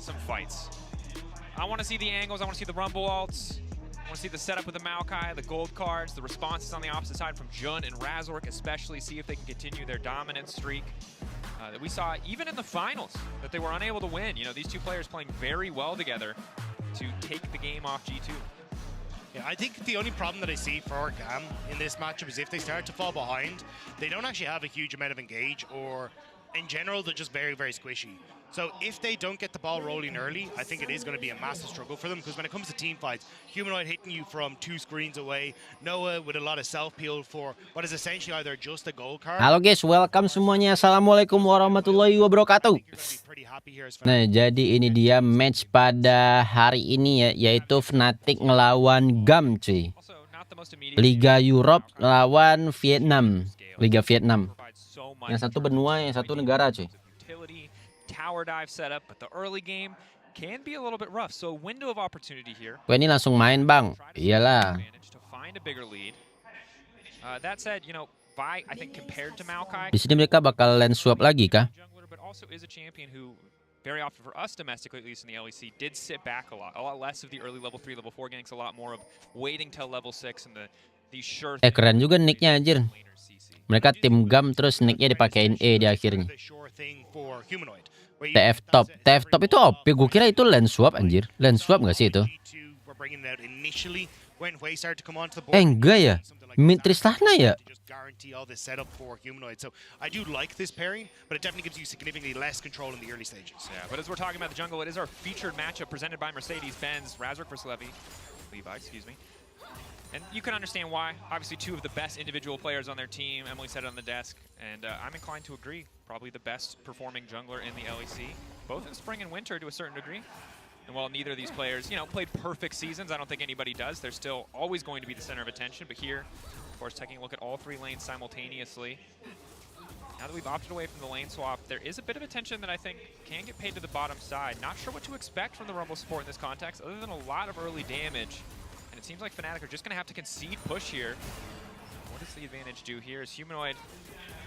some fights. I want to see the angles, I want to see the rumble ults, I want to see the setup with the Maokai, the gold cards, the responses on the opposite side from Jun and Razork, especially see if they can continue their dominant streak that we saw even in the finals, that they were unable to win. You know, these two players playing very well together to take the game off G2. Yeah, I think the only problem that I see for GAM in this matchup is if they start to fall behind, they don't actually have a huge amount of engage, or in general, they're just very, very squishy. So if they don't get the ball rolling early, I think it is going to be a massive struggle for them, because when it comes to team fights, Humanoid hitting you from 2 screens away, Noah with a lot of self-peel for what is essentially either just a gold card. Halo guys, welcome semuanya. Assalamualaikum warahmatullahi wabarakatuh. Nah, jadi ini dia match pada hari ini ya, yaitu Fnatic ngelawan GAM cuy. Liga Europe lawan Vietnam. Liga Vietnam. Yang satu benua, yang satu negara cuy. Tower dive setup, but the early game can be a little bit rough. So window of opportunity here. Gue ini langsung main, Bang. Iyalah. That said, you know, Vi, I think compared to Maokai, di sini mereka bakal lane swap lagi kah? But also is a champion who very often for us domestically, at least in the LEC, did sit back a lot less of the early level 3, level 4 ganks, a lot more of waiting till level 6 and these sure. Keren juga nicknya anjir. Mereka tim GAM terus nicknya dipakein E di akhirnya. TF top. TF top itu OP. Gue kira itu lane swap anjir. Lane swap nggak sih itu? Enggak ya. Mid Tristana ya. So I do like this pairing, but it definitely gives you significantly less control in the early stages. Yeah, but as we're talking about the jungle, it is our featured matchup presented by Mercedes-Benz, Razork versus Levi, excuse me. And you can understand why. Obviously, two of the best individual players on their team. Emily said it on the desk, and I'm inclined to agree. Probably the best performing jungler in the LEC, both in spring and winter to a certain degree. And while neither of these players, you know, played perfect seasons, I don't think anybody does. They're still always going to be the center of attention. But here, of course, taking a look at all 3 lanes simultaneously. Now that we've opted away from the lane swap, there is a bit of attention that I think can get paid to the bottom side. Not sure what to expect from the Rumble support in this context, other than a lot of early damage. And it seems like Fnatic are just going to have to concede push here. What does the advantage do here? As Humanoid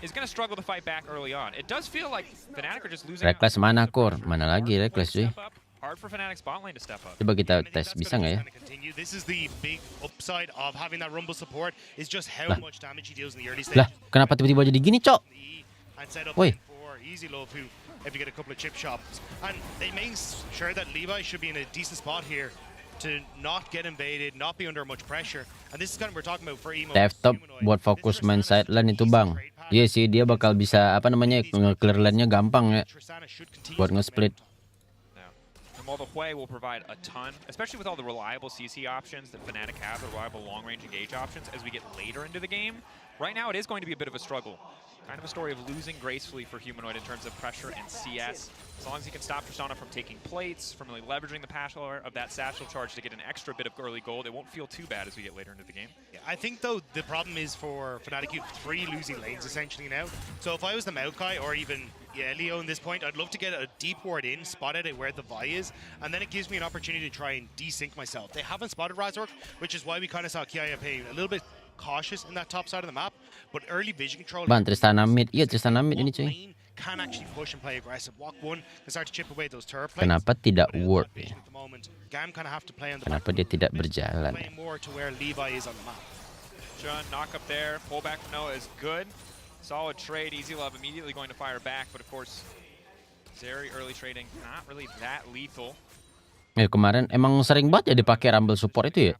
is going to struggle to fight back early on. It does feel like Fnatic are just losing. Reckless mana core? Mana lagi Reckless cuy? Hard for Fnatic's bot lane to step up. Coba kita tes, bisa nggak ya? This is the big upside of having that Rumble support is just how much damage he deals in the early Lah, stage. kenapa tiba-tiba jadi gini, Cok? Woi. Easy love who if you get a couple of chip shots. And they make sure that Levi should be in a decent spot here to not get invaded, not be under much pressure. And this is kind of we're talking about for Emo. TF top buat fokus main side lane itu, Bang. Iya sih, dia bakal bisa apa namanya nge-clear lane-nya gampang ya. Buat nge-split. While the Hui will provide a ton, especially with all the reliable CC options that Fnatic have, the reliable long-range engage options, as we get later into the game, right now it is going to be a bit of a struggle. Kind of a story of losing gracefully for Humanoid in terms of pressure and CS. As long as he can stop Tristana from taking plates, from really leveraging the power of that satchel charge to get an extra bit of early gold, it won't feel too bad as we get later into the game. Yeah, I think, though, the problem is for Fnatic, you have 3 losing lanes, essentially, now. So if I was the Maokai, or even Leo in this point, I'd love to get a deep ward in, spotted it where the Vi is, and then it gives me an opportunity to try and desync myself. They haven't spotted Razork, which is why we kind of saw Kiaya playing a little bit cautious in that top side of the map, but early vision control. Bang, Tristana mid. Iya, Tristana mid ini cuy. Can actually push and play aggressive. Walk 1 can start to chip away those turret plates. Kenapa tidak work ya? GAM kind of have to play on the Kenapa dia tidak berjalan ya? more to where Levi is on the map. Jun, knock up there, pull back from Noah is good. Solid trade, Easy Love immediately going to fire back, but of course, very early trading, not really that lethal. Ya kemarin emang sering banget ya dipakai Rumble support itu ya.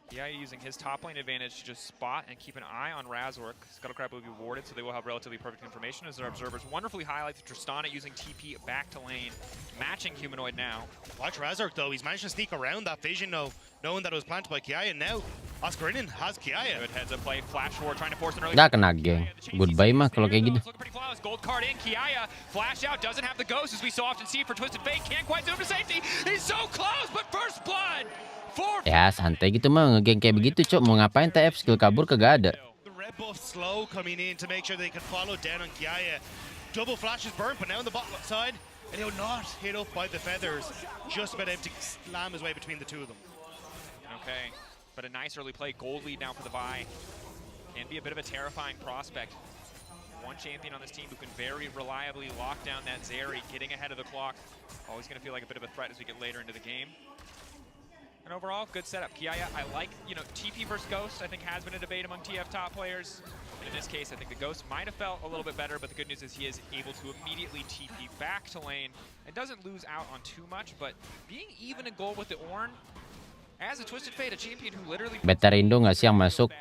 Yeah, using his top lane advantage to just spot and keep an eye on Razork. Scuttlecrab will be warded, so they will have relatively perfect information as their observers wonderfully highlight the Tristana using TP back to lane, matching Humanoid now. Watch Razork, though. He's managed to sneak around that vision, though, knowing that it was planted by Kiaya. Now, Oscarinin has Kiaya. Good heads up play, flash forward, trying to force an early. Nggak kena geng. Goodbye mah kalau kayak gitu. Looking pretty flawless. Gold card in, Kiaya. Flash out, doesn't have the ghost as we so often see for Twisted Fate. Can't quite zoom to safety. He's so close, but first blood. Ya santai gitu mah, ngegeng kayak begitu Cok. Mau ngapain TF, skill kabur kagak ada. The red buff slow coming in to make sure they can follow down on Kiaya. Double flash is burnt, but now on the bottom side, and he'll not hit up by the feathers. Just about able to slam his way between the two of them. Okay, but a nice early play. Gold lead now for the Vi. Can be a bit of a terrifying prospect. one champion on this team who can very reliably lock down that Zeri, getting ahead of the clock. Always going to feel like a bit of a threat as we get later into the game. And overall, good setup. Kiaya, I like, TP versus Ghost, I think has been a debate among TF top players. And in this case, I think the Ghost might have felt a little bit better, but the good news is he is able to immediately TP back to lane and doesn't lose out on too much, but being even in goal with the Ornn, as a Twisted Fate, a champion who literally... Better Indo nggak sih yang masuk?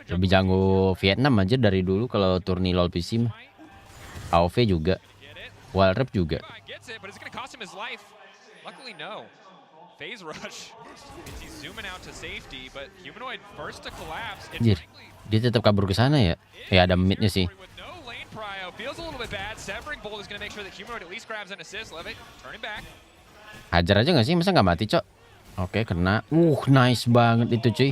Lebih jago Vietnam aja dari dulu kalau Tourney LoL PC mah. AoV juga. Wild Rep juga. Luckily, no. Phase rush. He's zooming out to safety, but Humanoid first to collapse. Anjir, dia tetap kabur ke sana ya? Ya ada midnya sih. Feels a little bit bad. Severing Bolt is going to make sure that Humanoid at least grabs an assist. Levitt, turning back. Hajar aja nggak sih? Masa nggak mati, Cok? Oke, kena. Nice banget itu, cuy.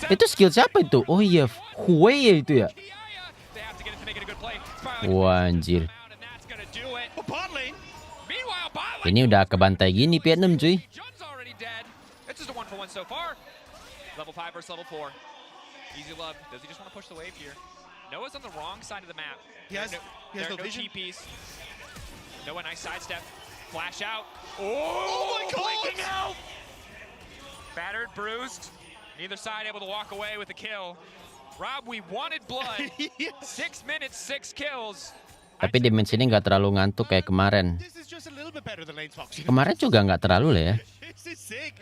Itu skill siapa itu? Oh iya, Hui ya itu ya? Wah, anjir. Ini udah kebantai gini Vietnam, cuy. Level 5 versus level 4. Easy Love, does he just want to push the wave here? Noah's on the wrong side of the map. He has no vision. TPs. Noah, nice sidestep. Flash out. Oh my god! Out. Battered, bruised. Neither side able to walk away with the kill. Rob, we wanted blood. Yes. 6 minutes, 6 kills. Tapi damage ini nggak terlalu ngantuk kayak kemarin. Kemarin juga nggak terlalu lah ya. This is sick.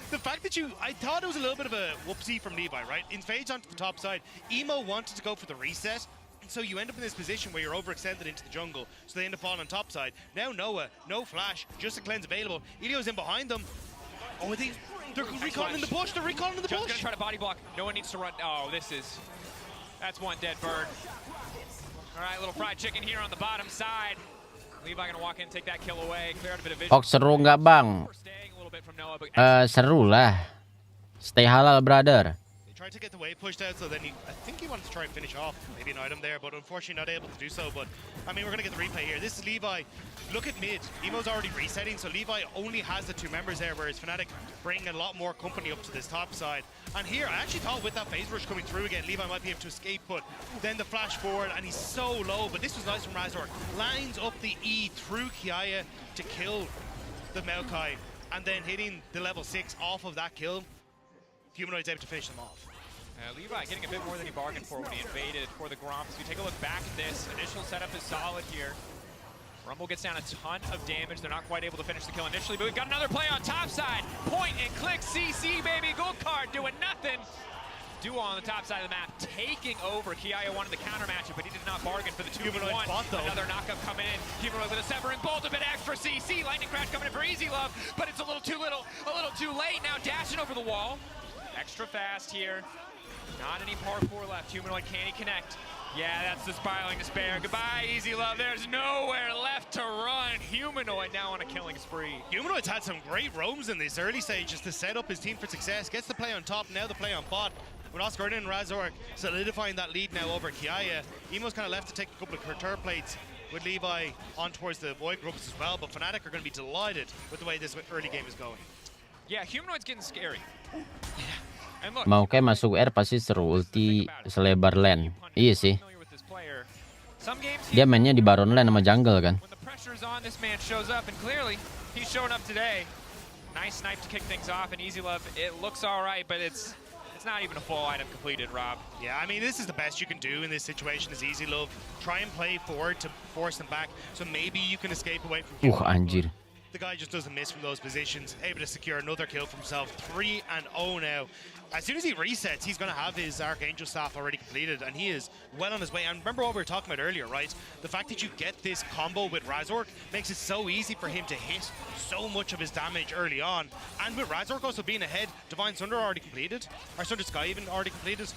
The fact that I thought it was a little bit of a whoopsie from Levi, right? In fades onto the top side, Emo wanted to go for the reset, and so you end up in this position where you're overextended into the jungle, so they end up falling on top side. Now Noah, no flash, just a cleanse available. Ilio's in behind them. Oh, they're recalling in the bush. They're recalling in the bush. Just gonna try to body block. No one needs to run. Oh, that's one dead bird. All right, little fried chicken here on the bottom side. Levi gonna walk in, take that kill away, clear out a bit of vision. Oh, seru nggak bang? Seru lah. Stay halal, brother. Tried to get the wave pushed out, so then I think he wanted to try and finish off maybe an item there, but unfortunately not able to do so. But I mean, we're gonna get the replay here. This is Levi. Look at mid. Emo's already resetting, so Levi only has the 2 members there, whereas Fnatic bring a lot more company up to this top side. And here, I actually thought with that phase rush coming through again, Levi might be able to escape, but then the flash forward, and he's so low. But this was nice from Razor. Lines up the E through Kiaya to kill the Maokai, and then hitting the level 6 off of that kill. Humanoid's able to finish them off. Levi getting a bit more than he bargained for when he invaded for the Gromp. As we take a look back at this, initial setup is solid here. Rumble gets down a ton of damage. They're not quite able to finish the kill initially, but we've got another play on top side. Point and click CC, baby. Gold card doing nothing. Duo on the top side of the map, taking over. Kiaya wanted the counter matchup, but he did not bargain for the 2v1. Another knockup coming in. Humanoid with a severing bolt, a bit extra CC. Lightning crash coming in for Easy Love, but it's a little too late. Now dashing over the wall. Extra fast here. Not any par 4 left. Humanoid, can he connect? Yeah, that's the spiraling despair. Goodbye, Easy Love. There's nowhere left to run. Humanoid now on a killing spree. Humanoid's had some great roams in this early stages to set up his team for success. Gets the play on top, now the play on bot. With Oscar and Razor solidifying that lead now over Kiaya. Emo's kind of left to take a couple of curter plates with Levi on towards the Void groups as well, but Fnatic are going to be delighted with the way this early game is going. Yeah, Humanoid's getting scary. Mau kayak masuk R pasti seru, ulti selebar lane. Iya sih. Dia mainnya di Baron lane sama jungle kan. Nice snipe to kick things off, and Easy Love, it looks all right, but it's not even a full item completed, Rob. Yeah, I mean, this is the best you can do in this situation is Easy Love. Try and play forward to force them back, so maybe you can escape away from anjir. The guy just doesn't miss from those positions, able to secure another kill for himself. 3-0 now. As soon as he resets, he's going to have his Archangel staff already completed, and he is well on his way. And remember what we were talking about earlier, right? The fact that you get this combo with Razork makes it so easy for him to hit so much of his damage early on. And with Razork also being ahead, Divine Sunder already completed, or Sunder Sky even already completed.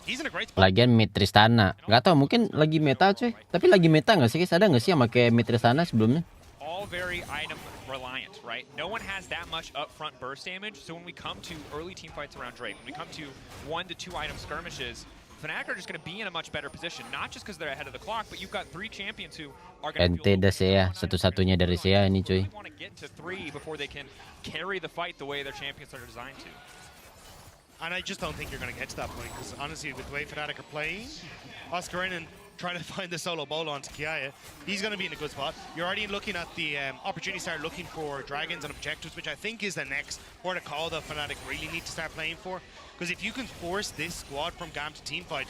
He's in a great spot. Lagian mid Tristana. Gak tau, mungkin lagi meta cuy. Tapi lagi meta nggak sih guys? Ada nggak sih yang pakai mid Tristana sebelumnya? All very item reliant, right? No one has that much upfront burst damage, so when we come to early team fights around Drake, when we come to 1 to 2 item skirmishes, Fnatic are just going to be in a much better position, not just because they're ahead of the clock, but you've got 3 champions who are going to ente Sea, satu-satunya dari Sea ini cuy. Want to get to 3 before they can carry the fight the way their champions are designed to. And I just don't think you're going to get to that point, because honestly, with the way Fnatic are playing, Oscar and trying to find the solo bowl onto Kiaya, he's going to be in a good spot. You're already looking at the opportunity to start looking for dragons and objectives, which I think is the next port of call that Fnatic really need to start playing for. Because if you can force this squad from GAM to teamfight,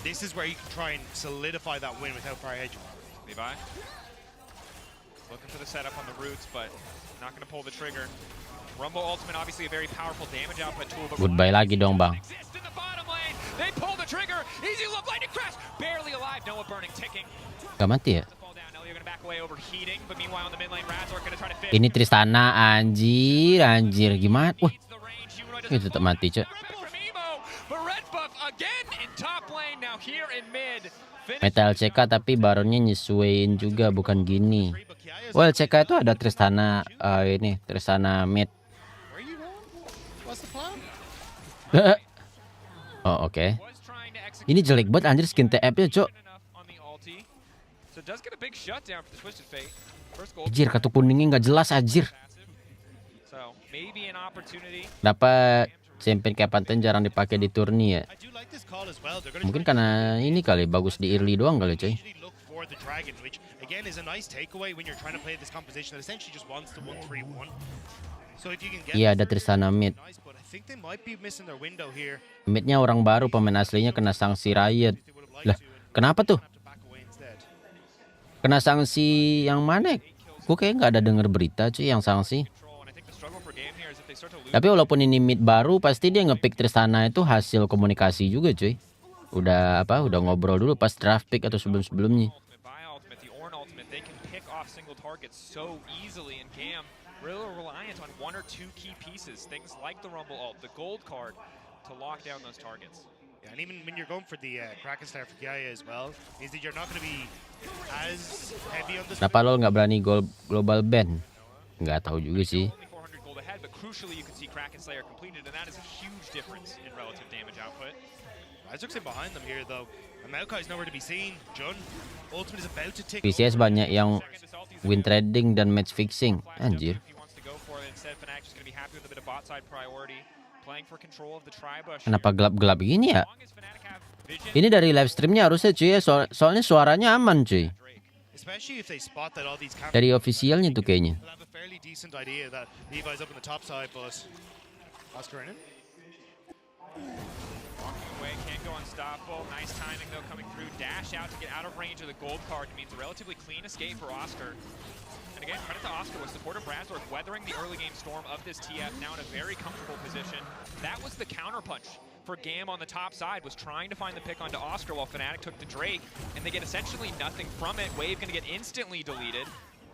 this is where you can try and solidify that win without far ahead. Levi looking for the setup on the roots, but not going to pull the trigger. Rumble ultimate, obviously a very powerful damage output tool. But Goodbye lagi dong, Bang. in the bottom lane. They pull the trigger. Easy look, lightning crash. Barely alive. Noah burning, ticking. Gak mati ya? Ini Tristana, anjir gimana? Wah, itu tetap mati, Cok. Meta LCK tapi baronnya nyesuaiin juga, bukan gini. Well, LCK itu ada Tristana, ini Tristana mid. Oh, oke. Ini jelek banget anjir skin TF-nya, Cok. Anjir, kartu kuningnya nggak jelas anjir. Kenapa champion kayak Panten jarang dipakai di Tourney ya? Mungkin karena ini kali bagus di early doang kali, coy. Iya, ada Tristana mid. Midnya orang baru, pemain aslinya kena sanksi Riot. Lah, kenapa tuh? Kena sanksi yang mana? Gue kayak nggak ada denger berita cuy yang sanksi. Tapi walaupun ini mid baru, pasti dia ngepick Tristana itu hasil komunikasi juga cuy. Udah ngobrol dulu pas draft pick atau sebelum-sebelumnya. And even when you're going for the Kraken Star for Kiaya as well, means that you're not going to be as heavy on this. Kenapa lo nggak berani global ban? Nggak tahu juga sih. PCS banyak yang win trading dan match fixing. Anjir. Kenapa gelap-gelap gini ya? Ini dari live streamnya harusnya cuy ya, soalnya suaranya aman cuy. Dari officialnya tuh kayaknya. And again, credit to Oscar with support of Razork weathering the early game storm of this TF, now in a very comfortable position. That was the counterpunch for GAM on the top side, was trying to find the pick onto Oscar while Fnatic took the Drake, and they get essentially nothing from it. Wave gonna get instantly deleted.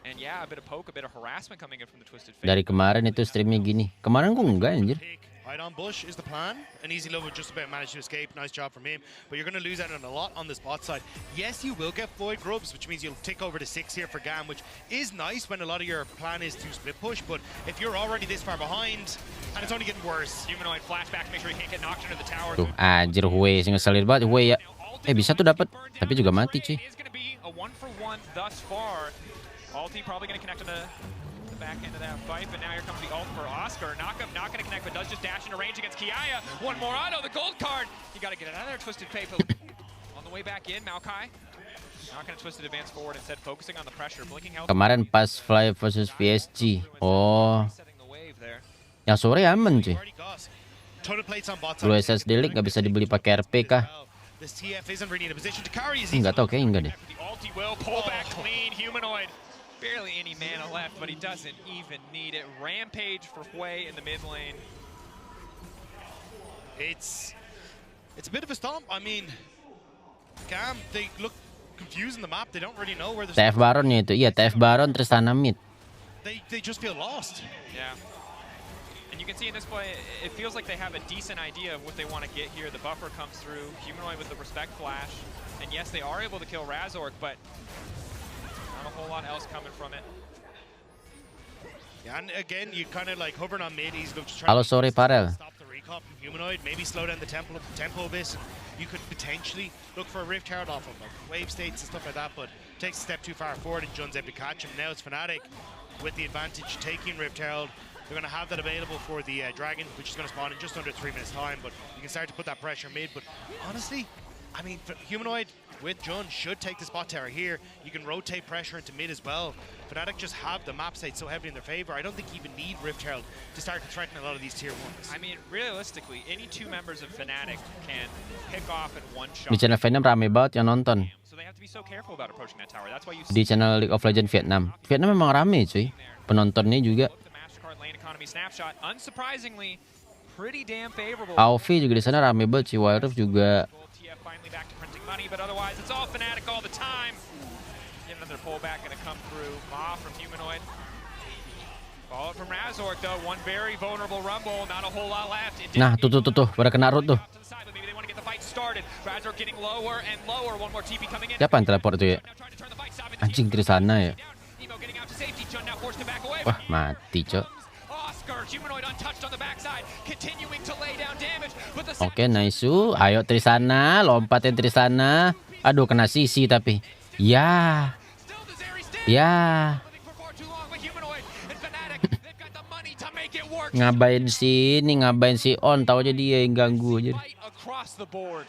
And yeah, a bit of poke, a bit of harassment coming in from the Twisted Fate. Dari kemarin itu streamnya gini. Kemarin gue enggak anjir. Right on Bush is the plan, and Easy Love would just about manage to escape. Nice job from him, but you're going to lose out on a lot on this bot side. Yes, you will get Void Grubs, which means you'll tick over to 6 here for GAM, which is nice when a lot of your plan is to split push, but if you're already this far behind, and it's only getting worse. Humanoid flashback to make sure he can't get knocked into the tower. Tuh, anjir Hue, sih ngeselin banget Hue ya. Bisa tuh dapat, tapi juga mati cuy. Ulti probably going to connect on the back end of that fight, but now here comes the ult for Oscar. Knockup not going to connect, but does just dash into range against Kiaya. One more auto, the gold card. You got to get it out of there, Twisted Fate. On the way back in, Maokai. Not going to Twisted advance forward, instead focusing on the pressure. Blinking health. Kemarin pas Fly versus PSG. Oh. Yang sore aman cuy. Blue SSD League gak bisa dibeli pakai RP kah? Nggak tahu, kayaknya enggak deh. Barely any mana left, but he doesn't even need it. Rampage for Hue in the mid lane. It's a bit of a stomp. I mean, GAM, they look confused in the map. They don't really know where they're. TF Baronnya itu, iya TF Baron Tristana mid. They just feel lost. Yeah. And you can see in this play, it feels like they have a decent idea of what they want to get here. The buffer comes through, Humanoid with the respect flash, and yes, they are able to kill Razork, but not a whole lot else coming from it. Yeah, and again, you kind of like hovering on mid. He's looking to try Halo sore Parel. stop the recop from Humanoid, maybe slow down the tempo a bit. You could potentially look for a Rift Herald off of like wave states and stuff like that, but takes a step too far forward and Jun's able to catch him. Now it's Fnatic with the advantage taking Rift Herald. They're going to have that available for the Dragon, which is going to spawn in just under 3 minutes time, but you can start to put that pressure mid. But honestly, I mean, Humanoid with Jun should take the spot tower here. You can rotate pressure into mid as well. Fnatic just have the map state so heavily in their favor. I don't think you even need Rift Herald to start threatening a lot of these tier 1s. I mean, realistically, any 2 members of Fnatic can pick off in one shot. Di channel Vietnam rame banget yang nonton. So they have to be so careful about approaching that tower. That's why you Di channel League of Legends Vietnam. Vietnam memang rame cuy. Penontonnya juga. Lane economy snapshot, unsurprisingly, pretty damn favorable. AoV juga di sana rame banget sih. Wild Rift juga. TF finally back to printing money, but otherwise it's all Fnatic all the time. Get another pullback gonna come through. Ma from Humanoid. Followed from Razork though, one very vulnerable rumble, not a whole lot left. Nah, tuh pada kena root tuh. Razork getting lower and lower, one more TP coming in. Siapa yang teleport tuh ya? Anjing Trisana ya. Wah, mati, Cok. Oke, nice. Ayo Trisana, lompatin Trisana. Aduh, kena sisi tapi. Ya. Ya. Ngabain si On, tahu aja dia yang ganggu aja.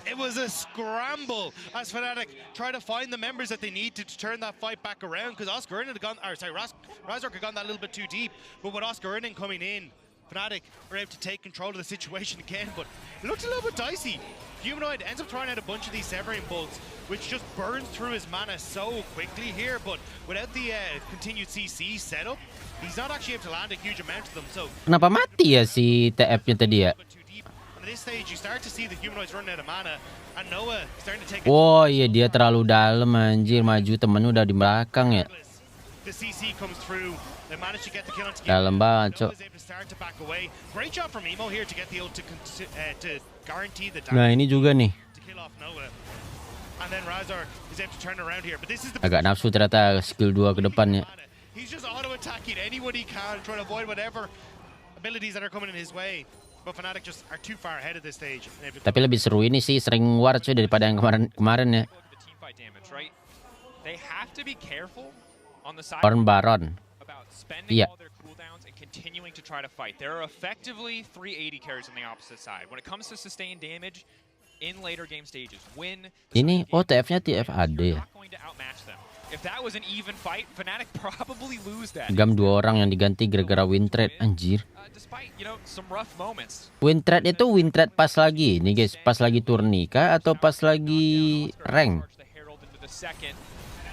It was a scramble as Fnatic try to find the members that they need to turn that fight back around, because Oscar had gone, or sorry, Razork had gone that little bit too deep. But with Oscar coming in, Fnatic were able to take control of the situation again, but it looked a little bit dicey. Humanoid ends up throwing out a bunch of these Severing bolts, which just burns through his mana so quickly here, but without the continued CC setup, he's not actually able to land a huge amount of them. So kenapa mati ya si TF-nya tadi ya? at this stage, you start to see the Humanoids running out of mana, and Noah starting to take. Oh iya, dia terlalu dalam anjir, maju temen udah di belakang ya. The CC comes through. They managed to get the kill on dalam banget, Cok. Great job from Emo here to get the ult to guarantee the Nah, ini juga nih. to kill off Noah. And then Razork is able to turn around here, but this is the Agak nafsu ternyata skill 2 ke depannya. He's just auto attacking anyone he can, trying to avoid whatever abilities that are coming in his way. But Fnatic just are too far ahead at this stage. Tapi lebih seru ini sih sering war cuy daripada yang kemarin ya. They have to be careful on the side Baron. about spending Iya. all their cooldowns and continuing to try to fight. There are effectively 380 carries on the opposite side. When it comes to sustained damage in later game stages, win. Ini TF-nya TFAD ya. Not going to outmatch them. If that was an even fight, Fnatic probably lose that. GAM 2 orang yang diganti gara-gara win trade anjir. Despite, you know, some rough moments. Win trade itu win trade pas lagi nih guys, pas lagi Tourney kah atau pas lagi rank?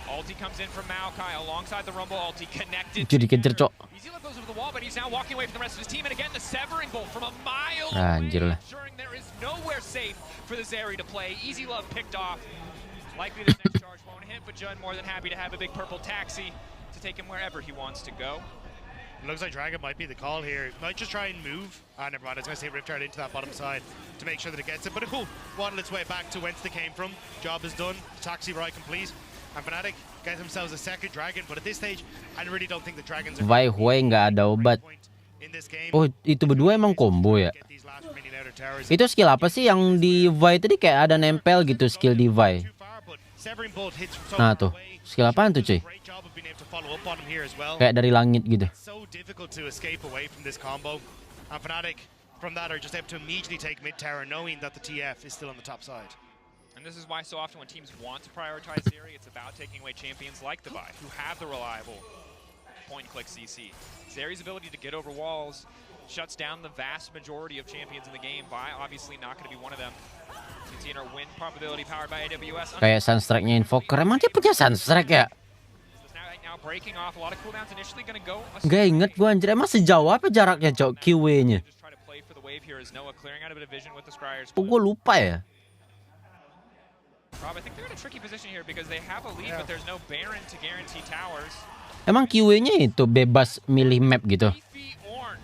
Ulti comes in from Maokai alongside the Rumble ulti connected. Jadi kejar, Cok. Easy Love goes over the wall, but he's now walking away from the rest of his team. And again, the Severing Bolt from a mile Anjir away, lah. ensuring there is nowhere safe for the Zeri to play. Easy Love picked off. Likely this next charge won't hit, but Jun more than happy to have a big purple taxi to take him wherever he wants to go. It looks like Dragon might be the call here. Might just try and move. Never mind. I was going to say Rift Herald into that bottom side to make sure that it gets it. But it will waddle its way back to whence they came from. Job is done. Taxi ride complete. And Fnatic get themselves a second Dragon. But at this stage, I really don't think the Dragons are Vai Hui nggak ada obat. in this game. Oh, itu berdua emang combo ya? Get these last remaining outer towers. Itu skill apa sih yang di Vi tadi kayak ada nempel gitu skill di Vi? Too far, but Severing Bolt hits from so Nah far tuh, away. skill apaan tuh cuy? Great job of being able to follow up on him here as well. Kayak dari langit gitu. So difficult to escape away from this combo. And Fnatic, from that, are just able to immediately take mid tower, knowing that the TF is still on the top side. And this is why so often when teams want to prioritize Zeri, it's about taking away champions like the Vi, who have the reliable point-and-click CC. Zeri's ability to get over walls shuts down the vast majority of champions in the game. Vi obviously not going to be one of them. Container win probability powered by AWS. Kayak Sunstrike-nya Invoker, emang dia punya Sunstrike ya? Now breaking off a lot of cooldowns initially going to go. Gak inget gue anjir, emang sejauh apa jaraknya Cok QW-nya? Just try to play for the wave here as Noah clearing out a bit of vision with the Scryers. Oh, gue lupa ya. Rob, I think they're in a tricky position here because they have a lead, but there's no Baron to guarantee towers. Emang QW-nya itu bebas milih map gitu? Beefy Ornn.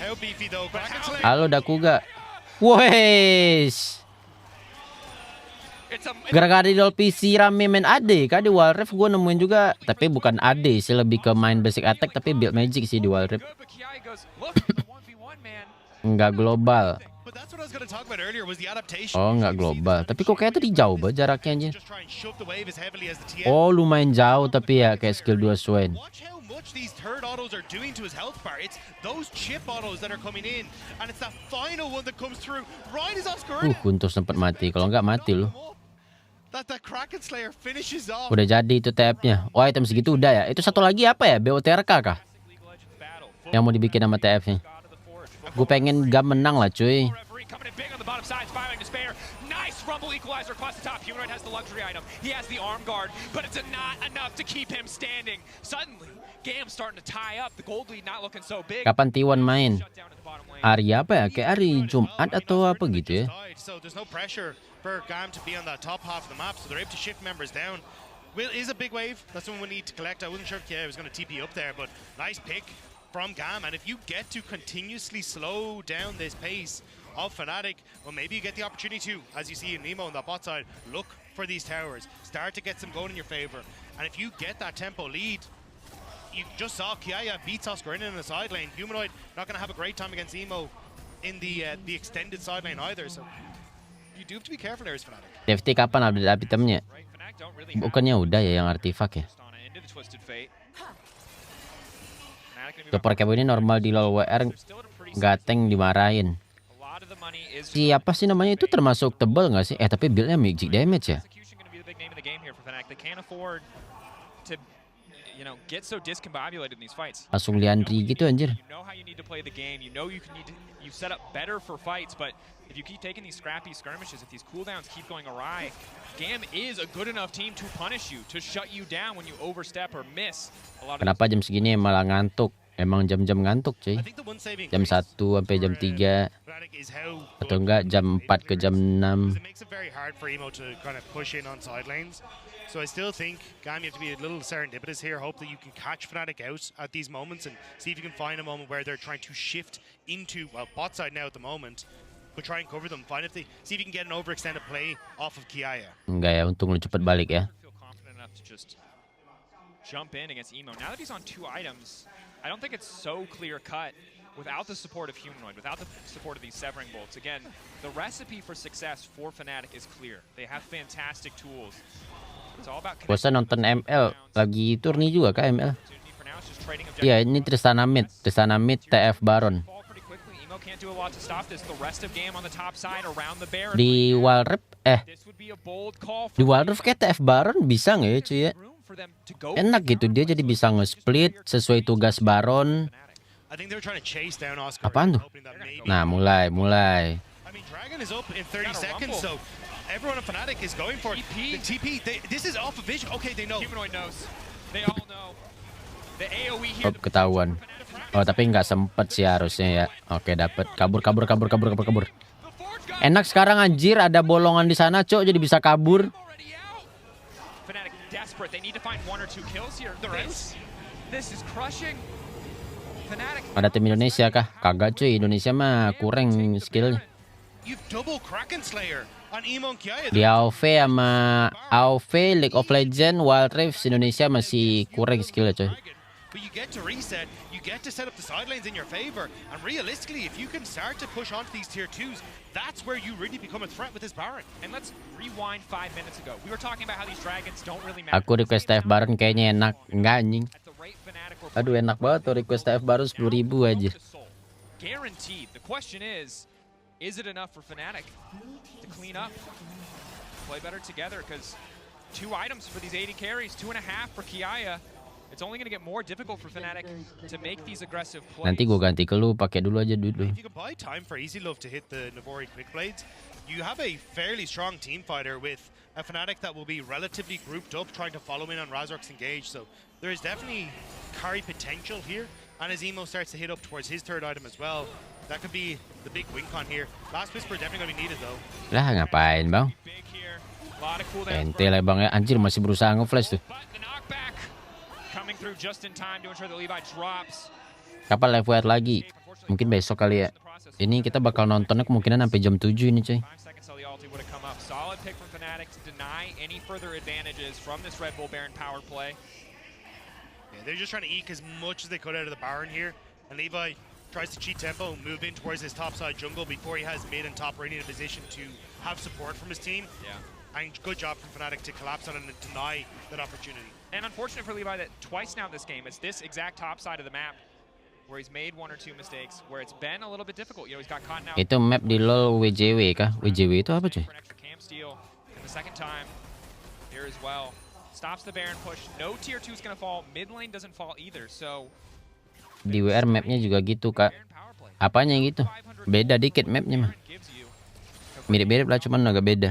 How beefy though. Kraken Slayer. Halo Dakuga. Wes. Gara-gara di Dol PC rame main AD kan di Wild Rift gue nemuin juga, tapi bukan AD sih, lebih ke main basic attack tapi build magic sih di Wild Rift. Enggak global. But that's what I was going to talk about earlier was the adaptation. Oh, enggak global. Tapi kok kayak tadi jauh banget jaraknya aja. Just try and shove the wave as heavily as the TF. Oh, lumayan jauh tapi ya kayak skill 2 Swain. Watch how much these third autos are doing to his health bar. It's those chip autos that are coming in, and it's that final one that comes through. Right as Oscar Kuntos sempat mati. Kalau nggak mati loh. that Kraken Slayer finishes off. Udah jadi itu TF-nya. Oh, item segitu udah ya. Itu satu lagi apa ya? BOTRK kah? Yang mau dibikin sama TF-nya. Gue pengen GAM menang lah cuy. Nice rumble equalizer across the top. Humanoid has the luxury item. He has the arm guard, but it's not enough to keep him standing. Suddenly, GAM starting to tie up. The gold lead not looking so big. Kapan T1 main? Hari apa ya? Kayak hari Jumat atau apa gitu ya? So there's no pressure for GAM to be on that top half of the map, so they're able to shift members down. Will is a big wave. That's one we need to collect. I wasn't sure if was going to TP up there, but nice pick from GAM. And if you get to continuously slow down this pace of Fnatic, well, maybe you get the opportunity to, as you see in Nemo on the bot side, look for these towers, start to get some going in your favor. And if you get that tempo lead, you just saw Kiaya beat Oscar in the side lane. Humanoid not going to have a great time against Emo in the extended side lane either. So you do have to be careful there as Fnatic. TFT kapan update itemnya? Bukannya udah ya yang artifak ya? Super Cabo ini normal di LoL WR, gateng dimarahin. Siapa sih namanya itu termasuk tebal nggak sih? Tapi buildnya magic damage ya. Langsung Liandri gitu anjir. Kenapa jam segini malah ngantuk? Emang jam-jam ngantuk cuy. Jam 1 sampai jam 3. Atau enggak jam 4 ke jam 6. So I still think, GAM, you have to be a little serendipitous here. Hope that you can catch Fnatic out at these moments and see if you can find a moment where they're trying to shift into, well, bot side now at the moment, but try and cover them. See if you can get an overextended play off of Kiaya. Enggak ya, untung lu cepet balik ya. Jump in against Emo. Now that he's on 2 items, I don't think it's so clear-cut without the support of Humanoid, without the support of these Severing Bolts. Again, the recipe for success for Fnatic is clear. They have fantastic tools. Bosan nonton ML, lagi Tourney juga kah ML? Iya, ini Tristana Mid TF Baron. Di Walrep, di Walrep kayak TF Baron bisa nggak ya cuy ya? Enak gitu, dia jadi bisa nge-split sesuai tugas Baron. Apaan tuh? Nah, mulai. Everyone on Fnatic is going for it. The TP, this is off of vision. Okay, they know. Humanoid knows. They all know. The AoE here. Ketahuan. Oh, tapi nggak sempet sih harusnya ya. Oke, dapet. Kabur. Enak sekarang anjir, ada bolongan di sana, Cok, jadi bisa kabur. Fnatic desperate. They need to find 1 or 2 kills here. This is crushing. Fnatic. Ada tim Indonesia kah? Kagak cuy, Indonesia mah kurang skillnya. You've double Kraken Slayer. Di AoV sama AoV, League of Legends, Wild Rifts, Indonesia masih kurang skillnya coy. But you get to reset, you get to set up the side lanes in your favor, and realistically, if you can start to push onto these tier 2s, that's where you really become a threat with this Baron. And let's rewind 5 minutes ago. We were talking about how these dragons don't really matter. Aku request TF Baron kayaknya enak, enggak anjing. Aduh enak banget tuh request TF Baron 10.000 aja. Guaranteed. The question is it enough for Fnatic to clean up, play better together? Because 2 items for these 80 carries, 2.5 for Kiaya. It's only going to get more difficult for Fnatic to make these aggressive plays. Nanti gue ganti ke lu, pakai dulu aja dulu. If you can buy time for Easy Love to hit the Navori quick blades, you have a fairly strong team fighter with a Fnatic that will be relatively grouped up, trying to follow in on Razork's engage. So there is definitely carry potential here. And as Emo starts to hit up towards his 3rd item as well, that could be the big win con here. Last Whisper definitely going to be needed though. Lah ngapain bang? Ente lah bang ya, anjir masih berusaha nge-flash tuh. Kapan live WR lagi? Mungkin besok kali ya. Ini kita bakal nontonnya kemungkinan sampai jam 7 ini coy. They're just trying to eke as much as they could out of the Baron here. And Levi tries to cheat tempo, move in towards his topside jungle before he has mid and top ready in a position to have support from his team. Yeah. And good job from Fnatic to collapse on it and deny that opportunity. And unfortunate for Levi that twice now this game, it's this exact top side of the map where he's made one or two mistakes, where it's been a little bit difficult. You know, he's got caught now. Itu map di LoL WJW kah? WJW itu apa cuy? For an extra cam steal. And the second time here as well. Stops the Baron push. No tier 2 is going to fall. Mid lane doesn't fall either. So Di WR mapnya juga gitu kak. Baron power play. Apanya yang gitu? Beda dikit mapnya mah. Gives you Mirip-mirip lah cuman agak beda.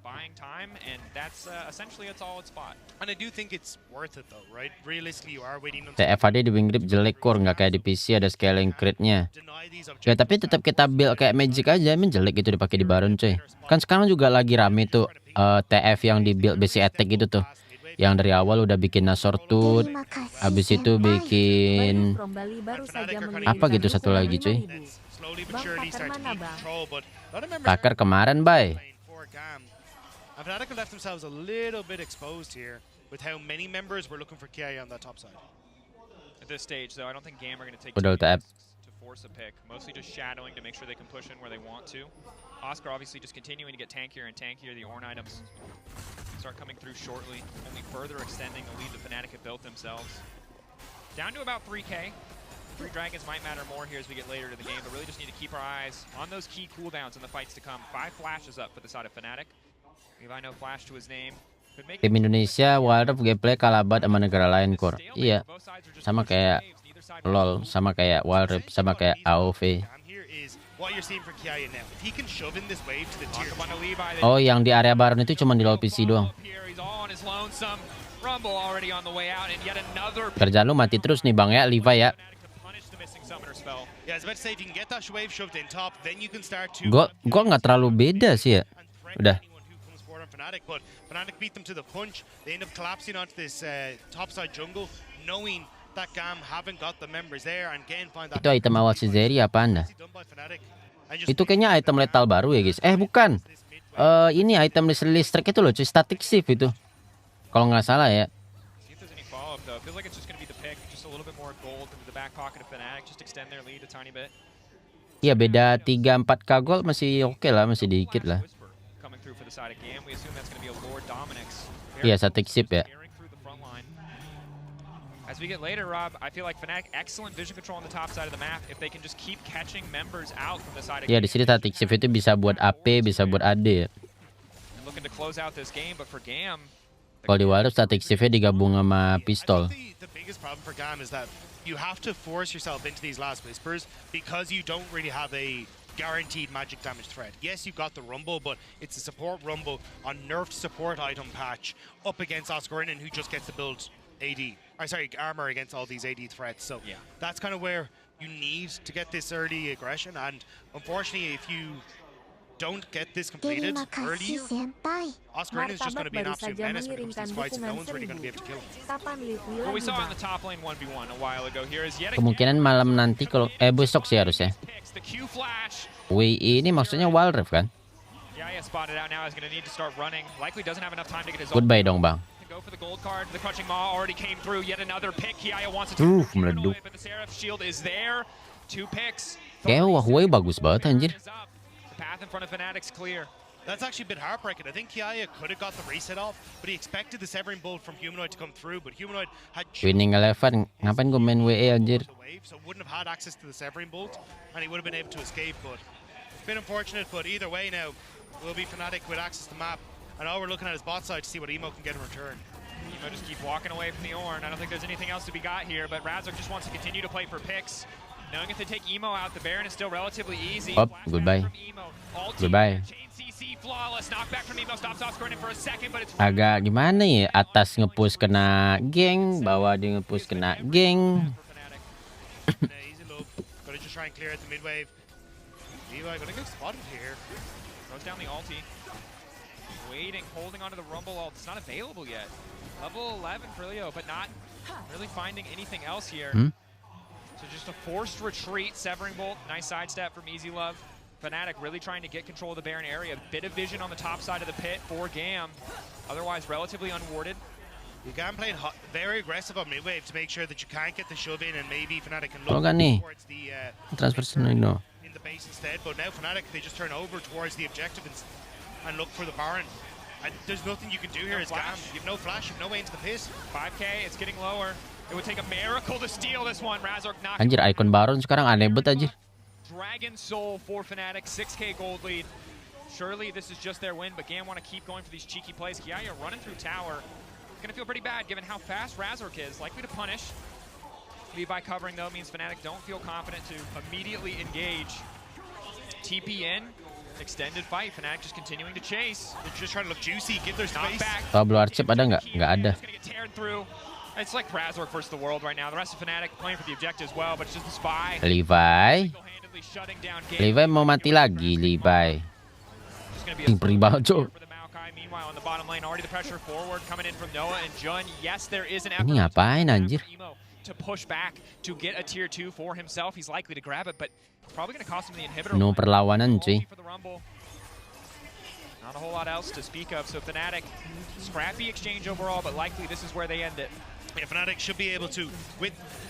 buying time, and that's essentially it's all it's spot. And I do think it's worth it though, right? Realistically, you are waiting on TFAD di wing grip jelek core, nggak kayak di PC ada scaling crit-nya. deny these Ya objectives. tapi tetap kita build kayak Magic aja, emang jelek gitu dipakai di Baron coy. Kan sekarang juga lagi rame tuh TF yang di build basic attack gitu tuh. Yang dari awal udah bikin Nasor Tooth, habis itu bikin apa gitu satu lagi cuy. Slowly but surely start to keep control, but a lot of members Taker kemarin bay. playing for GAM. And Fnatic have left themselves a little bit exposed here with how many members were looking for KI on that top side. At this stage, though, I don't think GAM are going to take Udah too ult many risks to force a pick. Mostly just shadowing to make sure they can push in where they want to. Oscar obviously just continuing to get tankier and tankier. The Ornn items start coming through shortly, only further extending the lead the Fnatic have built themselves. Down to about 3K. 3 dragons might matter more here as we get later to the game, but really just need to keep our eyes on those key cooldowns in the fights to come. 5 flashes up for the side of Fnatic. Levi no flash to his name. Could make Tim Indonesia Wildrift gameplay kalah banget sama negara lain core. Iya, sama kayak LoL, sama kayak Wildrift, sama kayak AOV. GAM here is what you're seeing for KI now. If he can shove in this wave to the tier Lock up on the Levi. Oh, yang di area Baron itu cuma di LoL PC doang. He's all on his lonesome. Rumble already on the way out, and yet another Kerjaan lu mati terus nih bang ya, Levi ya. to punish the missing summoner spell. Yeah, I was about to say if you can get that wave shoved in top, then you can start to Gua nggak terlalu beda sih ya. and threaten Udah. anyone who comes forward on Fnatic, but Fnatic beat them to the punch. They end up collapsing onto this topside jungle, knowing that GAM haven't got the members there, and again find that Itu item awal si Zeri apa anda? done by Fnatic. And just Itu kayaknya item lethal baru ya guys. Bukan. Ini item listrik itu loh cuy, static shift itu. Kalau nggak salah ya. See if there's any follow-up, though. It feels like it's just going to be the pick, just a little bit more gold into the back pocket of Fnatic, just extend their lead a tiny bit. Iya beda 3-4k gold masih oke lah, masih dikit lah. Whisper coming through for the side of GAM. We assume that's going to be a Lord Dominic's. Iya static shift ya. Scaring through the front line. As we get later, Rob, I feel like Fnatic excellent vision control on the top side of the map. If they can just keep catching members out from the side of Iya di sini static shift itu bisa buat AP, bisa buat AD ya. and looking to close out this game, but for GAM, Kalau di Wildrift static shiftnya digabung sama pistol. I think the biggest problem for GAM is that you have to force yourself into these last whispers because you don't really have a guaranteed magic damage threat. Yes, you've got the Rumble, but it's a support Rumble on nerfed support item patch up against Oscar who just gets to build AD. Armor against all these AD threats. So Yeah. that's kind of where you need to get this early aggression. And unfortunately, if you don't get this completed Terima kasih, earlier, senpai. Oscar is just going to be an Baru absolute saja menace when it comes to these mengirimkan fights, and no dukungan one's really going to be able to kill him. Kapan Livi what we lagi, saw Bang? on the top lane 1v1 a while ago here is yet again Kemungkinan malam nanti kalau besok sih harusnya. picks the Q flash. WI ini maksudnya Wildrift kan? Yeah, spotted out now. Is going to need to start running. Likely doesn't have enough time to get his Goodbye dong bang. Go for the gold card. The crushing maw already came through. Yet another pick. Kiaya wants to Meleduk. but the Seraph shield is there. 2 picks. Kayaknya Huawei bagus banget anjir. Is up. The path in front of Fnatic's clear. That's actually a bit heartbreaking. I think Kiaya could have got the reset off, but he expected the Severing Bolt from Humanoid to come through, but Humanoid had Winning 11, ngapain gue main WE anjir? the wave, so wouldn't have had access to the Severing Bolt, and he would have been able to escape, but it's been unfortunate, but either way now, we'll be Fnatic with access to the map, and all we're looking at is bot side to see what Emo can get in return. Emo just keep walking away from the Ornn. I don't think there's anything else to be got here, but Razork just wants to continue to play for picks. Knowing if they take Emo out, the Baron is still relatively easy. Up, Flash goodbye. back from Emo. Ulti, Goodbye. Chain CC flawless. Knockback from Emo stops Oscar in for a second, but it's Agak gimana ya? Atas ngepush kena geng, bawah dia ngepush kena geng. for Fnatic. Easy low, gotta just try and clear out the mid wave. Levi gonna get spotted here. Throws down the ulti. Waiting, holding onto the Rumble ult. It's not available yet. Level 11 for Leo, but not really finding anything else here. So just a forced retreat, Severing Bolt. Nice sidestep from Easy Love. Fnatic really trying to get control of the Baron area. Bit of vision on the top side of the pit for GAM. Otherwise, relatively unwarded. You can play very aggressive on mid wave to make sure that you can't get the shove in, and maybe Fnatic can Kalau look nggak nih, towards the transfer no. in the base instead. But now Fnatic, they just turn over towards the objective and look for the Baron. There's nothing you can do here as GAM. You have no flash, you have no way into the pit. 5K, it's getting lower. It would take a miracle to steal this one. Razork knocks. Anjir, icon Baron sekarang aneh banget anjir. Dragon Soul for Fnatic, 6K gold lead. Surely this is just their win, but GAM want to keep going for these cheeky plays. Kiaya running through tower. Gonna feel pretty bad given how fast Razork is. Likely to punish. Levi covering though means Fnatic don't feel confident to immediately engage. TP in. Extended fight. Fnatic just continuing to chase. They're just trying to look juicy, give their space. Tablo Archip ada nggak? Nggak ada. It's like Razork versus the world right now. The rest of Fnatic playing for the objective as well, but it's just the spy. Levi mau mati lagi, Levi. Perih banget, Cok. Meanwhile, on the bottom lane, already the pressure forward coming in from Noah and Jun. Yes, there is an effort. Ini ngapain anjir? To push back to get a tier 2 for himself. He's likely to grab it, but it's probably going to cost him the inhibitor. No perlawanan, cuy. Not a whole lot else to speak of. So Fnatic, scrappy exchange overall, but likely this is where they end it. Yeah, Fnatic should be able to,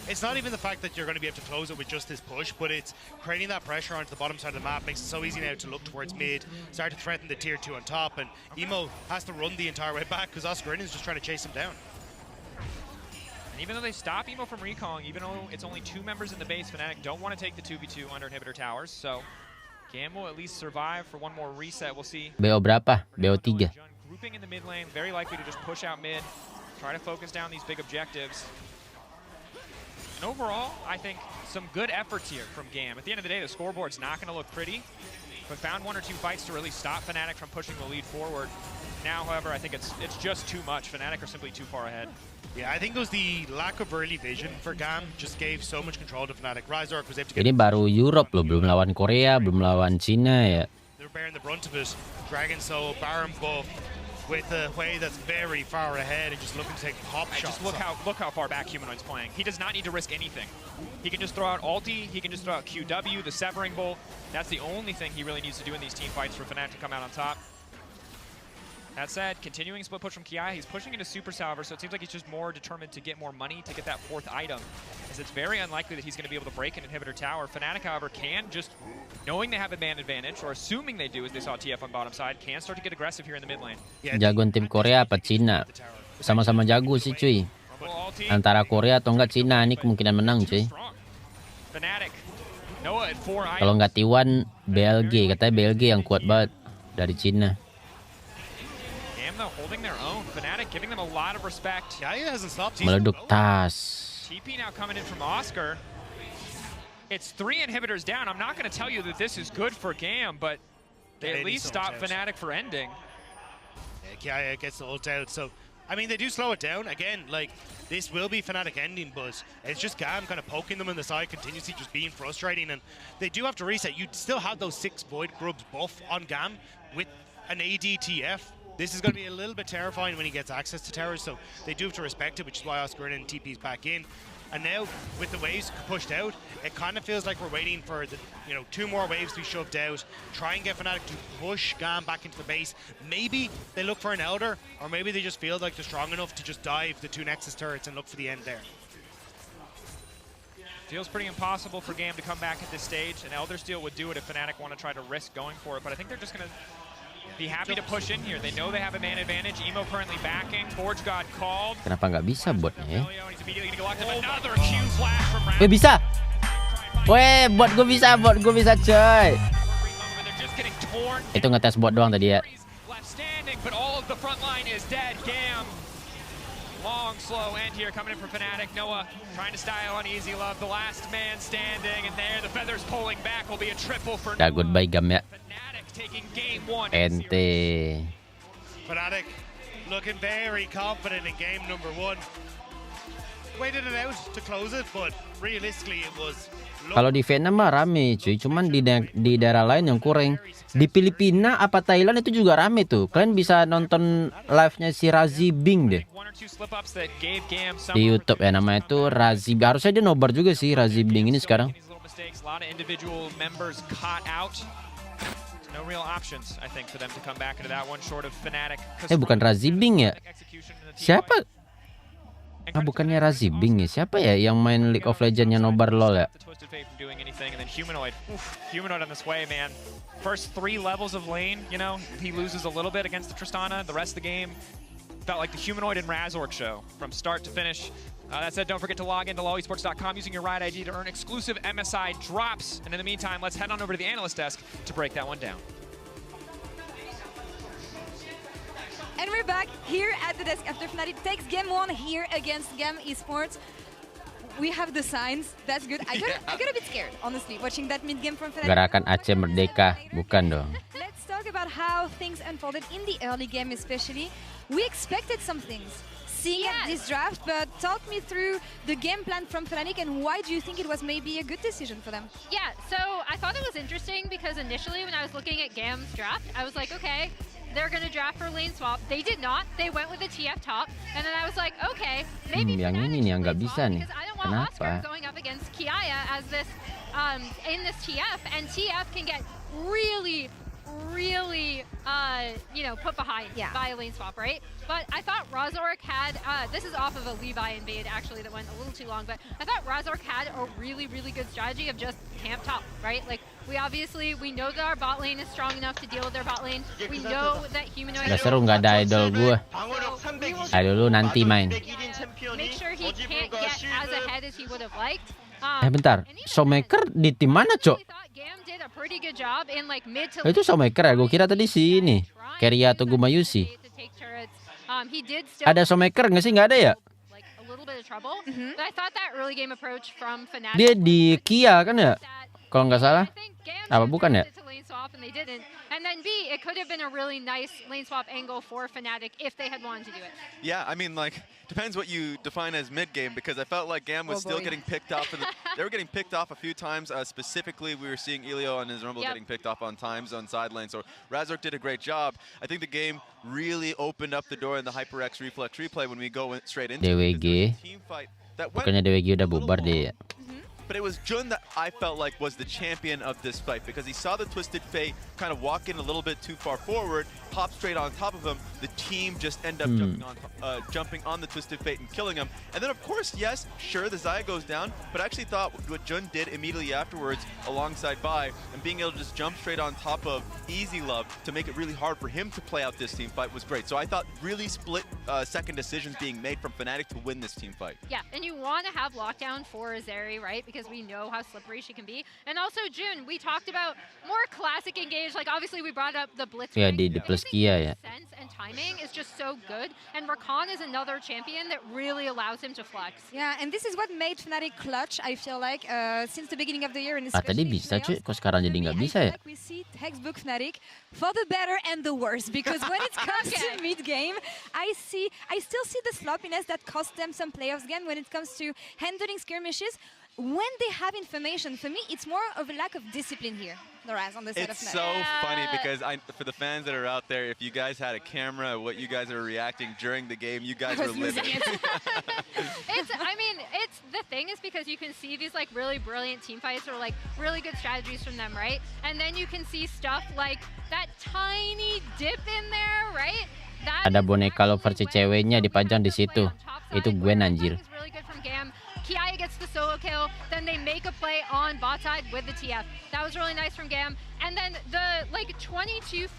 it's not even the fact that you're going to be able to close it with just this push, but it's creating that pressure onto the bottom side of the map. Makes it so easy now to look towards mid, start to threaten the tier 2 on top, and Emo has to run the entire way back because Oscar is just trying to chase him down. And even though they stop Emo from recalling, even though it's only 2 members in the base, Fnatic don't want to take the 2v2 under inhibitor towers, so GAM will at least survive for one more reset. We'll see. BO berapa? BO 3. Grouping in the mid lane, very likely to just push out mid, try to focus down these big objectives. And overall, I think some good efforts here from GAM. At the end of the day, the scoreboard's not going to look pretty, but found 1 or 2 fights to really stop Fnatic from pushing the lead forward. Now, however, I think it's just too much. Fnatic are simply too far ahead. Yeah, I think it was the lack of early vision for GAM just gave so much control to Fnatic. Razork was able to get... Ini baru Europe loh, belum lawan Korea, belum lawan Cina ya. They're bearing the brunt of it. Dragon Soul, Baron buff, with a way that's very far ahead and just looking to take pop shots. Just look how far back Humanoid's playing. He does not need to risk anything. He can just throw out ulti, he can just throw out QW, the Severing Bolt. That's the only thing he really needs to do in these team fights for Fnatic to come out on top. That said, continuing split push from Kiai, he's pushing into Super Salver, so it seems like he's just more determined to get more money to get that 4th item, as it's very unlikely that he's going to be able to break an inhibitor tower. Fnatic, however, can just, knowing they have a man advantage, or assuming they do as they saw TF on bottom side, can start to get aggressive here in the mid lane. Jagoan tim Korea apa Cina? Sama-sama jago sih, cuy. Antara Korea atau enggak Cina, ini kemungkinan menang, cuy. Kalau nggak T1, BLG, katanya BLG yang kuat banget dari Cina. Holding their own. Fnatic giving them a lot of respect. Yeah, he hasn't stopped. Meleduk tas. TP now coming in from Oscar. It's 3 inhibitors down. I'm not going to tell you that this is good for GAM, but they at least stop Fnatic for ending. Yeah, Kiaya gets the ult out. So, I mean, they do slow it down. Again, like, this will be Fnatic ending, but it's just GAM kind of poking them in the side, continuously just being frustrating. And they do have to reset. You still have those 6 Void Grubs buff on GAM with an ADTF. This is going to be a little bit terrifying when he gets access to towers, so they do have to respect it, which is why Oscar and TP's back in. And now, with the waves pushed out, it kind of feels like we're waiting for the 2 more waves to be shoved out, try and get Fnatic to push GAM back into the base. Maybe they look for an Elder, or maybe they just feel like they're strong enough to just dive the 2 Nexus turrets and look for the end there. Feels pretty impossible for GAM to come back at this stage. An Elder Steal would do it if Fnatic want to try to risk going for it, but I think they're just going to be happy to push in here. They know they have a man advantage. Emo currently backing. Forge God called. Kenapa nggak bisa botnya ya? Weh, bisa. Weh, bot gue bisa coy. Itu ngetes bot doang tadi ya. But all of the front line is dead. GAM. Long, slow end here coming in from Fnatic. Noah trying to style on Easy Love. The last man standing. And there, the feathers pulling back will be a triple for Noah. Goodbye, GAM ya. Taking game 1. Ente. Fnatic looking very confident in game number 1. Waited it out to close it, but realistically it was... Kalau di Vietnam mah rame cuy, cuman di daerah lain yang kurang. Di Filipina apa Thailand itu juga rame tuh. Kalian bisa nonton live-nya si Razi Bing deh. Di YouTube ya, namanya itu Razi. Harusnya dia nobar juga sih Razi Bing ini sekarang. No real options, I think, for them to come back into that one short of Fnatic. Bukan Razi Bing ya? Siapa? Ah, bukannya Razibing ya? Siapa ya yang main League of Legends-nya Nobar LoL ya? Humanoid on this way, man. First 3 levels of lane, you know, he loses a little bit against the Tristana. The rest of the game felt like the Humanoid and Razork show from start to finish. That said, don't forget to log into lowesports.com using your ride ID to earn exclusive MSI drops. And in the meantime, let's head on over to the analyst desk to break that one down. And we're back here at the desk after Fnatic takes game 1 here against GAM Esports. We have the signs. That's good. I got a bit scared, honestly, watching that mid-game from Fnatic. Gerakan Aceh Merdeka, bukan dong. Let's talk about how things unfolded in the early game especially. We expected some things seeing at this draft, but talk me through the game plan from Fnatic and why do you think it was maybe a good decision for them? Yeah, so I thought it was interesting because initially when I was looking at GAM's draft, I was like, okay, they're going to draft for lane swap. They did not. They went with the TF top. And then I was like, okay, maybe yang ini nih yang nggak bisa nih. because I don't want Oscar going up against Kiaya as this in this TF, and TF can get really you know, put behind by a lane swap, right? But I thought Razork had, this is off of a Levi invade actually that went a little too long, but I thought Razork had a really good strategy of just camp top, right? Like, we know that our bot lane is strong enough to deal with their bot lane. We know that Humanoid... Gak seru, nggak ada idol gue. Idol lu nanti main. Make sure he can't get as ahead as he would have liked. Bentar, Showmaker di tim mana, Cok? Itu Showmaker ya? Gue kira tadi si ini, Keria atau Gumayusi. Ada Showmaker nggak sih? Nggak ada ya? Dia di Kia kan ya? Kalau nggak salah. Apa bukan ya? And then B, it could have been a really nice lane swap angle for Fnatic if they had wanted to do it. Yeah, I mean, like, depends what you define as mid-game, because I felt like GAM was still getting picked off. They were getting picked off a few times. Specifically, we were seeing Elio and his Rumble getting picked off on times on side lane. So Razork did a great job. I think the game really opened up the door in the HyperX Reflex replay when we go straight into DWG. Bukannya DWG udah bubar deh ya. But it was Jun that I felt like was the champion of this fight because he saw the Twisted Fate kind of walk in a little bit too far forward, hop straight on top of him. The team just end up jumping on the Twisted Fate and killing him. And then, of course, yes, sure, the Xayah goes down, but I actually thought what Jun did immediately afterwards alongside Bai and being able to just jump straight on top of Easy Love to make it really hard for him to play out this team fight was great. So I thought really split second decisions being made from Fnatic to win this team fight. Yeah, and you want to have lockdown for Zeri, right? Because we know how slippery she can be. And also, June, we talked about more classic engage. Like, obviously, we brought up the Blitz. Yeah, the plus Kia, yeah. Sense and timing is just so good. And Rakan is another champion that really allows him to flex. Yeah, and this is what made Fnatic clutch, I feel like, since the beginning of the year. And tadi bisa, cuy. Kok sekarang jadi nggak bisa ya? Like we see textbook Fnatic for the better and the worse. Because when it comes to mid-game, I still see the sloppiness that cost them some playoffs game when it comes to handling skirmishes. When they have information, for me, it's more of a lack of discipline here. On the side it's of so funny because for the fans that are out there, if you guys had a camera, what you guys are reacting during the game, you guys were living. It's the thing is because you can see these like really brilliant team fights or like really good strategies from them, right? And then you can see stuff like that tiny dip in there, right? Ada boneka lo versi ceweknya dipajang di situ. Itu Gwen anjir. Kiaya gets the solo kill, then they make a play on bot side with the TF. That was really nice from GAM. And then the like 22-30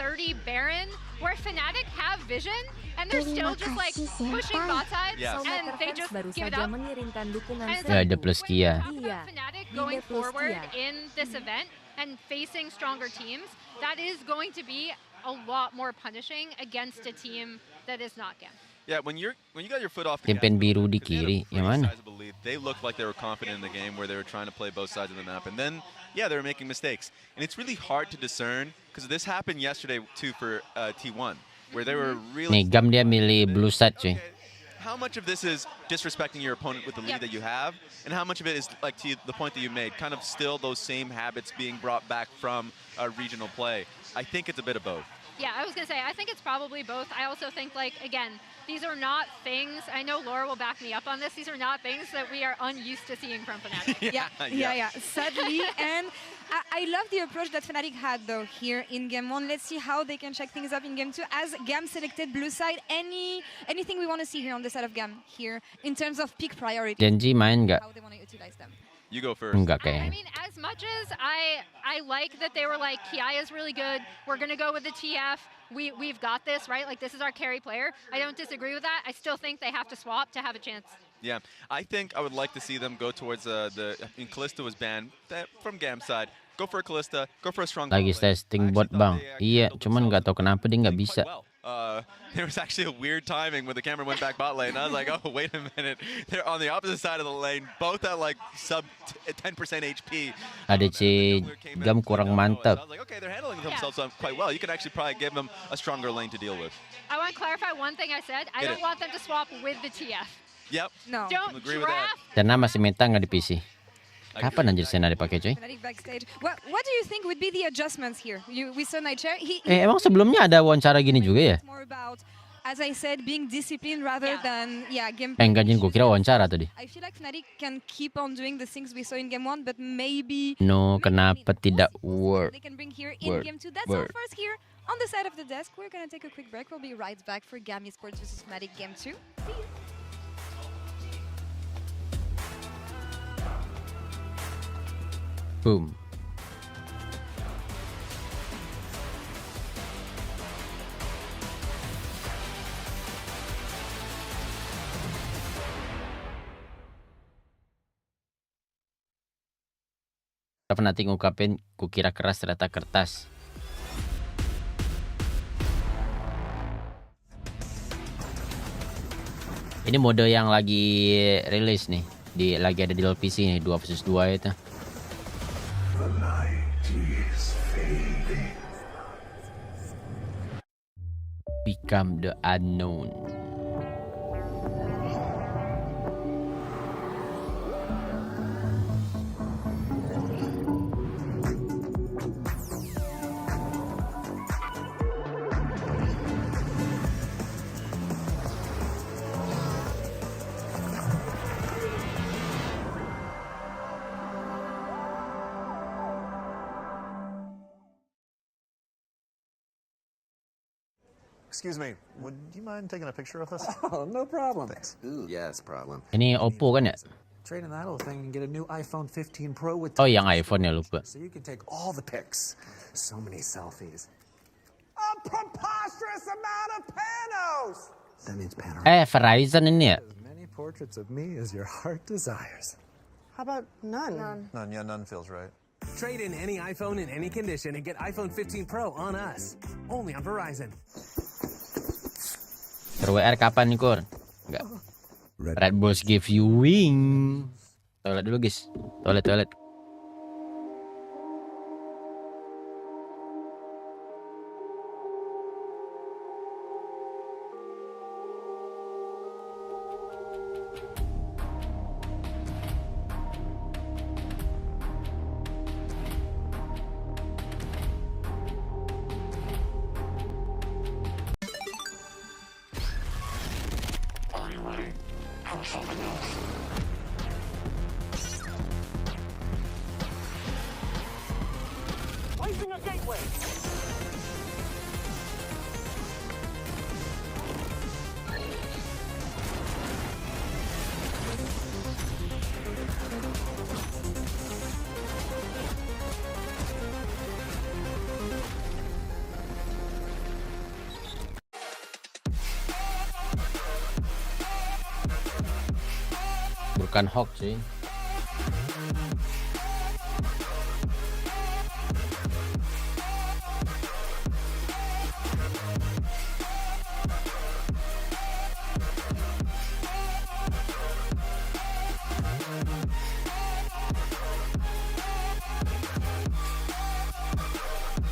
Baron, where Fnatic have vision, and they're still just like pushing bot side, and they just give it up. Ya, ada plus Kia. Fnatic going forward in this event and facing stronger teams, that is going to be a lot more punishing against a team that is not GAM. Yeah, when you got your foot off the gas, biru di kiri, yang mana? They looked like they were confident in the game where they were trying to play both sides of the map. And then, yeah, they were making mistakes. And it's really hard to discern, because this happened yesterday, too, for T1, where they were really... Nih, GAM dia milih blue side, cuy. How much of this is disrespecting your opponent with the lead that you have, and how much of it is, like, to the point that you made, kind of still those same habits being brought back from regional play? I think it's a bit of both. Yeah, I was going to say, I think it's probably both. I also think, like, again, these are not things, I know Laura will back me up on this, these are not things that we are unused to seeing from Fnatic. Yeah. Sadly, and I love the approach that Fnatic had, though, here in Game 1. Let's see how they can check things up in Game 2. As GAM selected blue side, anything we want to see here on the side of GAM here in terms of peak priority? Genji main nggak? How they want to utilize them. You go first. Enggak I kayaknya. mean, as much as I like that they were like, Kiaya's really good, we're going to go with the TF, we've got this, right? Like, this is our carry player. I don't disagree with that. I still think they have to swap to have a chance. Yeah, I think I would like to see them go towards Kalista was banned from GAM side. Go for a Kalista, go for a strong. Lagi testing bot bang. Iya, cuman nggak tahu kenapa dia nggak bisa. There was actually a weird timing when the camera went back bot lane. I was like, oh, wait a minute. They're on the opposite side of the lane, both at like sub 10% HP. ADC GAM kurang mantap. I was like, okay, they're handling themselves quite well. You can actually probably give them a stronger lane to deal with. I want to clarify one thing I said. I don't want them to swap with the TF. Yep. No. Don't draft. Karena masih meta nggak di PC. Kapan anjir Sena dipakai, coy? Fnatic backstage. What do you think would be the adjustments here? We saw Nightshare. Emang sebelumnya ada wawancara gini juga ya? More about, as I said, being disciplined rather than game. Enggak, gue kira wawancara tadi. I feel like Fnatic can keep on doing the things we saw in Game 1, but maybe. No, kenapa tidak work? They can bring here in Game 2. That's all first here on the side of the desk. We're gonna take a quick break. We'll be right back for GAM Esports versus Fnatic Game 2. See you. Boom. Fnatic ngungkapin, kukira keras ternyata kertas. Ini mode yang lagi rilis nih, lagi ada di PC nih, 2 versus 2 itu. Become the unknown. Excuse me, would you mind taking a picture of us? Oh, no problem. Thanks. Ooh, yes, problem. Ini Oppo kan ya? Trade in that little thing and get a new iPhone 15 Pro with. Oh, yang iPhone ya, lupa. So you can take all the pics. So many selfies. A preposterous amount of panos. That means panorama. Verizon ini ya? As many portraits of me as your heart desires. How about none? None, yeah, none feels right. Trade in any iPhone in any condition and get iPhone 15 Pro on us. Only on Verizon. WR kapan nih, Kur? Enggak. Red Bulls give you wing. Toilet dulu, guys. Toilet. Placing a gateway. Bukan Hawk, cuy.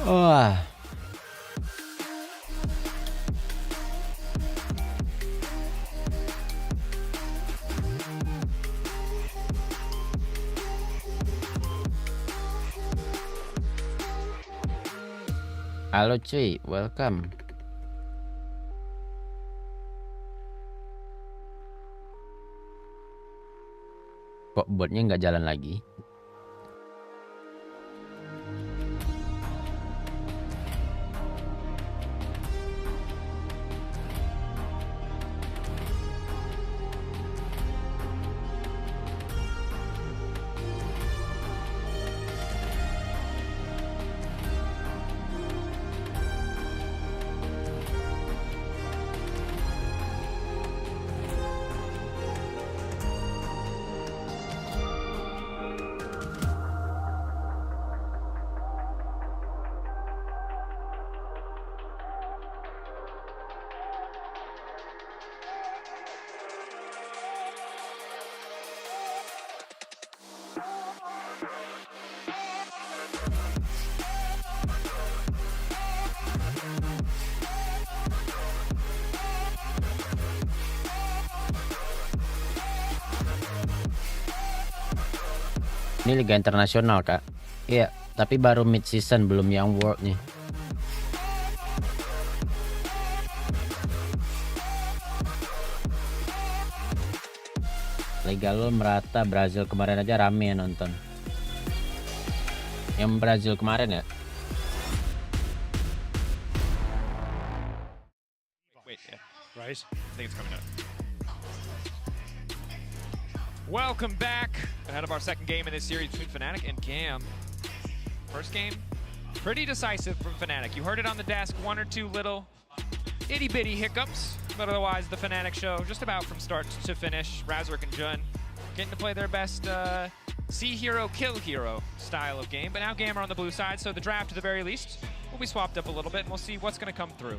Wah. Halo cuy, welcome. Kok botnya nggak jalan lagi? Ini Liga Internasional kak. Iya, tapi baru mid season, belum yang World nih. Liga LoL merata, Brazil kemarin aja rame nonton. Yang Brazil kemarin ya. Wait, yeah. Right? I think it's coming up. Welcome back. Ahead of our second game in this series between Fnatic and GAM. First game, pretty decisive from Fnatic. You heard it on the desk, one or two little itty-bitty hiccups, but otherwise the Fnatic show just about from start to finish. Razork and Jun getting to play their best see hero, kill hero style of game, but now GAM are on the blue side, so the draft, at the very least, will be swapped up a little bit, and we'll see what's going to come through.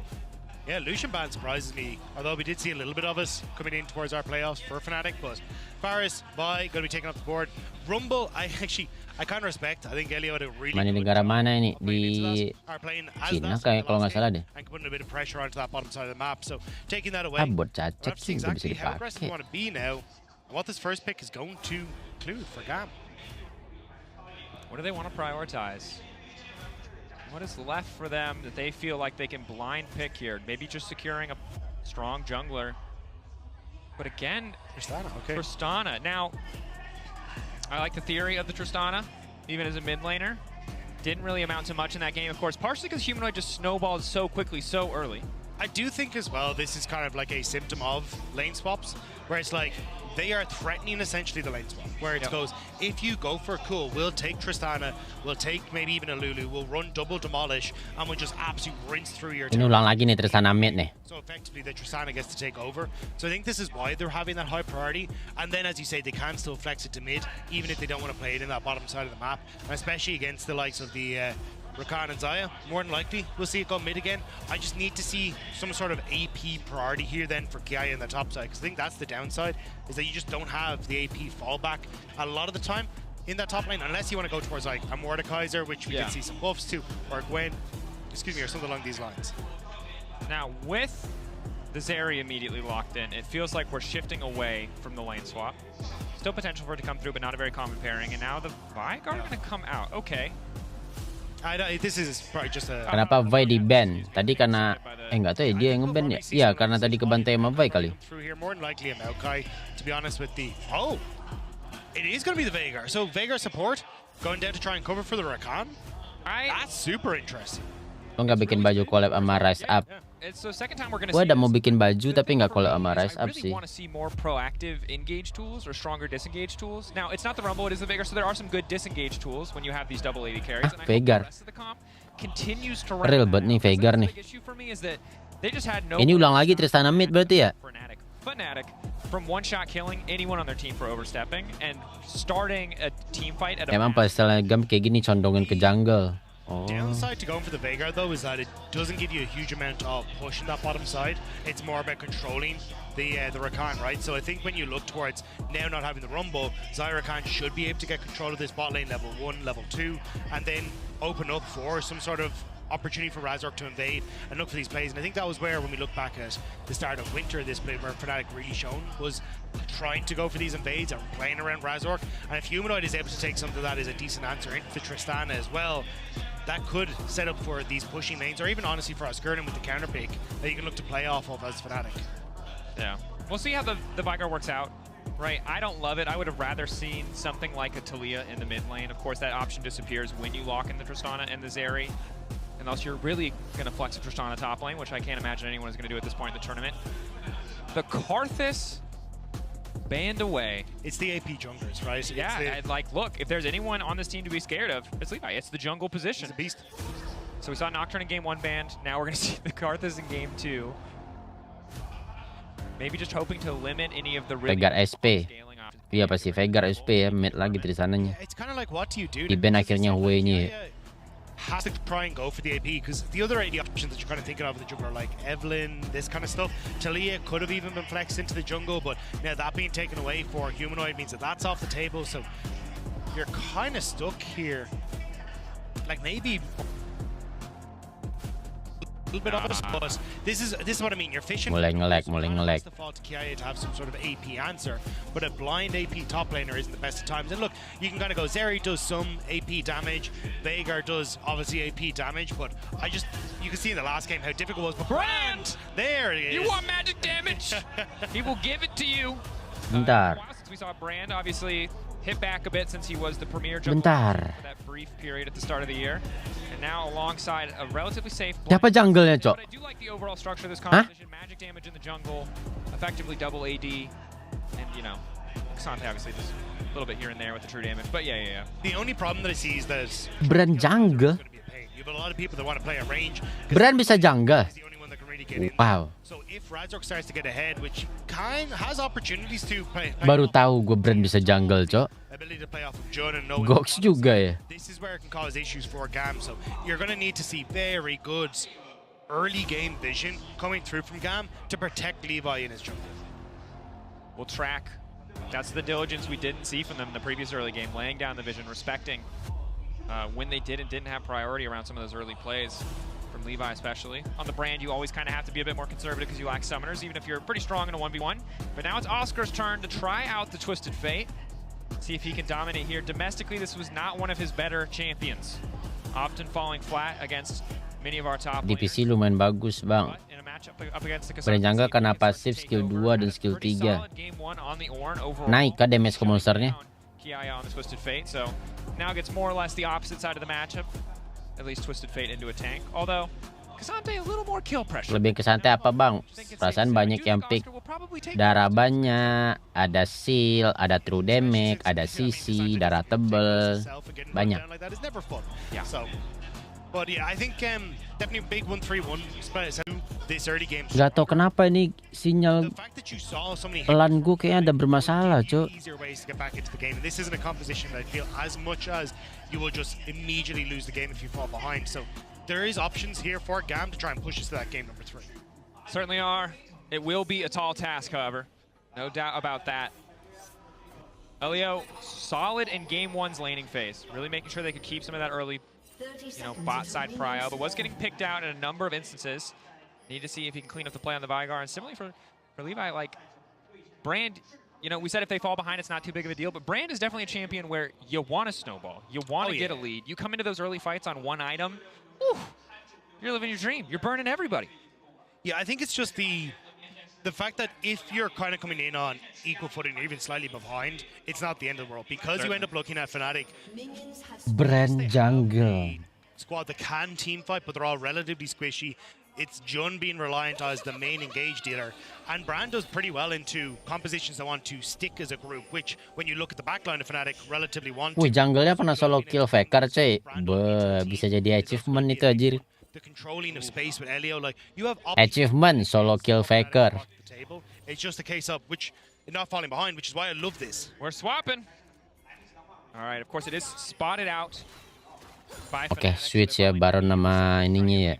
Yeah, Lucian ban surprises me, although we did see a little bit of us coming in towards our playoffs for Fnatic, but Varus, going to be taken off the board. Rumble, I kind of respect. I think Elio had a really Mana good negara job mana ini? playing Di Cina kayak kalau nggak salah deh. and putting a bit of pressure onto that bottom side of the map. So taking that away, Ah, bot we'll cacat have to see sih udah bisa exactly how aggressive we dipakai. want to be now, and what this first pick is going to include for GAM. What do they want to prioritize? What is left for them that they feel like they can blind pick here? Maybe just securing a strong jungler. But again, Tristana, okay. Tristana. Now, I like the theory of the Tristana, even as a mid laner. Didn't really amount to much in that game, of course, partially because Humanoid just snowballed so quickly, so early. I do think as well this is kind of like a symptom of lane swaps, where it's like they are threatening essentially the lane swap, where it goes, if you go for cool, we'll take Tristana, we'll take maybe even a Lulu, we'll run double demolish, and we'll just absolutely rinse through your Ini ulang lagi nih Tristana mid nih. So effectively the Tristana gets to take over. So I think this is why they're having that high priority. And then as you say, they can still flex it to mid, even if they don't want to play it in that bottom side of the map, and especially against the likes of the Rakan and Zaya. More than likely, we'll see it go mid again. I just need to see some sort of AP priority here then for Kiai in the top side, because I think that's the downside, is that you just don't have the AP fallback a lot of the time in that top lane, unless you want to go towards like a Mordekaiser, which we did see some buffs to, or Gwen, excuse me, or something along these lines. Now, with the Zeri immediately locked in, it feels like we're shifting away from the lane swap. Still potential for it to come through, but not a very common pairing. And now the Vigar are going to come out. Okay. I know, this is probably just a... Kenapa Vi di ban? Tadi karena nggak tahu ya dia yang nge-ban ya. Iya, karena tadi kebantai sama Vi kali. Through here, more than likely a Maokai, to be honest with the... Oh! It is going to be the Veigar. So Veigar support going down to try and cover for the Rakan. That's super interesting. Lo nggak bikin baju collab sama Rise Up. It's the second time we're going to Gue see udah mau this. bikin baju tapi nggak collab sama I Rise Up really sih. want to see more proactive engage tools or stronger disengage tools. Now, it's not the Rumble, it is the Veigar, so there are some good disengage tools when you have these double 80 carries. And I hope Veigar. the rest of the comp continues to Real run banget nih that out. Veigar That's nih. the big issue for me is that they just had no Ini ulang lagi Tristana mid berarti ya? Fnatic from one shot killing anyone on their team for overstepping and starting a team fight at a Emang pas setelah GAM kayak gini condongin ke jungle. Oh. Downside to going for the Veigar though is that it doesn't give you a huge amount of push in that bottom side. It's more about controlling the Rakan, right? So I think when you look towards now not having the Rumble, Rakan should be able to get control of this bot lane level 1, level 2, and then open up for some sort of opportunity for Razork to invade and look for these plays. And I think that was where, when we look back at the start of winter, this play where Fnatic really shown was trying to go for these invades and playing around Razork. And if Humanoid is able to take something that is a decent answer in for Tristana as well, that could set up for these pushing lanes, or even honestly for Skirtin with the counter pick that you can look to play off of as Fnatic. Yeah. We'll see how the Vigar works out. Right, I don't love it. I would have rather seen something like a Talia in the mid lane. Of course, that option disappears when you lock in the Tristana and the Zeri. Unless you're really going to flex a Tristana top lane, which I can't imagine anyone is going to do at this point in the tournament. The Karthus banned away. It's the AP junglers, right? Yeah, and like, look, if there's anyone on this team to be scared of, it's Levi. It's the jungle position. He's a beast. So we saw Nocturne in game 1 banned. Now we're going to see the Karthus in game 2. Maybe just hoping to limit any of the really Vegar SP. Iya pasti Vegar SP ya, mid lagi Tristananya. It's kind of like, what do you do? Di-ban akhirnya Huey-nya. Has to try and go for the AP, because the other AD options that you're kind of thinking of in the jungle are like Evelyn, this kind of stuff. Talia could have even been flexed into the jungle, but now that being taken away for Humanoid means that that's off the table, so you're kind of stuck here. Like maybe a little bit of us, but this is what I mean. You're fishing. Mulai nge-lag. It's the fault to Kiai to have some sort of AP answer, but a blind AP top laner isn't the best of times. And look, you can kind of go, Zeri does some AP damage, Veigar does obviously AP damage, but you can see in the last game how difficult it was. But Brand! There it is. You want magic damage? He will give it to you. Bentar. Since we saw Brand obviously hit back a bit since he was the premier jungler for that brief period at the start of the year. And now alongside a relatively safe Siapa jungle-nya, Cok? But I do like the overall structure of this composition. Magic damage in the jungle, effectively double AD, and you know, Xante obviously just a little bit here and there with the true damage. But yeah. The only problem that I see is that it's Brand jungle? You have a lot of people that want to play a range. Brand bisa jungle? He's the only one that can really get in. Wow. So if Razork starts to get ahead, which kind has opportunities to play Baru tahu gue Brand bisa jungle, Cok. ability to play off of Jun and knowing Gox juga ya. this is where it can cause issues for GAM. So you're going to need to see very good early game vision coming through from GAM to protect Levi in his jungle. We'll track. That's the diligence we didn't see from them in the previous early game, laying down the vision, respecting when they did and didn't have priority around some of those early plays from Levi especially. On the Brand, you always kind of have to be a bit more conservative because you lack summoners, even if you're pretty strong in a 1v1. But now it's Oscar's turn to try out the Twisted Fate. See if he can dominate here. Domestically, this was not one of his better champions. Often falling flat against many of our top Di PC lumayan bagus, Bang. Brand jungle karena pasif skill 2 dan skill 3. Naik ke damage ke monsternya. on the Twisted Fate, so now gets more or less the opposite side of the matchup. At least Twisted Fate into a tank. Although Xante a little more kill pressure. Lebih ke Xante apa, Bang? Perasaan banyak yang pick darah banyak, ada seal, ada true damage, ada CC, darah tebel, banyak. Yeah. But yeah, I think definitely big 1-3-1 this early game. Gak tau kenapa ini sinyal LAN gue kayaknya ada bermasalah, Cok. Easier ways to get back into the game. And this isn't a composition that I feel as much as you will just immediately lose the game if you fall behind. So there is options here for GAM to try and push us to that game number 3. Certainly are. It will be a tall task, however. No doubt about that. Elio, solid in game 1's laning phase. Really making sure they could keep some of that early, bot side prio, but was getting picked out in a number of instances. Need to see if he can clean up the play on the Vigar. And similarly for Levi, like Brand, we said if they fall behind, it's not too big of a deal, but Brand is definitely a champion where you want to snowball. You want to get a lead. You come into those early fights on one item, you're living your dream. You're burning everybody. Yeah, I think it's just the fact that if you're kind of coming in on equal footing or even slightly behind, it's not the end of the world. Because you end up looking at Fnatic. Brand jungle. Squad that can team fight, but they're all relatively squishy. It's Jun being reliant as the main engage dealer. And Brand does pretty well into compositions that want to stick as a group, which, when you look at the backline of Fnatic, relatively want to. Wih, jungle-nya pernah solo kill Faker, cuy. Bisa jadi achievement itu, anjir. The controlling of space with Elio, like, you have achievement solo kill Faker. It's just a case of not falling behind, which is why I love this. We're swapping. All right, of course it is spotted out by Oke, switch ya, Baron nama ininya ya.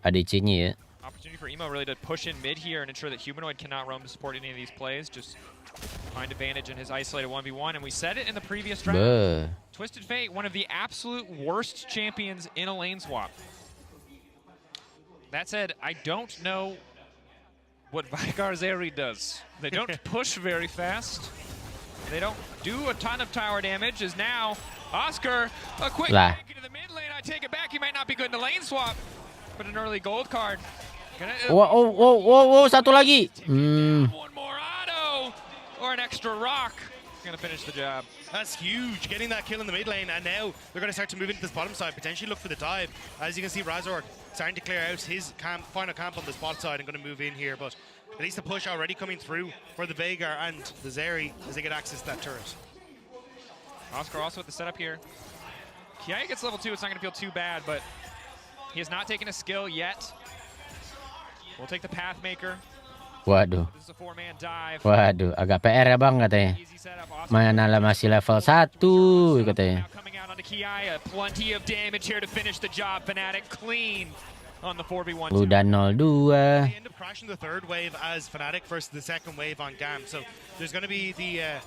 ADC-nya ya. Opportunity for Emo really to push in mid here and ensure that Humanoid cannot roam to support any of these plays. Just find advantage in his isolated 1v1. And we said it in the previous draft. Twisted Fate, one of the absolute worst champions in a lane swap. That said, I don't know what Vigar Zeri does. They don't push very fast. They don't do a ton of tower damage, as now Oscar, a quick into the mid lane. take it back. He might not be good in the lane swap, but an early gold card. Wow, satu lagi. One more auto or an extra rock. Gonna finish the job. That's huge, getting that kill in the mid lane, and now they're going to start to move into this bottom side, potentially look for the dive. As you can see, Razor starting to clear out his final camp on the spot side and going to move in here, but at least the push already coming through for the Veigar and the Zeri as they get access to that turret. Oscar also with the setup here. Kiai gets level 2, it's not going to feel too bad, but he has not taken a skill yet. We'll take the Pathmaker. Waduh. This is a 4-man dive. Waduh, agak PR ya bang katanya. Mana masih level 1 katanya. Coming out onto Kiai, plenty of damage here to finish the job. Fnatic clean on the 4v1. Udah 0-2. They end up crashing the third wave as Fnatic versus the second wave on GAM. So there's going to be the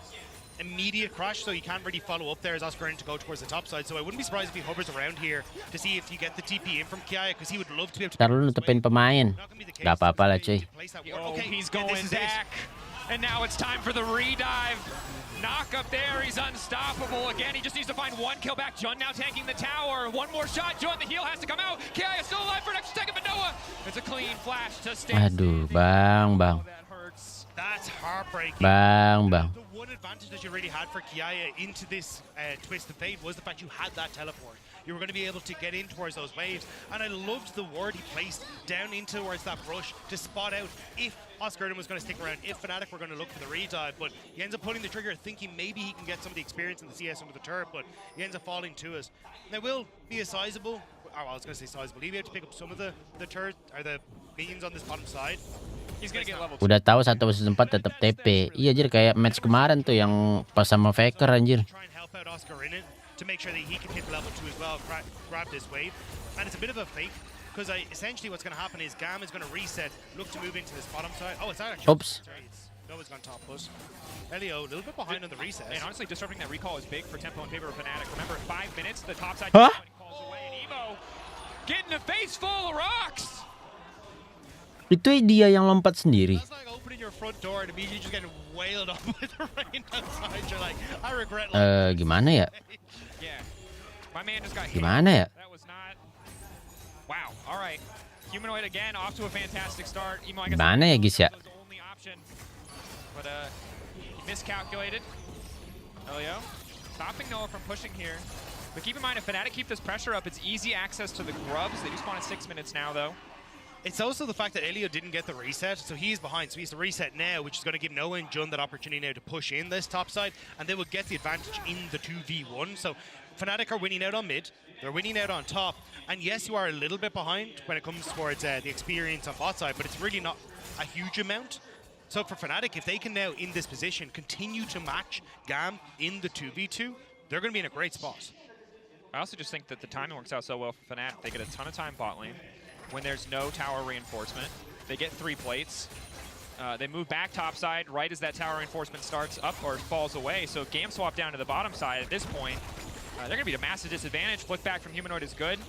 immediate crash, so you can't really follow up there as Oscar in to go towards the top side. So I wouldn't be surprised if he hovers around here to see if you get the TP in from Kiai, because he would love to be able to... Ntar lu nutupin pemain. Gak apa-apa lah cuy. Oh, he's going back. And now it's time for the re-dive. Knock up there, he's unstoppable. Again, he just needs to find one kill back. Jun now tanking the tower. One more shot, Jun, the heal has to come out. Kiai is still alive for an extra second, but Noah. It's a clean flash to stay. Aduh, bang. That's heartbreaking. Bang. The one advantage that you really had for Kiai into this twist of fate was the fact you had that teleport. You were going to be able to get in towards those waves, and I loved the ward he placed down in towards that brush to spot out if Oscar was going to stick around, if Fnatic were going to look for the re-dive, but he ends up pulling the trigger thinking maybe he can get some of the experience in the CS under the turret, but he ends up falling to it. There will be a sizable, I was going to say sizable, he'll be able to pick up some of the turret, or the minions on this bottom side. He's gonna get level 2. Udah tahu 1 versus 4 tetap TP. Iya anjir, kayak match kemarin tuh yang pas sama Faker anjir. Try and help out Oscar in it to make sure that he can hit level 2 as well, grab this wave. And it's a bit of a fake, because essentially what's going to happen is GAM is going to reset, look to move into this bottom side. Oh, it's actually... Oops. Noah's gone top push. Elio, a little bit behind on the reset. And honestly, disrupting that recall is big for tempo in favor of Fnatic. Remember, 5 minutes, the top side Huh? calls away, and Evo getting a face full of rocks. Itu dia yang lompat sendiri. That's like opening your front door and immediately just getting wailed on by the rain outside. You're like, I regret. Gimana ya? Yeah, my man just got hit. Gimana ya? That was not. Wow. All right. Humanoid again off to a fantastic start. Emo, I guess Gimana ya guys ya? was the only option, but he miscalculated. Elio stopping Noah from pushing here. But keep in mind, if Fnatic keep this pressure up, it's easy access to the grubs. They do spawn in 6 minutes now, though. It's also the fact that Elio didn't get the reset, so he's behind. So he has to reset now, which is going to give Noah and Jun that opportunity now to push in this top side, and they will get the advantage in the 2v1. So Fnatic are winning out on mid, they're winning out on top, and yes, you are a little bit behind when it comes towards the experience on bot side, but it's really not a huge amount. So for Fnatic, if they can now, in this position, continue to match GAM in the 2v2, they're going to be in a great spot. I also just think that the timing works out so well for Fnatic. They get a ton of time bot lane. When there's no tower reinforcement, they get 3 plates. They move back topside right as that tower reinforcement starts up or falls away. So if GAM swap down to the bottom side at this point, they're going to be at a massive disadvantage. Flick back from Humanoid is good.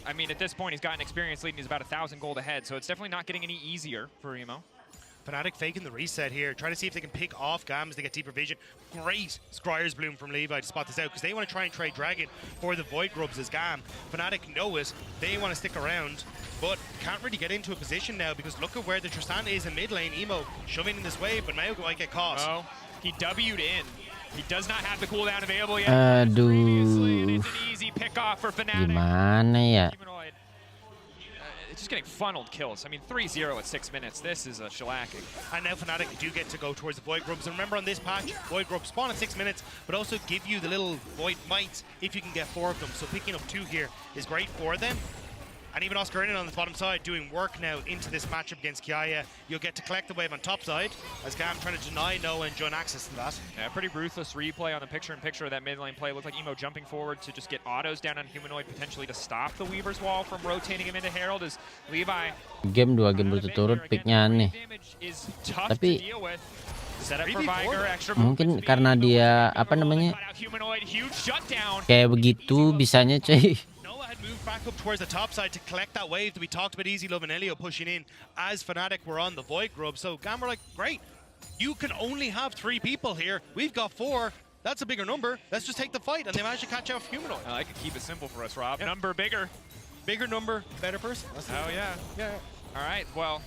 I mean, at this point, he's got an experience lead and he's about 1,000 gold ahead. So it's definitely not getting any easier for Emo. Fnatic faking the reset here, trying to see if they can pick off GAM as they get deeper vision. Great Scryer's Bloom from Levi to spot this out, because they want to try and trade Dragon for the Void Grubs as GAM. Fnatic know it, they want to stick around, but can't really get into a position now, because look at where the Tristan is in mid lane. Emo shoving in this wave, but Mao might get caught. Oh, he W'd in. He does not have the cooldown available yet. Aduh. And it's an easy pick off for Fnatic. Gimana ya? Humanoid, it's just getting funneled kills. I mean, 3-0 at 6 minutes. This is a shellacking. And now Fnatic do get to go towards the Void Grubs. And remember, on this patch, Void Grubs spawn in 6 minutes, but also give you the little Void Mites if you can get 4 of them. So picking up 2 here is great for them. And even Oscar on the bottom side doing work now into this matchup against Kiai. You'll get to collect the wave on top side, as GAM trying to deny Noah and Jun access to that. Yeah, pretty ruthless replay on the picture-in-picture of that mid lane play. Looked like Emo jumping forward to just get autos down on Humanoid, potentially to stop the Weaver's Wall from rotating him into Herald, as Levi... Game 2 game berturut picknya aneh. Tapi mungkin karena dia apa namanya kayak begitu bisanya cuy. Move back up towards the top side to collect that wave that we talked about. Easy Love and Elio pushing in as Fnatic were on the Void Grub. So GAM were like, great, you can only have 3 people here. We've got 4. that's a bigger number. Let's just take the fight, and they managed to catch out Humanoid. I could keep it simple for us, Rob. Yep. Number bigger. Bigger number, better person. Oh, yeah. Yeah. All right, well,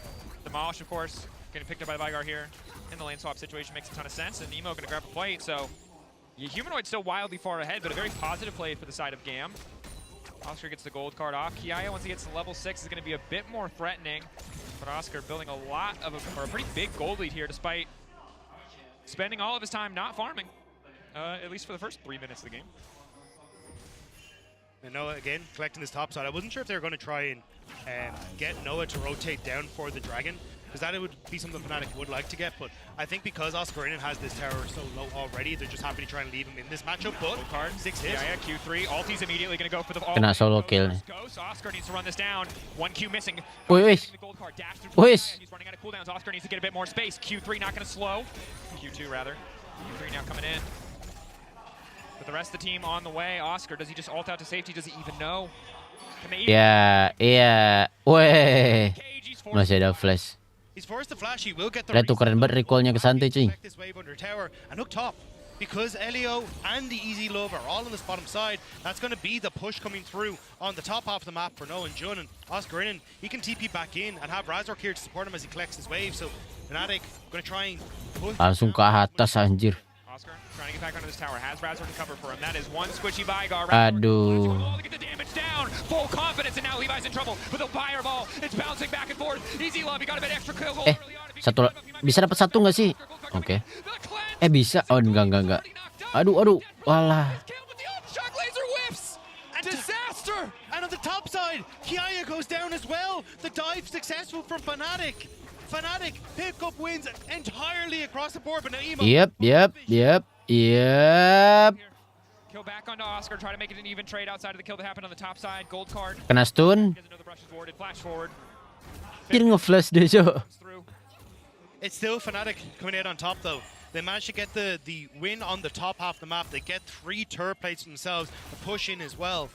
Demolish, of course, getting picked up by Vigar here in the lane swap situation makes a ton of sense, and Nemo going to grab a fight, so Humanoid still wildly far ahead, but a very positive play for the side of GAM. Oscar gets the gold card off. Kiaya, once he gets to level 6, is going to be a bit more threatening, but Oscar building a lot of a pretty big gold lead here, despite spending all of his time not farming, at least for the first 3 minutes of the game. And Noah, again, collecting his top side. I wasn't sure if they were going to try and get Noah to rotate down for the Dragon, because that would be something Fnatic would like to get, but I think because Oscar has this tower so low already, they're just happy to try and leave him in this matchup, but card, 6 hits. Yeah, Q3. Ulti's immediately going to go for the... Kena solo kill nih. Oscar needs to run this down. 1 Q missing. Wih. He's running out of cooldowns. Oscar needs to get a bit more space. Q3 not going to slow. Q2 rather. Q3 now coming in. With the rest of the team on the way, Oscar, does he just ult out to safety? Does he even know? Iya. Weh. Masih ada flash. He's forced to flash. He will get the Lihat tuh keren banget recallnya ke Santai, cuy. this wave under tower and hook top. Because Elio and the Easy Love are all on this bottom side, that's going to be the push coming through on the top half of the map for Noah and Jun. And Oscar he can TP back in and have Razork here to support him as he collects his wave. So Fnatic going to try and push. Langsung ke atas anjir. Oscar trying to get back onto this tower. Has Razor to cover for him. That is one squishy Vigar. Aduh. Get the damage down. Full confidence, and now Levi's in trouble with a fireball. It's bouncing back and forth. Easy Love, he got a bit extra kill. Satu bisa dapat satu nggak sih? Oke. Bisa. Oh enggak. Aduh. Walah. Disaster! And on the top side, Kiaya goes down as well. The dive successful from Fnatic. Fnatic pick up wins entirely across the board, but now Emo. Yep. Kill back onto Oscar, try to make it an even trade outside of the kill that happened on the top side. Gold card. Kena stun. Flash forward. Kira nge-flash deh, Cok. It's still Fnatic coming out on top though. They managed to get the win on the top half of the map. They get 3 turret plates themselves to push in as well.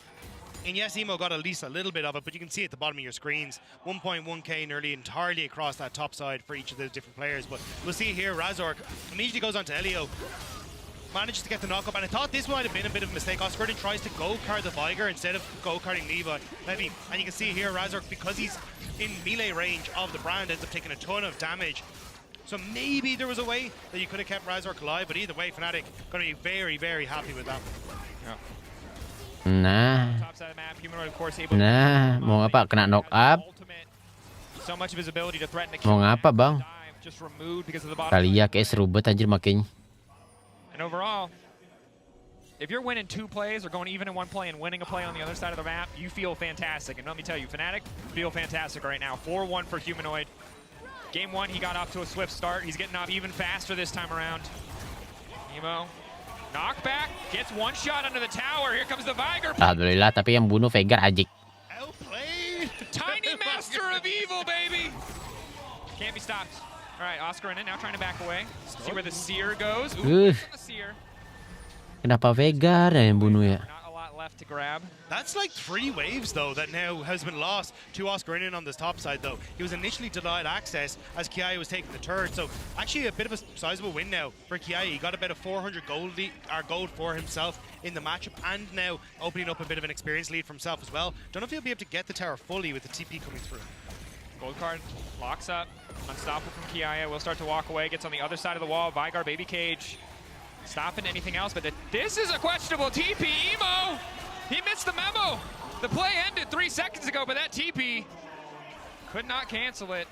And yes, Emo got at least a little bit of it, but you can see at the bottom of your screens, 1.1k nearly entirely across that top side for each of the different players. But we'll see here, Razork immediately goes on to Elio, manages to get the knock-up, and I thought this might have been a bit of a mistake. Oscar tries to go-card the Vigar instead of go-carding Levi. And you can see here, Razork, because he's in melee range of the brand, ends up taking a ton of damage. So maybe there was a way that you could have kept Razork alive, but either way, Fnatic going to be very, very happy with that. Yeah. Nah, mau apa? Kena knock up. So much of his ability to threaten the Mau ngapa, Bang? just removed because of the bottom. Kalian kayak seru banget anjir makanya. And overall, if you're winning 2 plays or going even in 1 play and winning a play on the other side of the map, you feel fantastic. And let me tell you, Fnatic feel fantastic right now. 4-1 for Humanoid. Game 1, he got off to a swift start. He's getting off even faster this time around. Nemo, knockback, gets 1 shot under the tower. Here comes the Vigar. Alhamdulillah, tapi yang bunuh Veigar Ajik. Tiny master of evil, baby. Can't be stopped. All right, Oscar in it, now trying to back away. See where the Seer goes. Ooh, Seer. Kenapa Veigar yang bunuh ya? Left to grab. That's like 3 waves though that now has been lost to Oscar in on this top side though. He was initially denied access as Kiaya was taking the turret, so actually a bit of a sizable win now for Kiaya. He got about a 400 gold for himself in the matchup, and now opening up a bit of an experience lead for himself as well. Don't know if he'll be able to get the tower fully with the TP coming through. Gold card locks up, unstoppable from Kiaya. Will start to walk away, gets on the other side of the wall. Vigar baby cage. Stopping anything else, but this is a questionable TP. Emo, he missed the memo. The play ended 3 seconds ago, but that TP could not cancel it.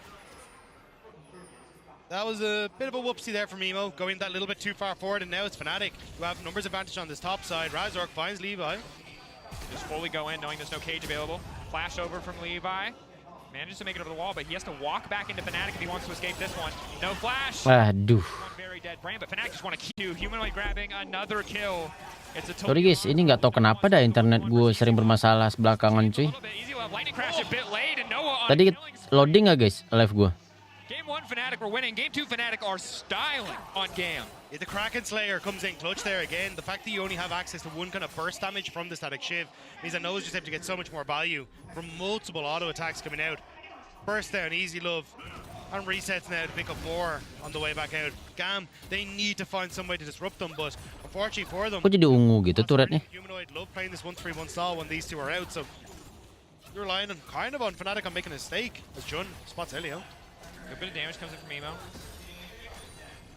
That was a bit of a whoopsie there from Emo, going that little bit too far forward, and now it's Fnatic who have numbers advantage on this top side. Razork finds Levi. Just fully go in, knowing there's no cage available. Flash over from Levi. Manages to make it over the wall, but he has to walk back into Fnatic if he wants to escape this one. No flash. Waduh. One very dead brand, but Fnatic just want to kill. Humanoid grabbing another kill. It's a Sorry guys, ini nggak tahu kenapa dah internet gue sering bermasalah belakangan cuy. Tadi loading nggak guys live gue? Game 1 Fnatic were winning. Game 2 Fnatic are styling on GAM. Yeah, the Kraken Slayer comes in clutch there again. The fact that you only have access to 1 kind of burst damage from the static shiv means that Noah's just able to get so much more value from multiple auto attacks coming out. Burst down, Easy Love And resets now to pick up more on the way back out. GAM, they need to find some way to disrupt them, but unfortunately for them, Kok jadi ungu gitu turretnya? Humanoid love playing this 1-3-1 style when these two are out, so you're relying on kind of on Fnatic on making a mistake as Jun spots Elio. A bit of damage comes in from Emo.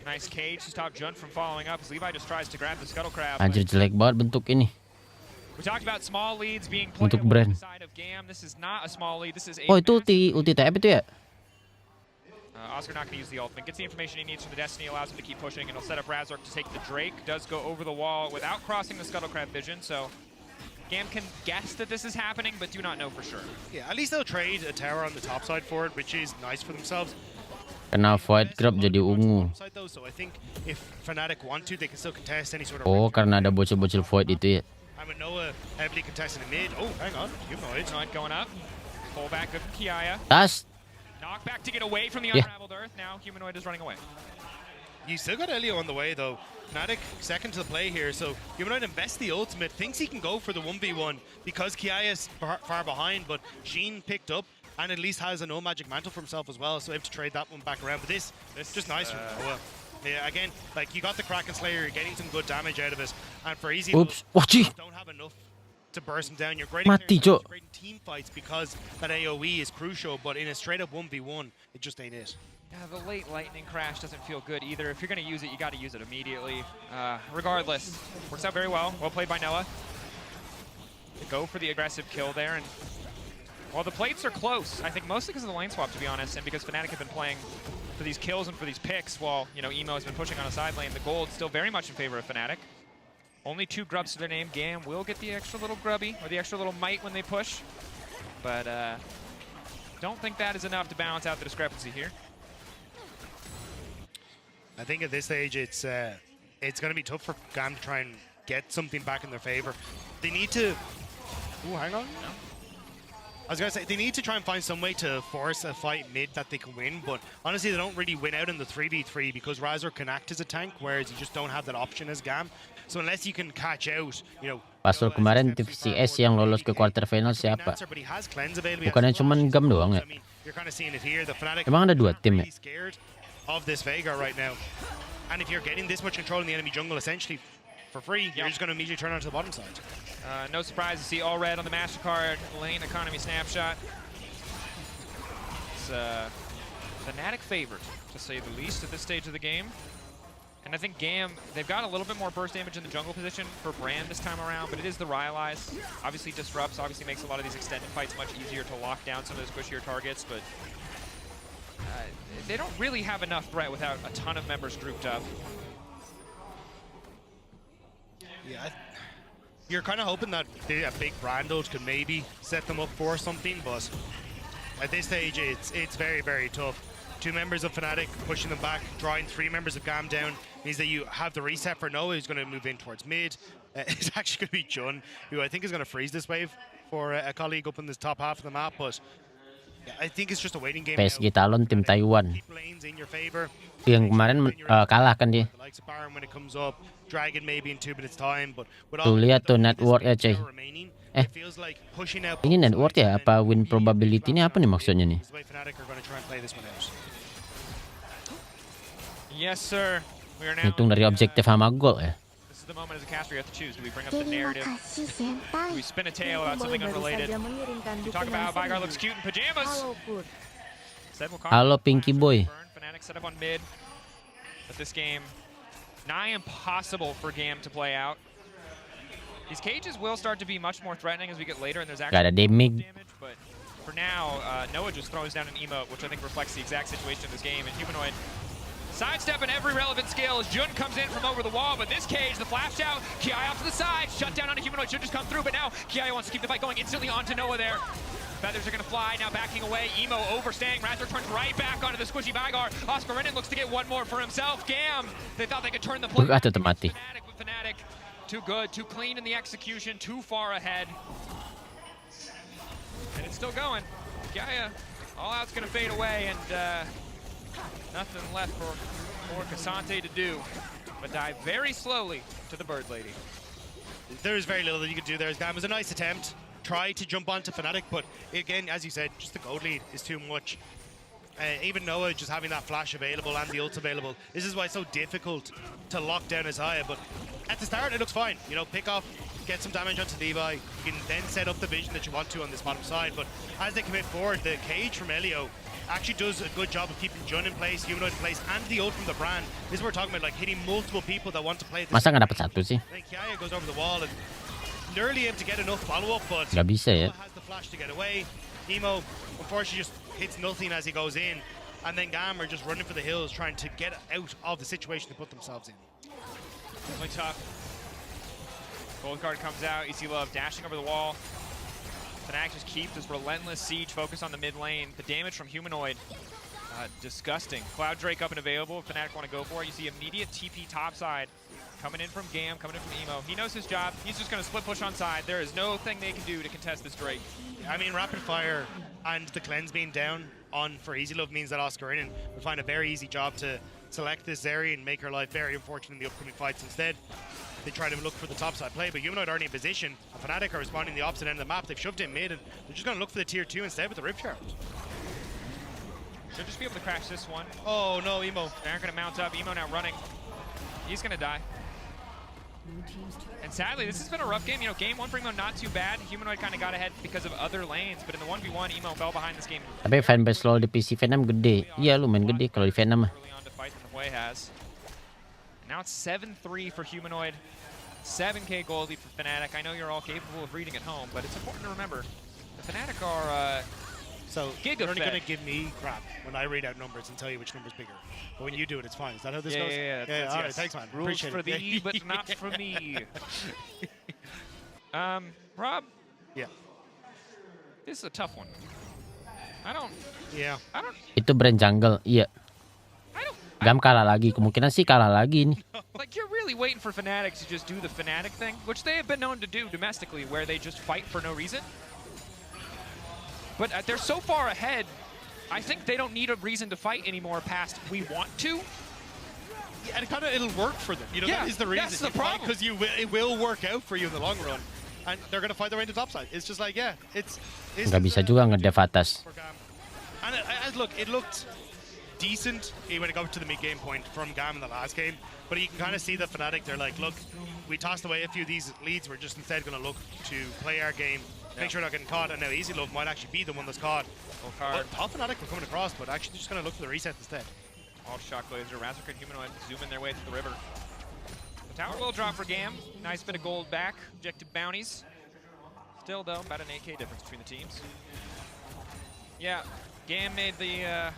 Nice cage to stop Jun from following up as Levi just tries to grab the Scuttle Crab. Anjir jelek banget bentuk ini. We talked about small leads being played Untuk on brand. the side of GAM. This is not a small lead. This is a Oh itu ulti TF itu ya? Oscar not going to use the ultimate. Gets the information he needs from the Destiny, allows him to keep pushing, and he'll set up Razork to take the Drake. Does go over the wall without crossing the Scuttle Crab vision, so GAM can guess that this is happening, but do not know for sure. Yeah, at least they'll trade a tower on the top side for it, which is nice for themselves. Kena void grab jadi ungu. So I think if Fnatic want to, they can still contest any sort of. Oh karena ada bocil-bocil void itu ya. I'm with Noah heavily contesting the mid. Oh, hang on, Humanoid going up. Pull back good from Kiaya. Tas. Knock back to get away from the Yeah. unraveled Earth. Now Humanoid is running away. You still got Elio on the way though. Fnatic second to the play here, so Humanoid invests the ultimate, thinks he can go for the 1v1 because Kiaya is far behind, but Sheen picked up and at least has a no magic mantle for himself as well, so able to trade that one back around. But this just nice from Noah. Yeah, again, like you got the Kraken Slayer, you're getting some good damage out of it, and for easy, Oops. Oh, gee. don't have enough to burst him down. You're great Mati, Jo. in team fights because that AoE is crucial, but in a straight up 1v1, it just ain't it. Yeah, the late lightning crash doesn't feel good either. If you're going to use it, you got to use it immediately. Regardless, works out very well. Well played by Noah. They go for the aggressive kill there, and while the plates are close, I think mostly because of the lane swap, to be honest, and because Fnatic have been playing for these kills and for these picks, while Emo has been pushing on a side lane, the gold's still very much in favor of Fnatic. Only 2 grubs to their name. GAM will get the extra little grubby, or the extra little might when they push. But don't think that is enough to balance out the discrepancy here. I think at this stage it's going to be tough for GAM to try and get something back in their favor. They need to... Oh, hang on. No. I was going to say, they need to try and find some way to force a fight mid that they can win, but honestly, they don't really win out in the 3v3 because Razor can act as a tank, whereas you just don't have that option as GAM. So unless you can catch out, Pasal kemarin tim CS yang lolos ke quarter final siapa? Bukannya cuma GAM doang ya? Emang ada 2 tim ya? Of this Veigar right now, and if you're getting this much control in the enemy jungle, essentially for free, you're just going to immediately turn onto the bottom side. No surprise to see all red on the MasterCard lane economy snapshot. It's Fnatic favored, to say the least, at this stage of the game. And I think GAM, they've got a little bit more burst damage in the jungle position for Brand this time around, but it is the Rylai's. Obviously disrupts, obviously makes a lot of these extended fights much easier to lock down some of those squishier targets, but they don't really have enough threat without a ton of members grouped up. Yeah, you're kind of hoping that a big Brandos could maybe set them up for something, but at this stage, it's very, very tough. 2 members of Fnatic pushing them back, drawing 3 members of GAM down, means that you have the reset for Noah, who's going to move in towards mid. It's actually going to be Jun, who I think is going to freeze this wave for a colleague up in this top half of the map, but yeah, I think it's just a waiting game. PSG Talon tim Taiwan. Yang kemarin kalah kan dia. Tuh lihat tuh net worth ya cuy. Ini net worth ya? Apa win probability ini apa nih maksudnya nih? Yes sir. We are now Hitung dari objektif sama gol ya. This is the moment as a caster you have to choose. Do we bring up the narrative? Do we spin a tale about something unrelated? We talk about how Veigar looks cute in pajamas. Halo Pinky Boy. Fnatic set up on mid. But this game, nigh impossible for GAM to play out. These cages will start to be much more threatening as we get later, and there's actually Gak ada damage. But for now, Noah just throws down an emote, which I think reflects the exact situation of this game. And Humanoid sidestepping every relevant skill as Jun comes in from over the wall, but this cage, the flash out, Kiaya off to the side, shut down on a Humanoid, should just come through, but now Kiaya wants to keep the fight going instantly onto Noah there. Feathers are going to fly, now backing away, Emo overstaying, Razor turns right back onto the squishy Veigar, Oscar Renan looks to get one more for himself, GAM, they thought they could turn the play. Fnatic, too good, too clean in the execution, too far ahead. And it's still going. Kiaya, all out's going to fade away, and nothing left for Cassante to do, but dive very slowly to the Bird Lady. There is very little that you could do there. It was a nice attempt. Try to jump onto Fnatic, but again, as you said, just the gold lead is too much. even Noah just having that flash available and the ults available. This is why it's so difficult to lock down Isaiah. But at the start, it looks fine. You know, pick off, get some damage onto Levi. You can then set up the vision that you want to on this bottom side. But as they commit forward, the cage from Elio actually does a good job of keeping Jun in place, Humanoid in place, and the ult from the brand. This is what we're talking about, like hitting multiple people that want to play this. Masa nggak dapat satu sih? Then Kiaya goes over the wall and nearly able to get enough follow-up, but Nggak bisa ya. has the flash to get away. Emo, unfortunately, just hits nothing as he goes in. And then GAM are just running for the hills, trying to get out of the situation they put themselves in. Definitely tough. Gold card comes out. EC Love dashing over the wall. Fnatic just keeps this relentless siege focus on the mid lane. The damage from Humanoid, disgusting. Cloud Drake up and available. If Fnatic want to go for it, you see immediate TP topside. Coming in from GAM, coming in from Emo. He knows his job. He's just going to split push on side. There is no thing they can do to contest this Drake. I mean, Rapid Fire and the cleanse being down on for Easy Love means that Oscar Innen will find a very easy job to select this Zeri and make her life very unfortunate in the upcoming fights. Instead, they try to look for the topside play, but Humanoid aren't in position. And Fnatic are responding the opposite end of the map. They've shoved it in mid, and they're just going to look for the tier 2 instead with the Rift Shard. Should just be able to crash this one. Oh no, Emo. They're going to mount up. Emo now running. He's going to die. And sadly, this has been a rough game. You know, game 1 for Emo not too bad. Humanoid kind of got ahead because of other lanes, but in the 1v1, Emo fell behind this game. Tapi fanbase LoL di PC Venom gede. Iya, lumayan gede kalau di Venom mah. Early on to fight than the Way has. Now it's 7-3 for Humanoid. 7k gold lead for Fnatic. I know you're all capable of reading at home, but it's important to remember the Fnatic are So Giga you're only fed. going to give me crap when I read out numbers and tell you which number's bigger. But when you do it, it's fine. Is that how this goes? Yeah, All right, yes. thanks, man. Rules Appreciate for it. thee, but not for me. Rob, Yeah. this is a tough one. I don't. Itu brand jungle. Iya. GAM kalah lagi. Kemungkinan sih kalah lagi nih. Like, you're really waiting for Fnatic to just do the Fnatic thing, which they have been known to do domestically, where they just fight for no reason. But they're so far ahead, I think they don't need a reason to fight anymore past we want to. Yeah, and it'll work for them. You know, Yeah, that is the reason. that's the problem. Because it will work out for you in the long run. And they're going to fight their way to topside. It's just like, yeah, it's Nggak bisa juga ngedev atas. And look, it looked decent when it got to the mid-game point from GAM in the last game. But you can kind of see that Fnatic, they're like, look, we tossed away a few of these leads. We're just instead going to look to play our game, make sure we're not getting caught. And now Easy Love might actually be the one that's caught. But top Fnatic were coming across, but actually just going to look for the reset instead. All shock laser, Razork and Humanoid zooming their way through the river. The tower will drop for GAM. Nice bit of gold back. Objective bounties. Still, though, about an 8k difference between the teams. Yeah, GAM made the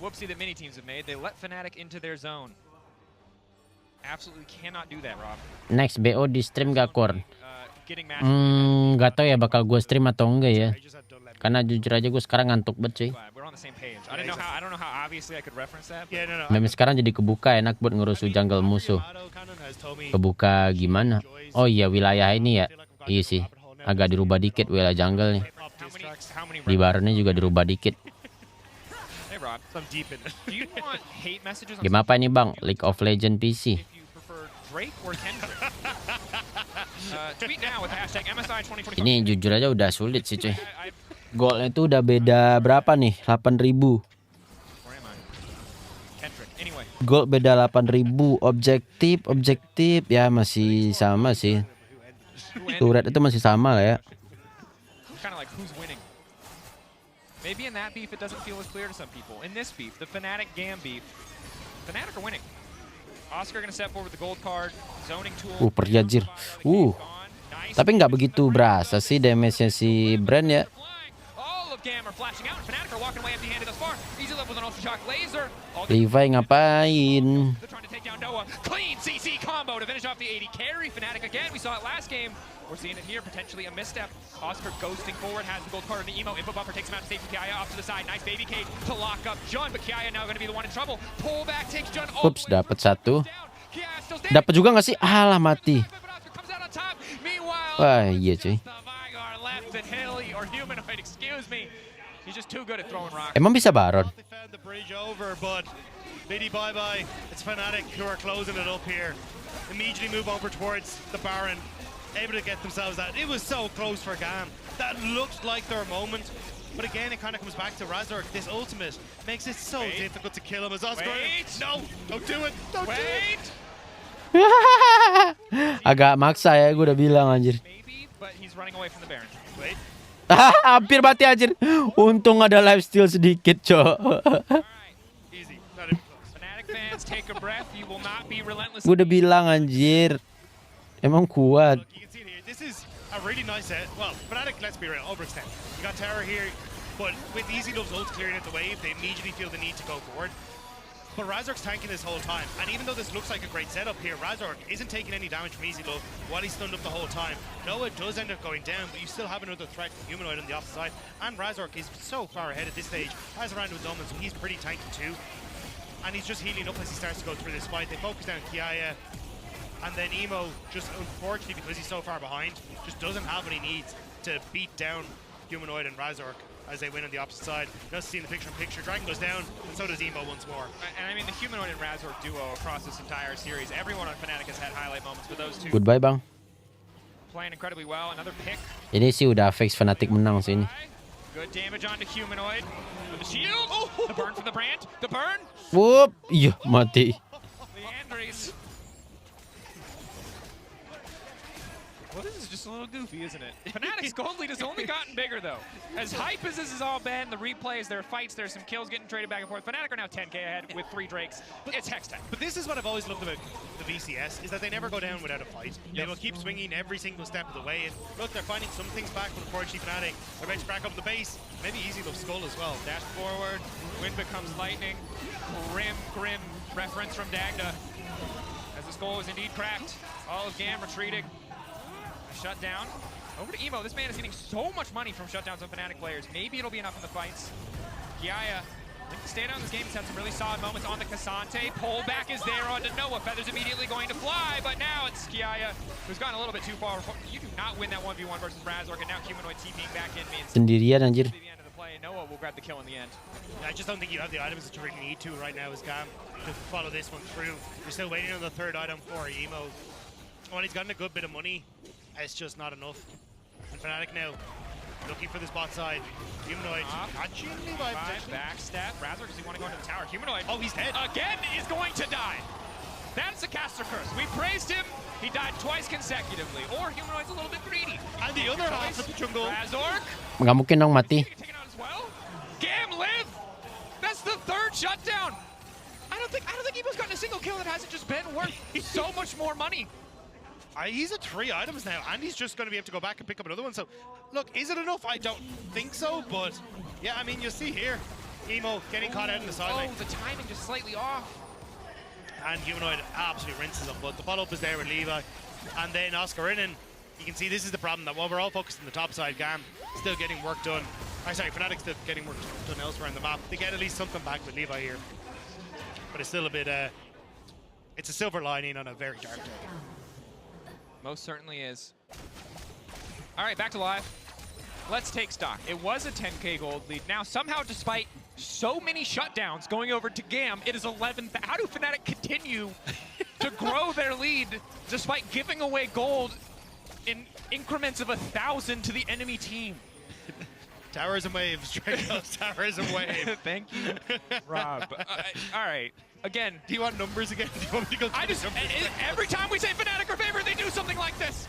whoopsie that many teams have made. They let Fnatic into their zone. Absolutely cannot do that, Rob. Next BO di stream gak Korn? Getting matched. Gak tau ya bakal gue stream atau enggak ya. Karena jujur aja gue sekarang ngantuk banget cuy. We're on the same page. I don't know how obviously I could reference that. Yeah, no. Meme sekarang jadi kebuka, enak buat ngurus jungle musuh. Kebuka gimana? Oh iya, wilayah ini ya. Iya sih, agak dirubah dikit wilayah jungle nih. Di Baronnya juga dirubah dikit. Hey Rob, I'm deep in. Do you want hate messages on Game apa ini bang? League of Legends PC. if you prefer Drake or Kendrick? Tweet now with hashtag MSI 2025. Ini jujur aja udah sulit sih cuy. Goalnya itu udah beda berapa nih? 8.000. Where am I? Kendrick. Anyway. Goal beda 8.000. Objektif ya masih sama sih. Turret itu masih sama lah ya. Kind of like who's winning. Maybe in that beef it doesn't feel as clear to some people. In this beef, the Fnatic GAM beef, Fnatic are winning. Oscar gonna step forward with the gold card, zoning tool. Perjajir. Tapi nggak begitu berasa sih damage-nya si Brand ya. All of GAM are flashing out. Fnatic are walking away empty-handed thus far. Easy Love with an ultra shock laser. Levi ngapain? They're trying to take down Noah. Clean CC combo to finish off the 80 carry. Fnatic again. We saw it last game. We're seeing it here. Potentially a misstep. Oscar ghosting forward. Has the gold card on the Emo. Input buffer takes him out to safety. Kiaya off to the side. Nice baby cage to lock up Jun. But Kiaya now going to be the one in trouble. Pull back takes Jun. Ups, dapat satu. Dapat juga nggak sih? Alah mati. Wah iya cuy. Emang bisa Baron? Biddy bye-bye. It's Fnatic who are closing it up here. Immediately move over towards the Baron. Able to get themselves out. It was so close for GAM. That looked like their moment. But again, it kind of comes back to Razork. This ultimate makes it so difficult to kill him as Oscar. No, don't do it. Don't do it. Agak maksa ya, gue udah bilang anjir. Maybe, but he's running away from the Baron. Wait. Hampir mati anjir. Untung ada lifesteal sedikit, cok. Easy. Fnatic fans, take a breath. You will not be relentless. Gue udah bilang anjir. Emang kuat. Look, you can see it here. This is a really nice set. Well, Fnatic, let's be real, overextend. You got Tower here, but with Easy Love's ult clearing at the wave, they immediately feel the need to go forward. But Razork's tanking this whole time, and even though this looks like a great setup here, Razork isn't taking any damage from Easy Love while he's stunned up the whole time. Noah does end up going down, but you still have another threat from Humanoid on the opposite side, and Razork is so far ahead at this stage, has around with Domin, so he's pretty tanky too. And he's just healing up as he starts to go through this fight. They focus down Kiaya, and then Emo, just unfortunately because he's so far behind, just doesn't have what he needs to beat down Humanoid and Razork as they win on the opposite side. Just seeing the picture-in-picture, Dragon goes down, and so does Emo once more. And I mean, the Humanoid and Razork duo across this entire series, everyone on Fnatic has had highlight moments, but those two Goodbye, Bang. playing incredibly well. Another pick. Ini sih udah fix Fnatic menang sih ini. Good damage onto Humanoid. With the shield. Oh, the burn from the brand. The burn. Whoop. Iya, mati. Leandres. Well, this is just a little goofy, isn't it? Fnatic's gold lead has only gotten bigger, though. As hype as this has all been, the replays, there are fights, there's some kills getting traded back and forth. Fnatic are now 10k ahead with 3 Drakes. It's Hex Tech. But this is what I've always loved about the VCS, is that they never go down without a fight. They will keep swinging every single step of the way. And look, they're finding some things back, but unfortunately Fnatic are about to crack up the base. Maybe Easy Love's skull as well. Dash forward, wind becomes lightning. Grim reference from Dagda. As the skull is indeed cracked. All of GAM retreating. Shut down. Over to Emo. This man is getting so much money from shutdowns on Fnatic players. Maybe it'll be enough in the fights. Kiaya, stand out in this game. He's had some really solid moments on the Cassante. Pullback is there onto Noah. Feathers immediately going to fly, but now it's Kiaya who's gone a little bit too far. You do not win that 1v1 versus Razork, and now Humanoid TPing back in means Sendirian anjir. the end of the play. Noah will grab the kill in the end. I just don't think you have the items that you really need to right now as GAM to follow this one through. You're still waiting on the third item for Emo. When he's gotten a good bit of money, it's just not enough. And Fnatic now looking for this bot side. Humanoid catching Levi. Backstep. Razork, does he want to go into the tower? Humanoid. Oh, he's dead. Again is going to die. That's the caster curse. We praised him. He died twice consecutively. Or Humanoid's a little bit greedy. And the other half of the jungle. Razork. Nggak mungkin dong mati. Taken out as well. GAM live. That's the third shutdown. I don't think Emo's gotten a single kill that hasn't just been worth so much more money. He's at 3 items now, and he's just going to be able to go back and pick up another one. So, look, is it enough? I don't think so, but yeah, I mean, you see here, Emo getting caught out in the sideline. Oh, the timing just slightly off. And Humanoid absolutely rinses him, but the follow-up is there with Levi. And then Oscar Innen, you can see this is the problem, that while we're all focused on the top side, GAM still getting work done. Sorry, Fnatic still getting work done elsewhere on the map. They get at least something back with Levi here. But it's still a bit, it's a silver lining on a very dark day. Most certainly is. All right, back to live. Let's take stock. It was a 10k gold lead. Now, somehow, despite so many shutdowns going over to GAM, it is 11. How do Fnatic continue to grow their lead despite giving away gold in increments of 1,000 to the enemy team? Towers and waves, Dracos, towers and waves. Thank you, Rob. All right. Again, do you want numbers again? Do you want me to go every time we say Fnatic are favored, they do something like this.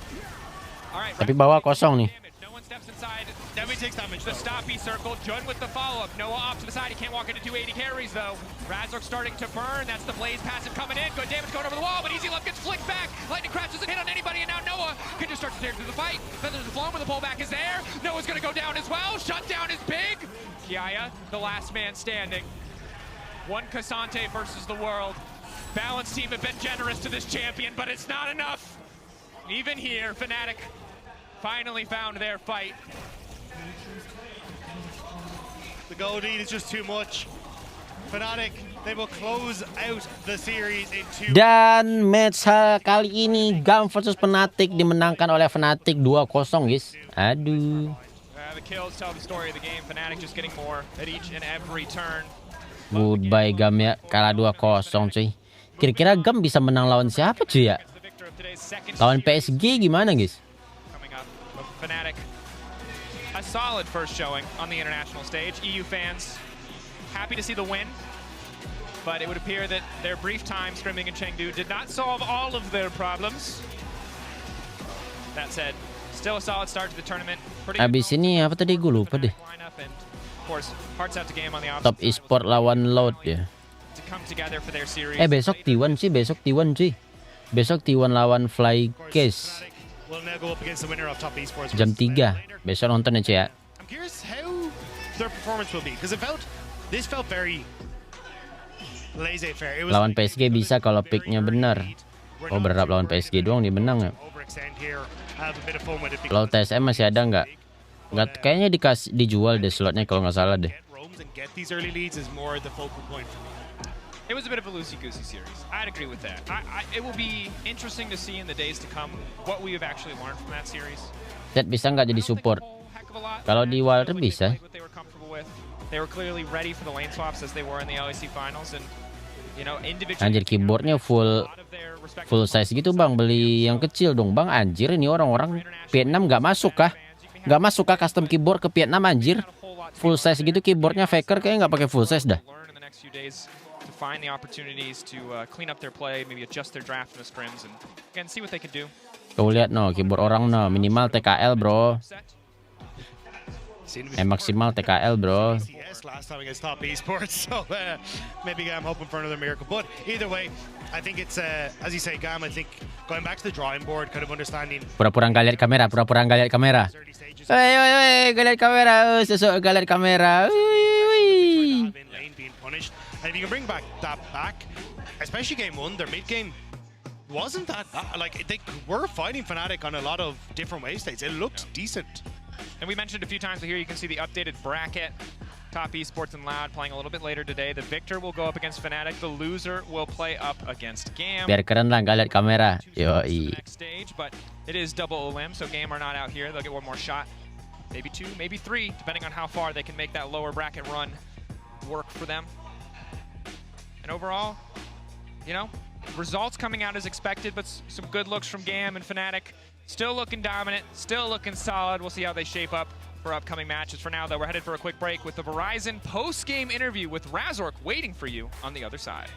All right. Tapi bawah kosong nih. No one steps inside. Definitely takes damage. The stoppy circle. Jun with the follow-up. Noah off to the side. He can't walk into 280 carries though. Razork starting to burn. That's the Blaze passive coming in. Good damage going over the wall, but Easy Love gets flicked back. Lightning Crash doesn't hit on anybody, and now Noah can just start to tear through the fight. Feathers is blown, but the pullback is there. Noah's gonna go down as well. Shutdown is big. Kiaya, the last man standing. One Cassante versus the world. Balance team have been generous to this champion, but it's not enough. Even here, Fnatic finally found their fight. The gold lead is just too much. Fnatic, they will close out the series in 2. Dan match kali ini GAM versus Fnatic dimenangkan oleh Fnatic 2-0, guys. Aduh. The kills tell the story of the game. Fnatic just getting more at each and every turn. Goodbye GAM ya, kalah 2-0 cuy. Kira-kira GAM bisa menang lawan siapa cuy ya? Lawan PSG gimana guys? Fnatic a solid first showing on the international stage. EU fans happy to see the win, but it would appear that their brief time scrimming in Chengdu did not solve all of their problems. That said, still a solid start to the tournament. Abis ini apa tadi gue lupa deh. Top Esport lawan Loud ya. Besok T1 sih, besok T1 sih. Besok T1 lawan Fly Case. Jam 3. Besok nonton ya, Ci ya. I'm curious how their performance will be because this felt very laissez-faire. Lawan PSG bisa kalau picknya benar. Oh, berharap lawan PSG doang dia menang ya. Kalau TSM masih ada nggak? Nggak, kayaknya dijual deh slotnya kalau nggak salah deh. It was a bit of a loosey-goosey series. I'd agree with that. It will be interesting to see in the days to come what we have actually learned from that series. Zed bisa nggak jadi support? Kalau di Wilder bisa. They were clearly ready for the lane swaps as they were in the LEC finals, and you know, individually. Anjir, keyboardnya full size gitu bang. Beli yang kecil dong bang. Anjir, ini orang-orang Vietnam nggak masuk kah? Nggak masuk kah custom keyboard ke Vietnam anjir? Full size gitu keyboardnya, faker kayaknya nggak pakai full size dah. Find the opportunities to clean up their play, maybe adjust their draft in the scrims, and again see what they could do. Kau lihat no, keyboard orang no, minimal TKL bro. Maksimal TKL bro. Last time against top esports, so maybe I'm hoping for another miracle. But either way, I think it's as you say, GAM. I think going back to the drawing board, kind of understanding. Pura-pura nggak lihat kamera, pura-pura nggak lihat kamera. Woi, nggak lihat kamera, sesuk nggak lihat kamera. And if you can bring that back, especially game 1, their mid game wasn't that like they were fighting Fnatic on a lot of different wave states. It looked decent. And we mentioned a few times, but here you can see the updated bracket. Top Esports and Loud playing a little bit later today. The victor will go up against Fnatic. The loser will play up against GAM. Biar keren lah, nggak lihat kamera. Yoi. Next stage, but it is double elim, so GAM are not out here. They'll get one more shot, maybe 2, maybe 3, depending on how far they can make that lower bracket run work for them. And overall, you know, results coming out as expected, but some good looks from GAM and Fnatic. Still looking dominant, still looking solid. We'll see how they shape up for upcoming matches. For now, though, we're headed for a quick break with the Verizon post-game interview with Razork waiting for you on the other side.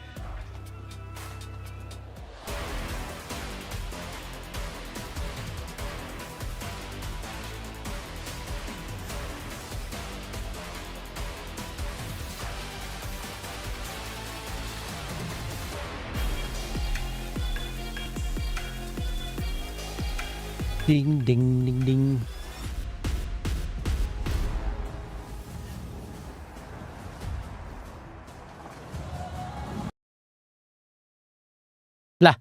Ding ding ding ding. Lah,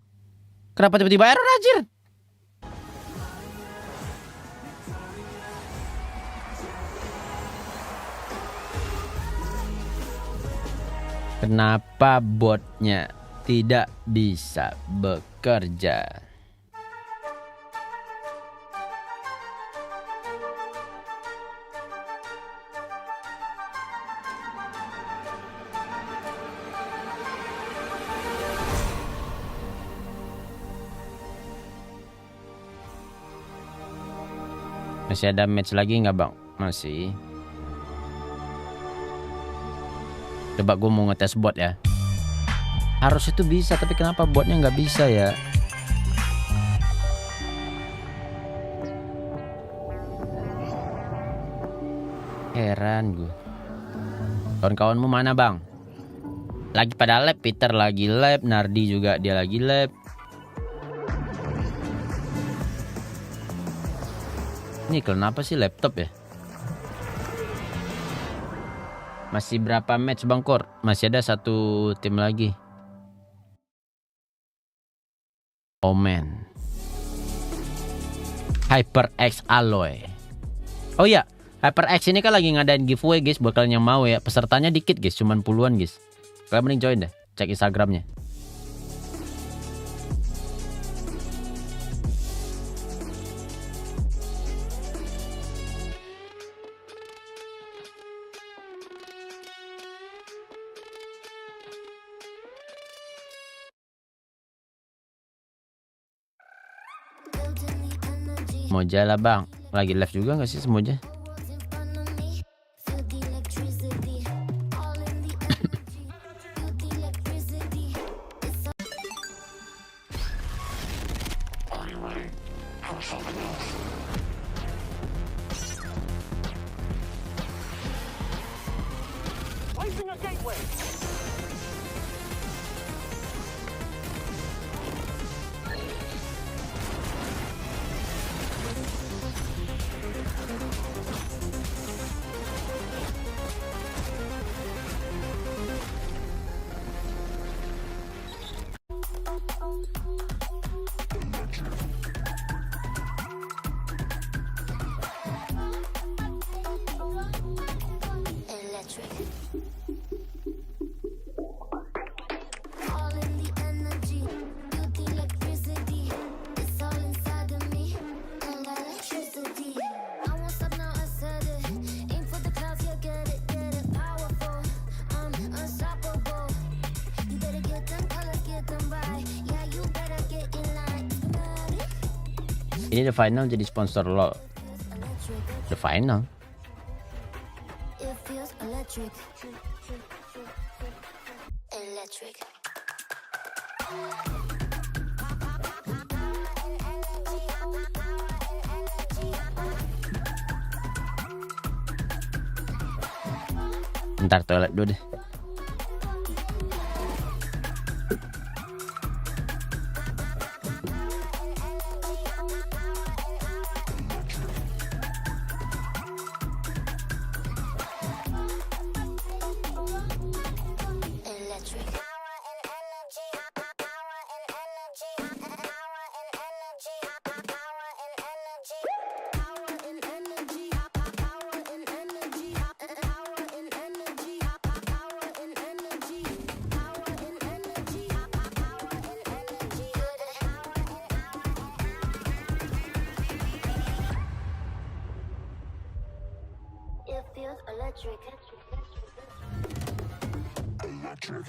kenapa tiba-tiba error anjir? Kenapa botnya tidak bisa bekerja? Masih ada match lagi nggak bang? Masih. Coba gue mau ngetes bot ya. Harus itu bisa, tapi kenapa botnya nggak bisa ya? Heran gue. Kawan-kawanmu mana bang? Lagi pada lab, Peter lagi lab, Nardi juga dia lagi lab. Ini kenapa sih laptop ya? Masih berapa match Bang Kor? Masih ada 1 tim lagi. Omen. HyperX Alloy. Oh iya, HyperX ini kan lagi ngadain giveaway guys buat kalian yang mau ya. Pesertanya dikit guys, cuman puluhan guys. Kalian mending join deh, cek Instagramnya. Semoja lah bang, lagi live juga nggak sih Semoja? Placing a gateway. Ini the final jadi sponsor lo. The final. It feels electric. Electric. Ntar toilet dulu deh. It feels electric. Electric.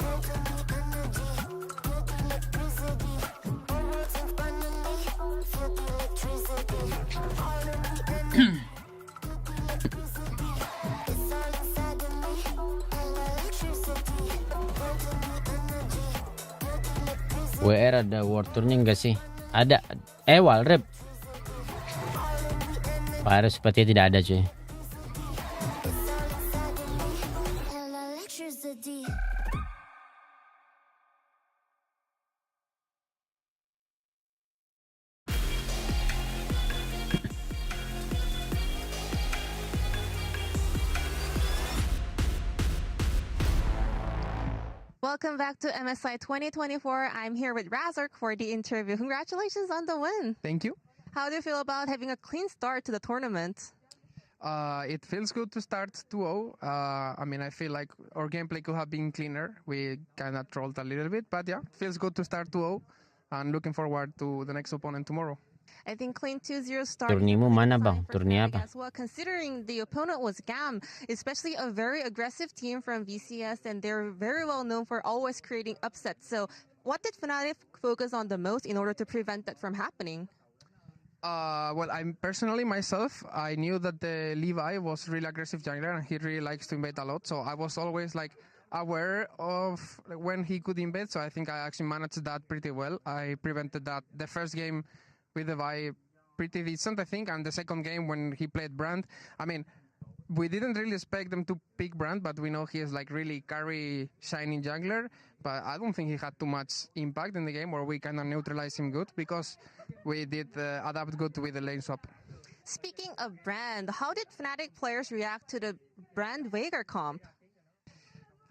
WR ada World Tournya enggak sih? Ada. Walrep. Virus sepertinya tidak ada cuy. Welcome back to MSI 2024. I'm here with Razork for the interview. Congratulations on the win. Thank you. How do you feel about having a clean start to the tournament? It feels good to start 2-0. I mean, I feel like our gameplay could have been cleaner. We kind of trolled a little bit, but yeah, it feels good to start 2-0 and looking forward to the next opponent tomorrow. I think clean 2-0 start. Tourneymu mana bang? Tourney apa? As well, considering the opponent was GAM, especially a very aggressive team from VCS, and they're very well known for always creating upsets. So, what did Fnatic focus on the most in order to prevent that from happening? Well, I'm personally myself, I knew that the Levi was really aggressive jungler and he really likes to invade a lot. So I was always like aware of when he could invade. So I think I actually managed that pretty well. I prevented that the first game with the Vi pretty decent, I think. And the second game when he played Brand, I mean, we didn't really expect them to pick Brand, but we know he is like really carry shining jungler. But I don't think he had too much impact in the game, or we kind of neutralized him good because we did adapt good with the lane swap. Speaking of Brand, how did Fnatic players react to the Brand Veigar comp?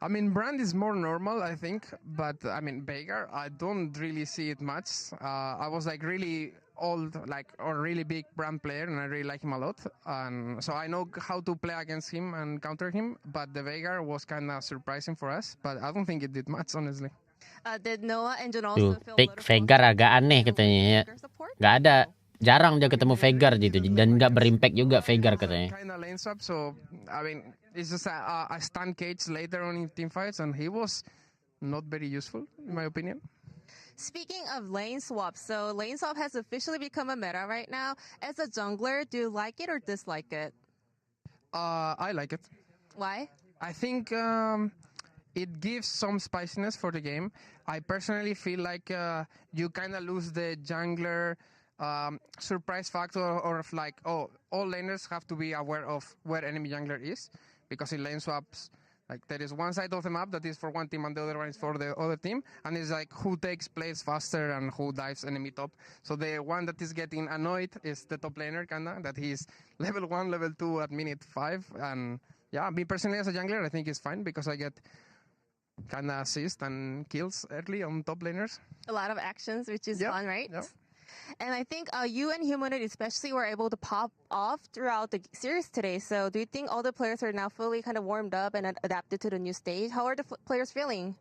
I mean, Brand is more normal, I think, but I mean, Veigar, I don't really see it much. I was like really old, like, or really big Brand player, and I really like him a lot. And so I know how to play against him and counter him, but the Veigar was kind of surprising for us, but I don't think it did much, honestly. Did Noah and John also feel pick Veigar agak aneh katanya ya. Gak ada, jarang dia ketemu Veigar gitu, dan gak berimpact juga Veigar katanya. Kind of lane swap, so I mean, it's just a stun cage later on in team fights, and he was not very useful, in my opinion. Speaking of lane swap, so lane swap has officially become a meta right now. As a jungler, do you like it or dislike it? I like it. Why? I think it gives some spiciness for the game. I personally feel like you kind of lose the jungler surprise factor or of like, oh, all laners have to be aware of where enemy jungler is, because in lane swaps, like there is one side of the map that is for one team and the other one is for the other team, and it's like who takes plays faster and who dives enemy top. So the one that is getting annoyed is the top laner, kinda, that he's level 1, level 2 at minute 5, and yeah, me personally as a jungler, I think it's fine because I get kinda assist and kills early on top laners. A lot of actions, which is fun, right? Yep. And I think you and Humanoid especially were able to pop off throughout the series today. So do you think all the players are now fully kind of warmed up and adapted to the new stage? How are the players feeling?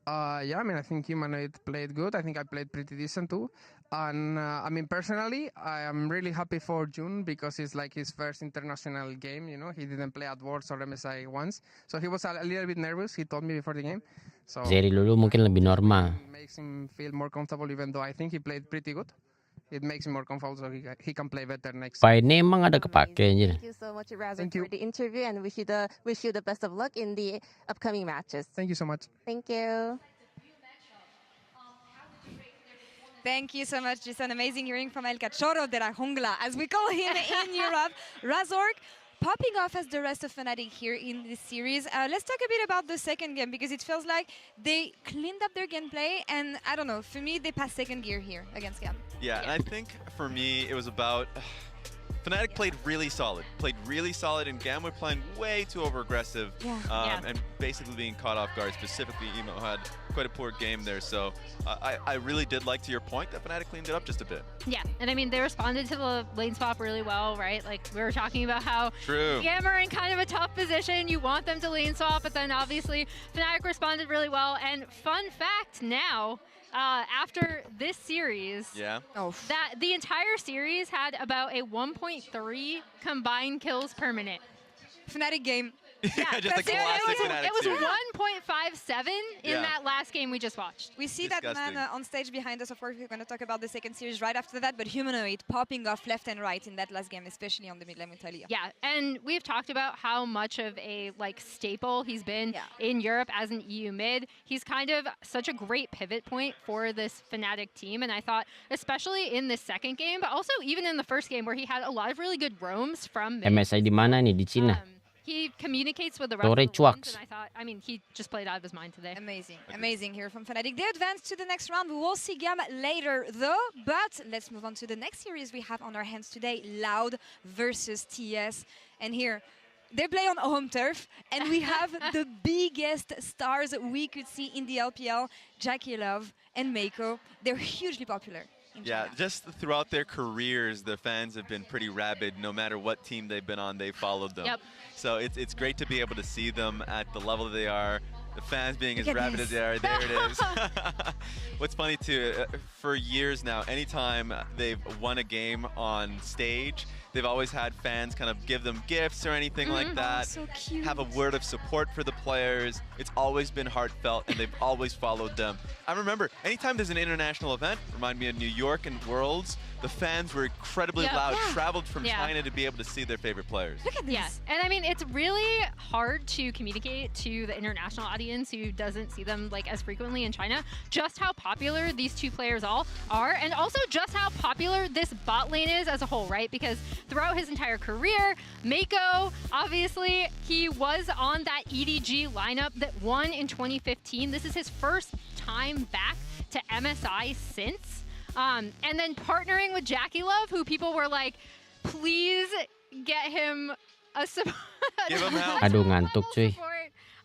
Yeah, I mean, I think Humanoid played good. I think I played pretty decent too. And I mean, personally, I am really happy for Jun because it's like his first international game, you know. He didn't play at Worlds or MSI once. So he was a little bit nervous, he told me before the game. So Zeri dulu mungkin lebih normal. makes him feel more comfortable, even though I think he played pretty good. It makes him more comfortable so he can play better next. Paine emang ada kepake anjir. Thank you so much, Razor, for the interview, and wish you the best of luck in the upcoming matches. Thank you so much. Thank you. Thank you so much, Jason. Amazing hearing from El Cachorro de la Jungla, as we call him in Europe. Razork popping off as the rest of Fnatic here in this series. Let's talk a bit about the second game, because it feels like they cleaned up their gameplay, and I don't know, for me, they passed second gear here against GAM. Yeah, and I think for me, it was about... Fnatic played really solid, and GAM were playing way too over-aggressive and basically being caught off guard. Specifically, Emo had quite a poor game there, so I really did like, to your point, that Fnatic cleaned it up just a bit. Yeah, and I mean, they responded to the lane swap really well, right? Like, we were talking about how GAM are in kind of a tough position. You want them to lane swap, but then obviously Fnatic responded really well. And fun fact now, after this series, that the entire series had about a 1.3 combined kills per minute. Fnatic game. Yeah, just a classic Fnatic it was series. 1.57 in that last game we just watched. We see that man on stage behind us. Of course, we're going to talk about the second series right after that, but Humanoid popping off left and right in that last game, especially on the mid lane with Talia. Yeah, and we've talked about how much of a staple he's been in Europe as an EU mid. He's kind of such a great pivot point for this Fnatic team, and I thought, especially in this second game, but also even in the first game where he had a lot of really good roams from mid. MSI di mana nih di Cina? He communicates with the rest of the lanes, and I thought, I mean, he just played out of his mind today. Amazing, amazing here from Fnatic. They advanced to the next round. We will see GAM later, though. But let's move on to the next series we have on our hands today, Loud versus TS. And here, they play on home turf, and we have the biggest stars we could see in the LPL, Jackie Love and Meiko. They're hugely popular. Yeah, just throughout their careers, the fans have been pretty rabid. No matter what team they've been on, they followed them. Yep. So it's great to be able to see them at the level they are. The fans being as rabid as they are. There it is. What's funny too, for years now, anytime they've won a game on stage, they've always had fans kind of give them gifts or anything like that. So cute. Have a word of support for the players. It's always been heartfelt, and they've always followed them. I remember, anytime there's an international event, remind me of New York and Worlds, the fans were incredibly loud, traveled from China to be able to see their favorite players. Look at this. Yeah, and I mean, it's really hard to communicate to the international audience who doesn't see them as frequently in China, just how popular these two players all are, and also just how popular this bot lane is as a whole, right? Because throughout his entire career, Meiko, obviously, he was on that EDG lineup that won in 2015. This is his first time back to MSI since. And then partnering with Jackie Love, who people were like, please get him a support. Give him help. Aduh, ngantuk cuy.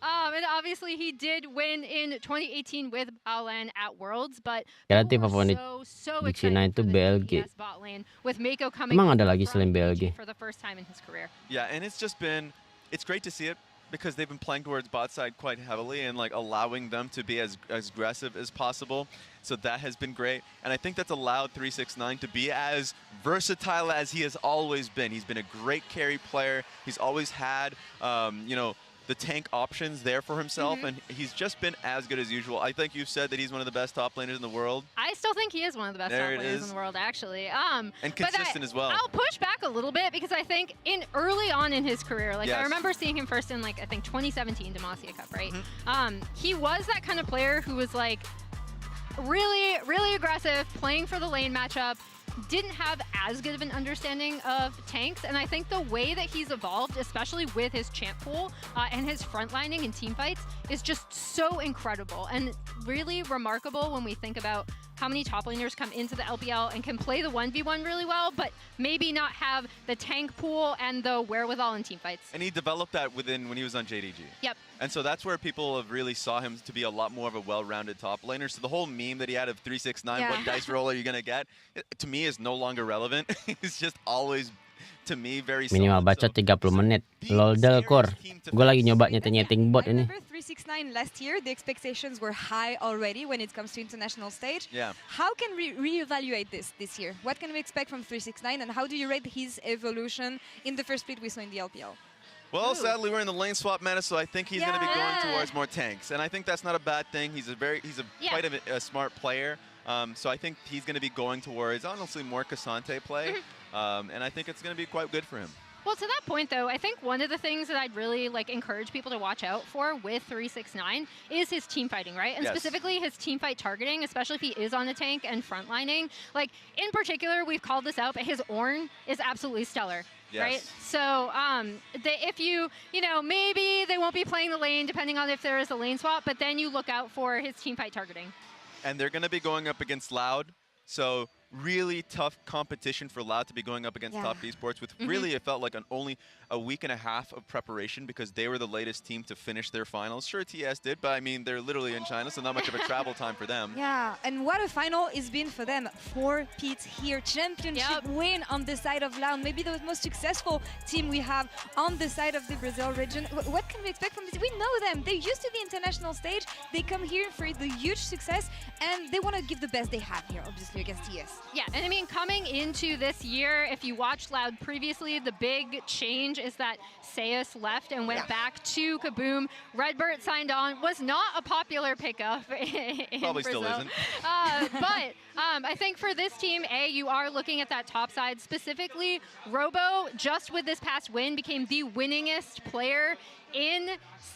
And obviously he did win in 2018 with Lain at Worlds, but Kreatif favorit so di Cina itu BLG. bot lane with Meiko coming Emang ada lagi selain BLG? for the first time in his career. Yeah, and it's great to see it, because they've been playing towards bot side quite heavily and allowing them to be as aggressive as possible. So that has been great. And I think that's allowed 369 to be as versatile as he has always been. He's been a great carry player. He's always had, the tank options there for himself, and he's just been as good as usual. I think you've said that he's one of the best top laners in the world. I still think he is one of the best top laners in the world, actually. And consistent as well. I'll push back a little bit, because I think early on in his career, I remember seeing him first in I think 2017 Demacia Cup, right? He was that kind of player who was really, really aggressive, playing for the lane matchup, didn't have as good of an understanding of tanks, and I think the way that he's evolved, especially with his champ pool and his frontlining and team fights, is just so incredible and really remarkable when we think about how many top laners come into the LPL and can play the 1v1 really well, but maybe not have the tank pool and the wherewithal in team fights. And he developed that when he was on JDG. Yep. And so that's where people have really saw him to be a lot more of a well-rounded top laner. So the whole meme that he had of 369, what dice roll are you going to get, to me is no longer relevant. It's just always, to me, very Minimal bacot 30 menit. Lol Delcor. Gue lagi nyoba nyeting bot ini. 369 last year, the expectations were high already when it comes to international stage. Yeah. How can we reevaluate this year? What can we expect from 369, and how do you rate his evolution in the first split we saw in the LPL? Well, sadly, we're in the lane swap meta, so I think he's going to be going towards more tanks, and I think that's not a bad thing. He's quite a smart player, so I think he's going to be going towards honestly more Cassante play, and I think it's going to be quite good for him. Well, to that point, though, I think one of the things that I'd really encourage people to watch out for with 369 is his team fighting, right? And specifically his team fight targeting, especially if he is on a tank and frontlining. Like, in particular, we've called this out, but his Ornn is absolutely stellar. Yes. Right? So if you maybe they won't be playing the lane depending on if there is a lane swap, but then you look out for his team fight targeting. And they're going to be going up against Loud, so really tough competition for Loud to be going up against Top Esports with really, it felt like only a week and a half of preparation because they were the latest team to finish their finals. Sure, TS did, but I mean, they're literally in China, so not much of a travel time for them. Yeah, and what a final it's been for them. 4 peats here, championship win on the side of Lain, maybe the most successful team we have on the side of the Brazil region. What can we expect from this? We know them. They're used to the international stage. They come here for the huge success, and they want to give the best they have here, obviously, against TS. Yeah, and I mean, coming into this year, if you watched Loud previously, the big change is that Sayus left and went back to Kaboom. Redbird signed on, was not a popular pickup in Probably Brazil. still isn't. But I think for this team, you are looking at that top side. Specifically, Robo, just with this past win, became the winningest player in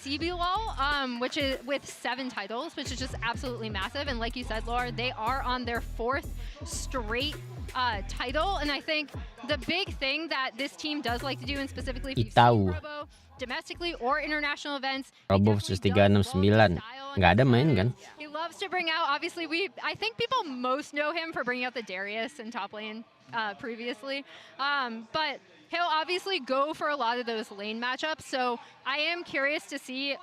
CBLOL, which is with 7 titles, which is just absolutely massive. And like you said, Laura, they are on their 4th straight title. And I think the big thing that this team does like to do, and specifically if you've seen Robo domestically or international events, Robo versus 369. Nggak ada main kan? He loves to bring out, obviously, I think people most know him for bringing out the Darius in top lane previously. But he'll obviously go for a lot of those lane matchups. So I am curious to see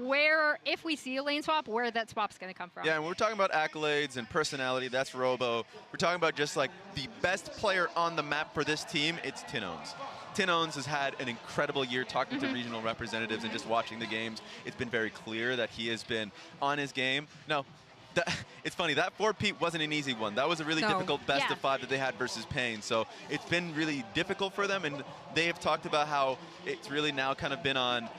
where, if we see a lane swap, where that swap's going to come from. Yeah, and we're talking about accolades and personality. That's Robo. We're talking about just like the best player on the map for this team. It's Tinones. Tinones has had an incredible year talking to regional representatives and just watching the games. It's been very clear that he has been on his game. Now, it's funny, that 4-peat wasn't an easy one. That was a really difficult best of 5 that they had versus Pain. So it's been really difficult for them, and they have talked about how it's really now kind of been on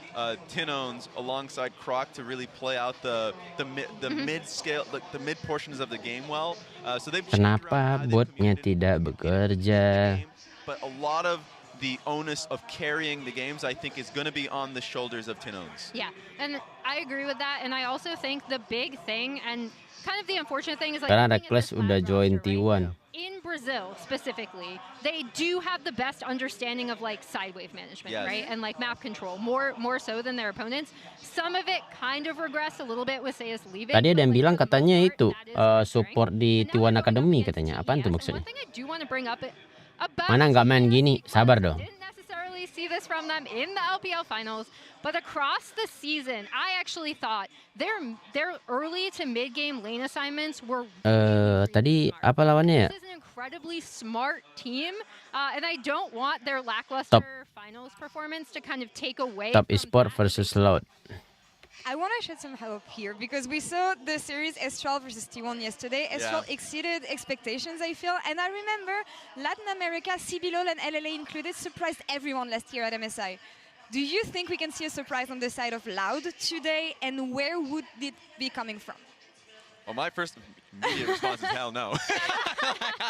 Tinones alongside Croc to really play out the mid-scale, the mid portions of the game well. So they've Kenapa botnya tidak bekerja? But a lot of the onus of carrying the games, I think, is going to be on the shoulders of Tinones. Yeah, and I agree with that. And I also think the big thing, and kind of the unfortunate thing is like, Karena ada Clash udah join T1. in Brazil specifically, they do have the best understanding of like side wave management, right? And like map control, more so than their opponents. Some of it kind of regressed a little bit with Sayus leaving. Tadi ada yang bilang katanya itu support di T1 Academy katanya. Apaan tuh maksudnya? One thing I do want to bring up about Mana nggak main gini? Sabar dong. Didn't necessarily see this from them in the LPL finals, but across the season, I actually thought their early to mid game lane assignments were. Tadi apa lawannya ya? This is an incredibly smart team, and I don't want their lackluster finals performance to kind of take away. Top Esport versus Loud. I want to shed some hope here because we saw the series Estral versus T1 yesterday. Estral exceeded expectations, I feel. And I remember Latin America, CBLOL and LLA included, surprised everyone last year at MSI. Do you think we can see a surprise on the side of Loud today? And where would it be coming from? Well, my first immediate response is hell no.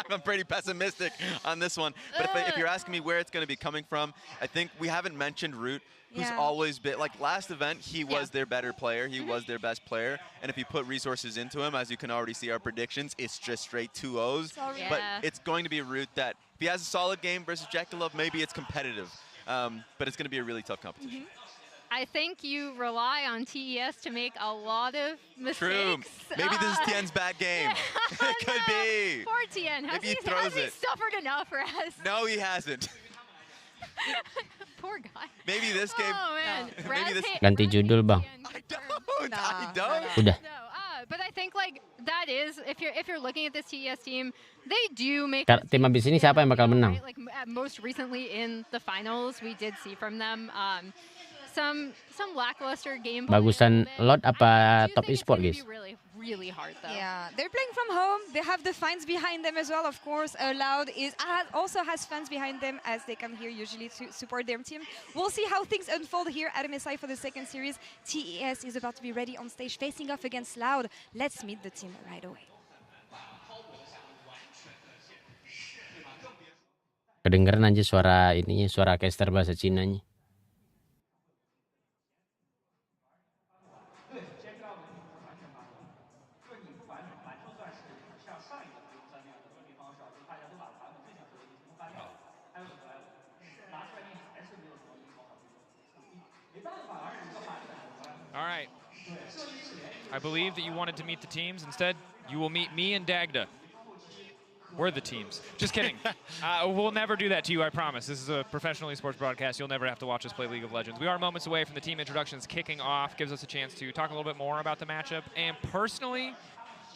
I'm pretty pessimistic on this one. But if you're asking me where it's going to be coming from, I think we haven't mentioned Root, who's always been, like last event, he was their better player. He was their best player. And if you put resources into him, as you can already see our predictions, it's just straight 2-0s. But it's going to be a Root that, if he has a solid game versus Jackalove, maybe it's competitive. But it's going to be a really tough competition. I think you rely on TES to make a lot of mistakes. True. Maybe this is Tien's bad game. It could be. Poor Tien. Has he suffered enough for us? No, he hasn't. Poor guy. Maybe this game. Oh, man. Maybe this. Ganti judul, Bang. I don't. Udah. No, but I think like that is if you're looking at this TES team, they do make Tim abis ini siapa yang bakal menang? right? Like most recently in the finals, we did see from them some lackluster gameplay. Bagusan Lot apa top esport, guys? Really hard though. Yeah, they're playing from home. They have the fans behind them as well, of course. Loud also has fans behind them as they come here usually to support their team. We'll see how things unfold here at MSI for the second series. TES is about to be ready on stage facing off against Loud. Let's meet the team right away. Kedengeran aja suara ininya, suara caster bahasa Cinanya. All right. I believe that you wanted to meet the teams. Instead, you will meet me and Dagda. We're the teams. Just kidding. We'll never do that to you, I promise. This is a professional esports broadcast. You'll never have to watch us play League of Legends. We are moments away from the team introductions kicking off. Gives us a chance to talk a little bit more about the matchup. And personally,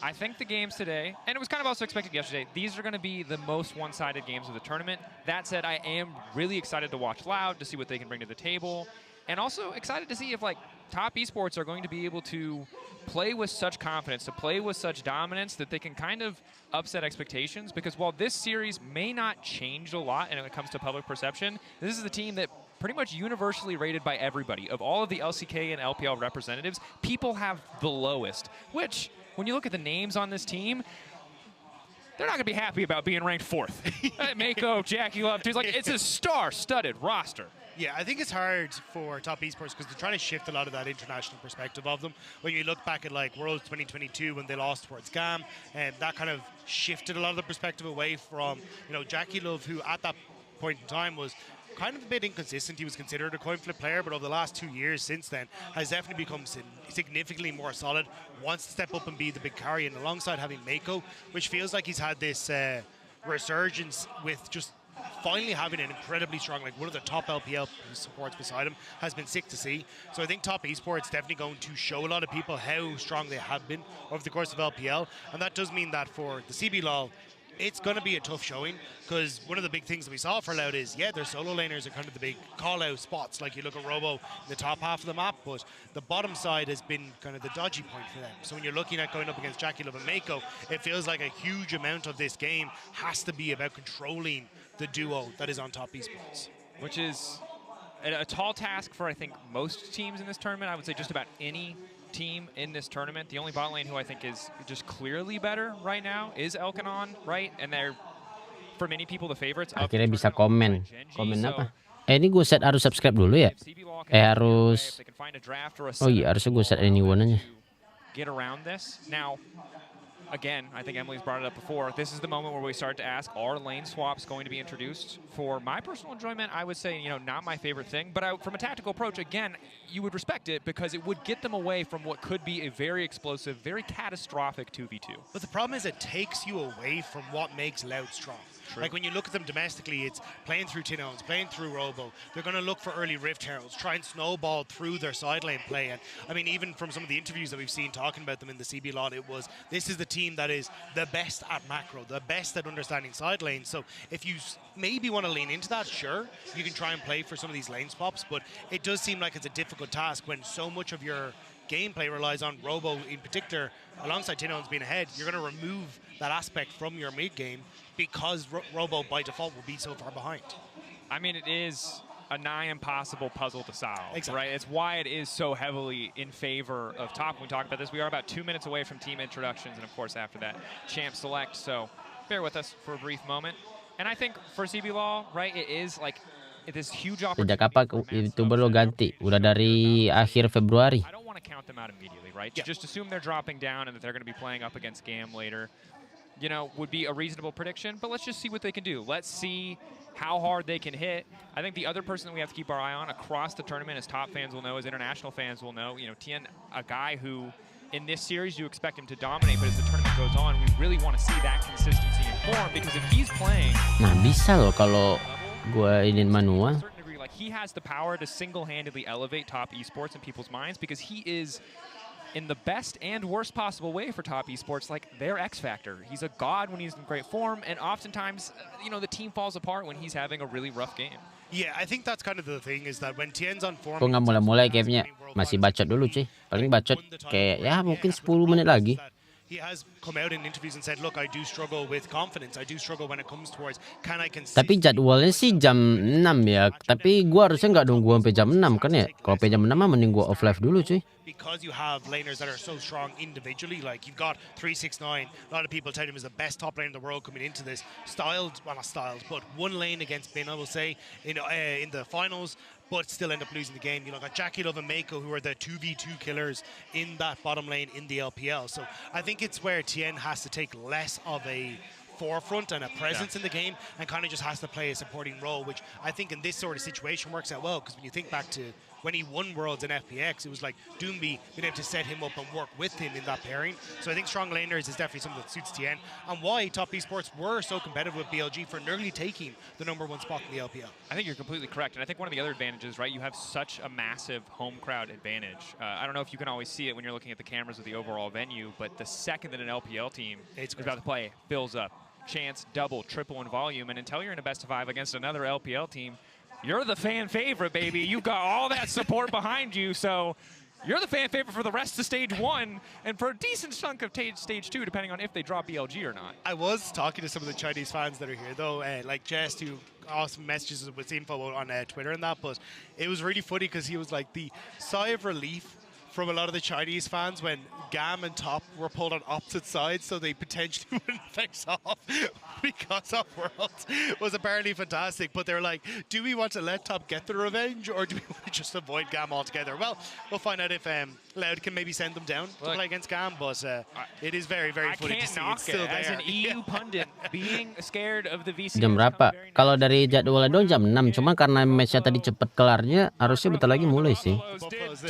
I think the games today, and it was kind of also expected yesterday, these are going to be the most one-sided games of the tournament. That said, I am really excited to watch Loud, to see what they can bring to the table. And also excited to see if like top esports are going to be able to play with such confidence, to play with such dominance that they can kind of upset expectations. Because while this series may not change a lot when it comes to public perception, this is the team that pretty much universally rated by everybody. Of all of the LCK and LPL representatives, people have the lowest. Which, when you look at the names on this team, they're not going to be happy about being ranked 4th. Mako, Jackalove, like it's a star-studded roster. Yeah, I think it's hard for top esports because they're trying to shift a lot of that international perspective of them. When you look back at like Worlds 2022 when they lost towards GAM, and that kind of shifted a lot of the perspective away from, you know, Jackalove, who at that point in time was kind of a bit inconsistent. He was considered a coin flip player, but over the last 2 years since then has definitely become significantly more solid, wants to step up and be the big carry, and alongside having Mako, which feels like he's had this resurgence with just finally having an incredibly strong, like one of the top LPL supports beside him, has been sick to see. So I think top esports definitely going to show a lot of people how strong they have been over the course of LPL, and that does mean that for the CBLOL, it's going to be a tough showing, because one of the big things that we saw for Loud is, yeah, their solo laners are kind of the big call-out spots. Like you look at Robo in the top half of the map, but the bottom side has been kind of the dodgy point for them. So when you're looking at going up against Jackalove and Mako, it feels like a huge amount of this game has to be about controlling the duo that is on top esports. Which is a tall task for, I think, most teams in this tournament. I would say just about any team in this tournament. The only bot lane who I think is just clearly better right now is Elkanon, right? And they're, for many people, the favorites. Akhirnya bisa komen. Komen apa? Ini gue set harus subscribe dulu ya? Harus... Oh iya, harusnya gue set anyone aja. Get around this. Now, again, I think Emily's brought it up before. This is the moment where we start to ask, are lane swaps going to be introduced? For my personal enjoyment, I would say, you know, not my favorite thing. But from a tactical approach, again, you would respect it because it would get them away from what could be a very explosive, very catastrophic 2v2. But the problem is it takes you away from what makes Loud strong. True. Like when you look at them domestically, it's playing through Tinones, playing through Robo. They're going to look for early Rift Heralds, try and snowball through their side lane play. And I mean, even from some of the interviews that we've seen talking about them in the CB lot, it was, this is the team that is the best at macro, the best at understanding side lanes. So if you maybe want to lean into that, sure, you can try and play for some of these lane swaps, but it does seem like it's a difficult task when so much of your gameplay relies on Robo in particular, alongside Tinones being ahead. You're going to remove that aspect from your mid game because Robo by default will be so far behind. I mean, it is a nigh impossible puzzle to solve, Exactly. right? It's why it is so heavily in favor of top. When we talk about this, we are about 2 minutes away from team introductions, and of course after that, champ select. So bear with us for a brief moment. And I think for CB Law, right, it is like this huge opportunity. Sejak kapan Vtuber lo ganti? Udah dari akhir Februari. I don't want to count them out immediately, right? To just assume they're dropping down and that they're going to be playing up against GAM later, you know, would be a reasonable prediction. But let's just see what they can do. Let's see how hard they can hit. I think the other person that we have to keep our eye on across the tournament, as top fans will know, as international fans will know, you know, Tien, a guy who in this series you expect him to dominate, but as the tournament goes on, we really want to see that consistency in form, because if he's playing... Nah, bisa loh kalau gua ingin manual. Like, he has the power to single-handedly elevate top esports in people's minds, because he is, in the best and worst possible way for top esports, like their X factor. He's a god when he's in great form, and oftentimes, you know, the team falls apart when he's having a really rough game. Yeah, I think that's kind of the thing, is that when Tien's on form... Kok nggak mulai-mulai gamenya? Masih bacot dulu cuy. Paling bacot kayak ya mungkin 10 menit lagi. He has come out in interviews and said, look, I do struggle with confidence. I do struggle when it comes towards, can I concede? Tapi jadwalnya sih jam 6 ya. Tapi gua harusnya nggak nunggu sampai jam 6 kan ya. Kalau sampai jam 6 mah mending gua off live dulu cuy. Because you have laners that are so strong individually, like you've got 369. A lot of people tell him is the best top lane in the world coming into this. Styled, well not styled, but one lane against Bin, I will say, in the finals, but still end up losing the game. You know, got Jackie Love and Mako, who are the 2v2 killers in that bottom lane in the LPL. So I think it's where Tien has to take less of a forefront and a presence in the game, and kind of just has to play a supporting role, which I think in this sort of situation works out well, because when you think back to when he won Worlds in FPX, it was like Doomby being able to set him up and work with him in that pairing. So I think strong laners is definitely something that suits Tien, and why top esports were so competitive with BLG for nearly taking the #1 spot in the LPL. I think you're completely correct, and I think one of the other advantages, right, you have such a massive home crowd advantage. I don't know if you can always see it when you're looking at the cameras of the overall venue, but the second that an LPL team is about to play fills up, chance double, triple in volume, and until you're in a best of 5 against another LPL team, you're the fan favorite, baby. You've got all that support behind you, so you're the fan favorite for the rest of stage 1 and for a decent chunk of stage 2, depending on if they drop BLG or not. I was talking to some of the Chinese fans that are here, though, like Jess, who awesome messages with info on Twitter and that, but it was really funny because he was like, the sigh of relief from a lot of the Chinese fans when GAM and Top were pulled on opposite sides, so they potentially wouldn't face off because of Worlds, was apparently fantastic. But they're like, do we want to let Top get the revenge, or do we want to just avoid GAM altogether? Well, we'll find out if Loud can maybe send them down to play against GAM, but it is very, very funny to see it's still there. As an EU pundit, being scared of the VC. Jam berapa? Kalau dari jadwalnya dong jam 6, cuma karena matchnya tadi cepet kelarnya, harusnya bentar lagi mulai sih.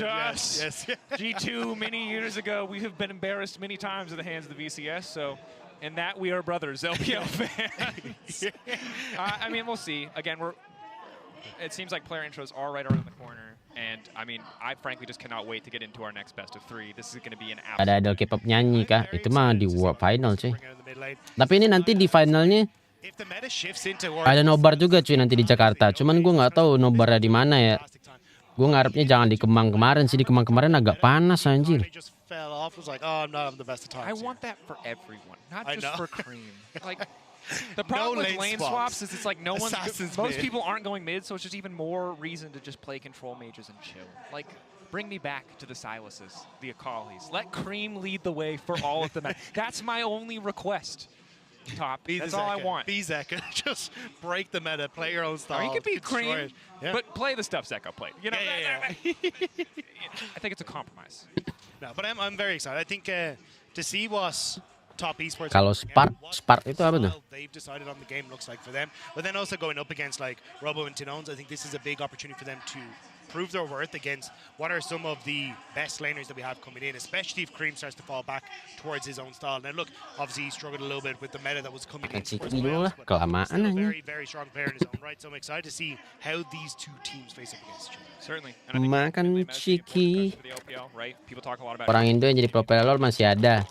Yes. G2 many years ago, we have been embarrassed many times at the hands of the VCS, so in that we are brothers, LPL fans. I mean, we'll see. Again, it seems like player intros are right around the corner, and I mean, I frankly just cannot wait to get into our next best of 3. This is going to be an absolute... Ada idol K-pop nyanyi kah? Itu mah di World Final cuy. Tapi ini nanti di finalnya ada Nobar juga cuy nanti di Jakarta. Cuman gue nggak tahu Nobarnya di mana ya. Gue ngarepnya jangan di Kemang kemarin sih, di Kemang kemarin agak panas anjir. I want that for everyone, not just for Cream. Like, the problem with lane swaps is it's like most people aren't going mid, so it's just even more reason to just play control mages and chill. Like, bring me back to the Silases, the Akalis. Let Cream lead the way for all of them. That's my only request. Top. That's all I want. Be Zeka. Just break the meta, play your own style. Or you could be Cream, but play the stuff Zeka played. You know, I think it's a compromise. No, but I'm very excited. I think to see what top esports. Kalau Spark itu apa tuh? They've decided on the game looks like for them, but then also going up against like Robo and Tinones, I think this is a big opportunity for them to prove their worth against what are some of the best laners that we have coming in, especially if Cream starts to fall back towards his own style. Now look, obviously he struggled a little bit with the meta that was coming in. Dulu lah, kelamaan aja. Very strong player in his own right, so I'm excited to see how these two teams face up against each other. Certainly. Makan ciki. Orang Indo yang jadi pro player LoL masih ada.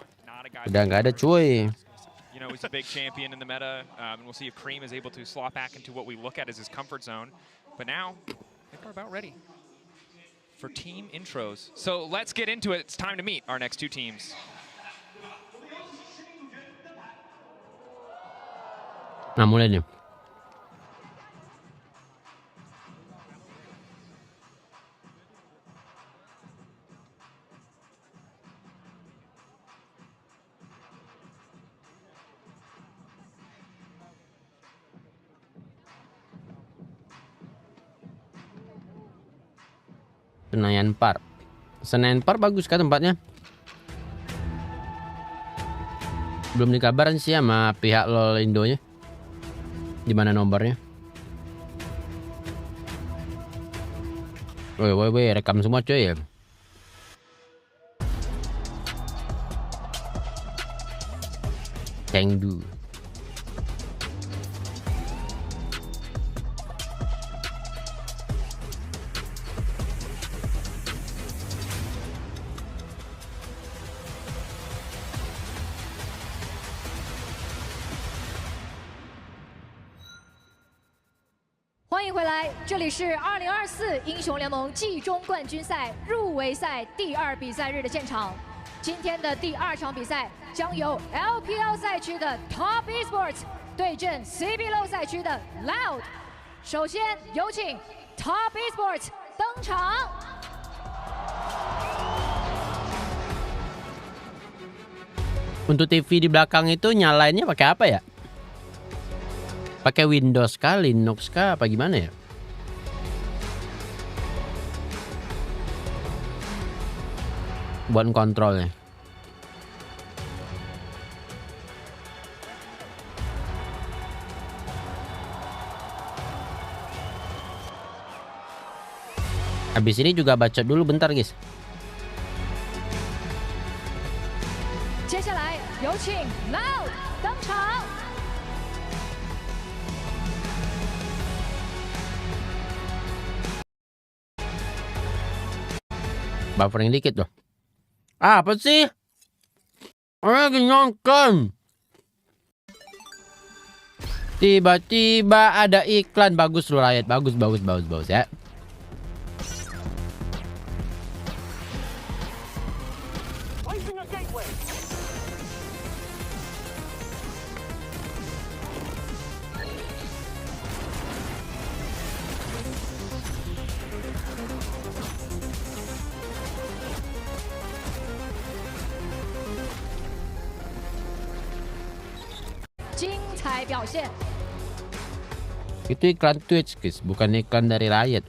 Udah nggak ada cuy. You know, he's a big champion in the meta, and we'll see if Cream is able to slot back into what we look at as his comfort zone. But now, I think we're about ready for team intros. So let's get into it. It's time to meet our next 2 teams. Nah, mulai nih. Senayan Park. Senayan Park bagus kan tempatnya? Belum dikabarin sih sama pihak LoL Indonya. Di mana nomornya? Woi, rekam semua coy ya. Chengdu.欢迎回来，这里是2024英雄联盟季中冠军赛入围赛第2比赛日的现场。今天的第2场比赛将由 LPL 赛区的 Top Esports 对阵 CBLOL 赛区的 Loud。首先有请 Top Esports 登场。Untuk TV di belakang itu nyalainnya pakai apa ya? Pakai Windows kah, Linux kah, apa gimana ya? Buat kontrolnya. Habis ini juga bacot dulu bentar, guys. 接下来有请 Loud 登场。 Buffering dikit loh. Apa sih? Lagi nonton. Tiba-tiba ada iklan. Bagus loh Riot. Bagus ya. Itu iklan Twitch guys, bukan iklan dari Riot.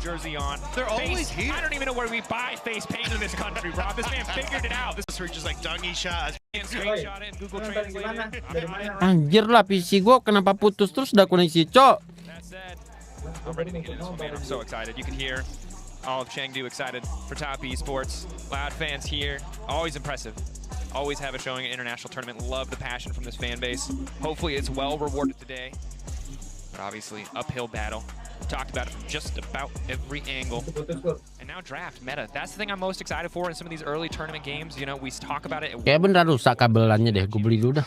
Jersey on. They're always here. I don't even know where we buy face paint in this country, Rob. This man figured it out. This is just like Dungy shot. Screenshot it and Google Translate. Anjir lah PC gua kenapa putus terus udah koneksi, cok. That said, I'm ready to get in this one, man. I'm so excited. You can hear all of Chengdu excited for Top Esports. Loud fans here. Always impressive. Always have a showing at international tournament. Love the passion from this fan base. Hopefully it's well rewarded today. But obviously, uphill battle. Talked about it from just about every angle. And now draft meta. That's the thing I'm most excited for in some of these early tournament games. You know, we talk about it. Kayak beneran rusak kabelannya deh. Gue beli dulu dah.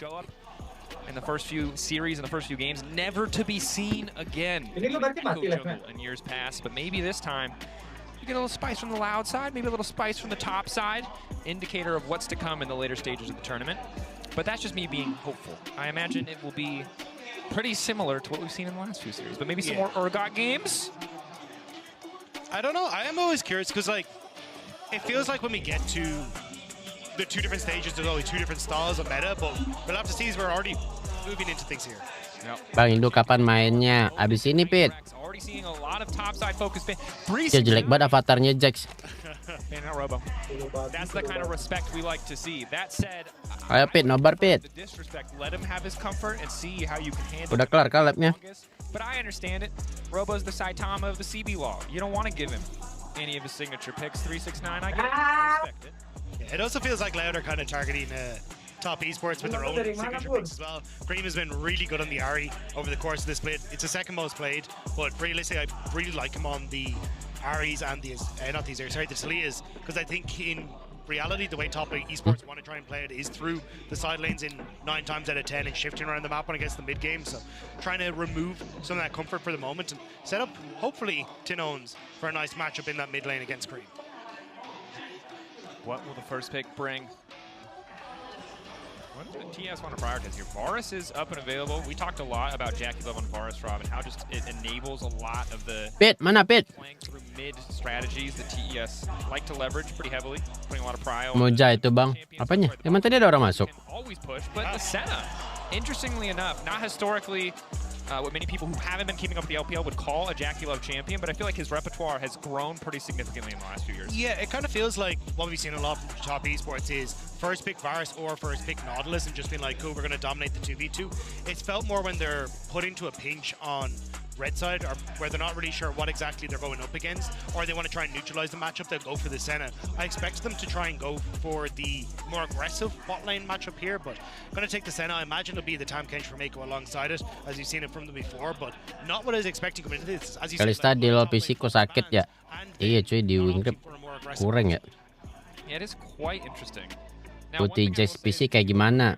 In the first few series and the first few games, never to be seen again. In years past, but maybe this time you get a little spice from the Loud side, maybe a little spice from the top side, indicator of what's to come in the later stages of the tournament. But that's just me being hopeful. I imagine it will be pretty similar to what we've seen in the last few series, but maybe some more Urgot games? I don't know. I am always curious because, like, it feels like when we get to the 2 different stages, there's only 2 different styles of meta, but we'll have to see as we're already moving into things here. Bang Indo kapan mainnya? Abis ini, Pit. Ya jelek banget avatarnya, Jax. That's the kind of respect we like to see. That said, ayo Pit, nobar Pit. Let him have his comfort and see how you can handle. Udah kelar kalapnya. But I understand it. Robo's the Saitama of the CB law. You don't want to give him any of his signature picks. 369, I get it. I respect it. Yeah, it also feels like Loud are kind of targeting Top Esports with their own signature picks as well. Cream has been really good on the Ari over the course of this split. It's the second most played, but realistically, I really like him on the Aries and the Talias, because I think in reality, the way Top Esports want to try and play it is through the side lanes in 9 times out of 10 and shifting around the map when against the mid game. So trying to remove some of that comfort for the moment and set up, hopefully, Tinones for a nice matchup in that mid lane against Cream. What will the first pick bring? What does the TS want to prioritize here? Varus is up and available. We talked a lot about Jackie Love on Varus, Rob, and how just it enables a lot of the Pit, mana Pit? Playing through mid strategies that TES like to leverage pretty heavily, putting a lot of prio. Moja itu bang, apanya? Emang tadi ada orang masuk? Always push, but the Senna interestingly enough, not historically what many people who haven't been keeping up with the LPL would call a Jackie Love champion, but I feel like his repertoire has grown pretty significantly in the last few years. Yeah, it kind of feels like what we've seen a lot from top esports is first pick Varus or first pick Nautilus and just being like, cool, we're going to dominate the 2v2. It's felt more when they're put into a pinch on red side, or where they're not really sure what exactly they're going up against, or they want to try and neutralize the matchup, they'll go for the Senna. I expect them to try and go for the more aggressive bot lane matchup here, but I'm going to take the Senna. I imagine it'll be the Tam Kench for Mako alongside it, as you've seen it from them before, but not what I was expecting coming into this. As you said, Kalista di LoL PC kok sakit ya? Iya cuy, di wing grip kurang ya. Yeah, it is quite interesting. Putih Jazz PC kayak gimana?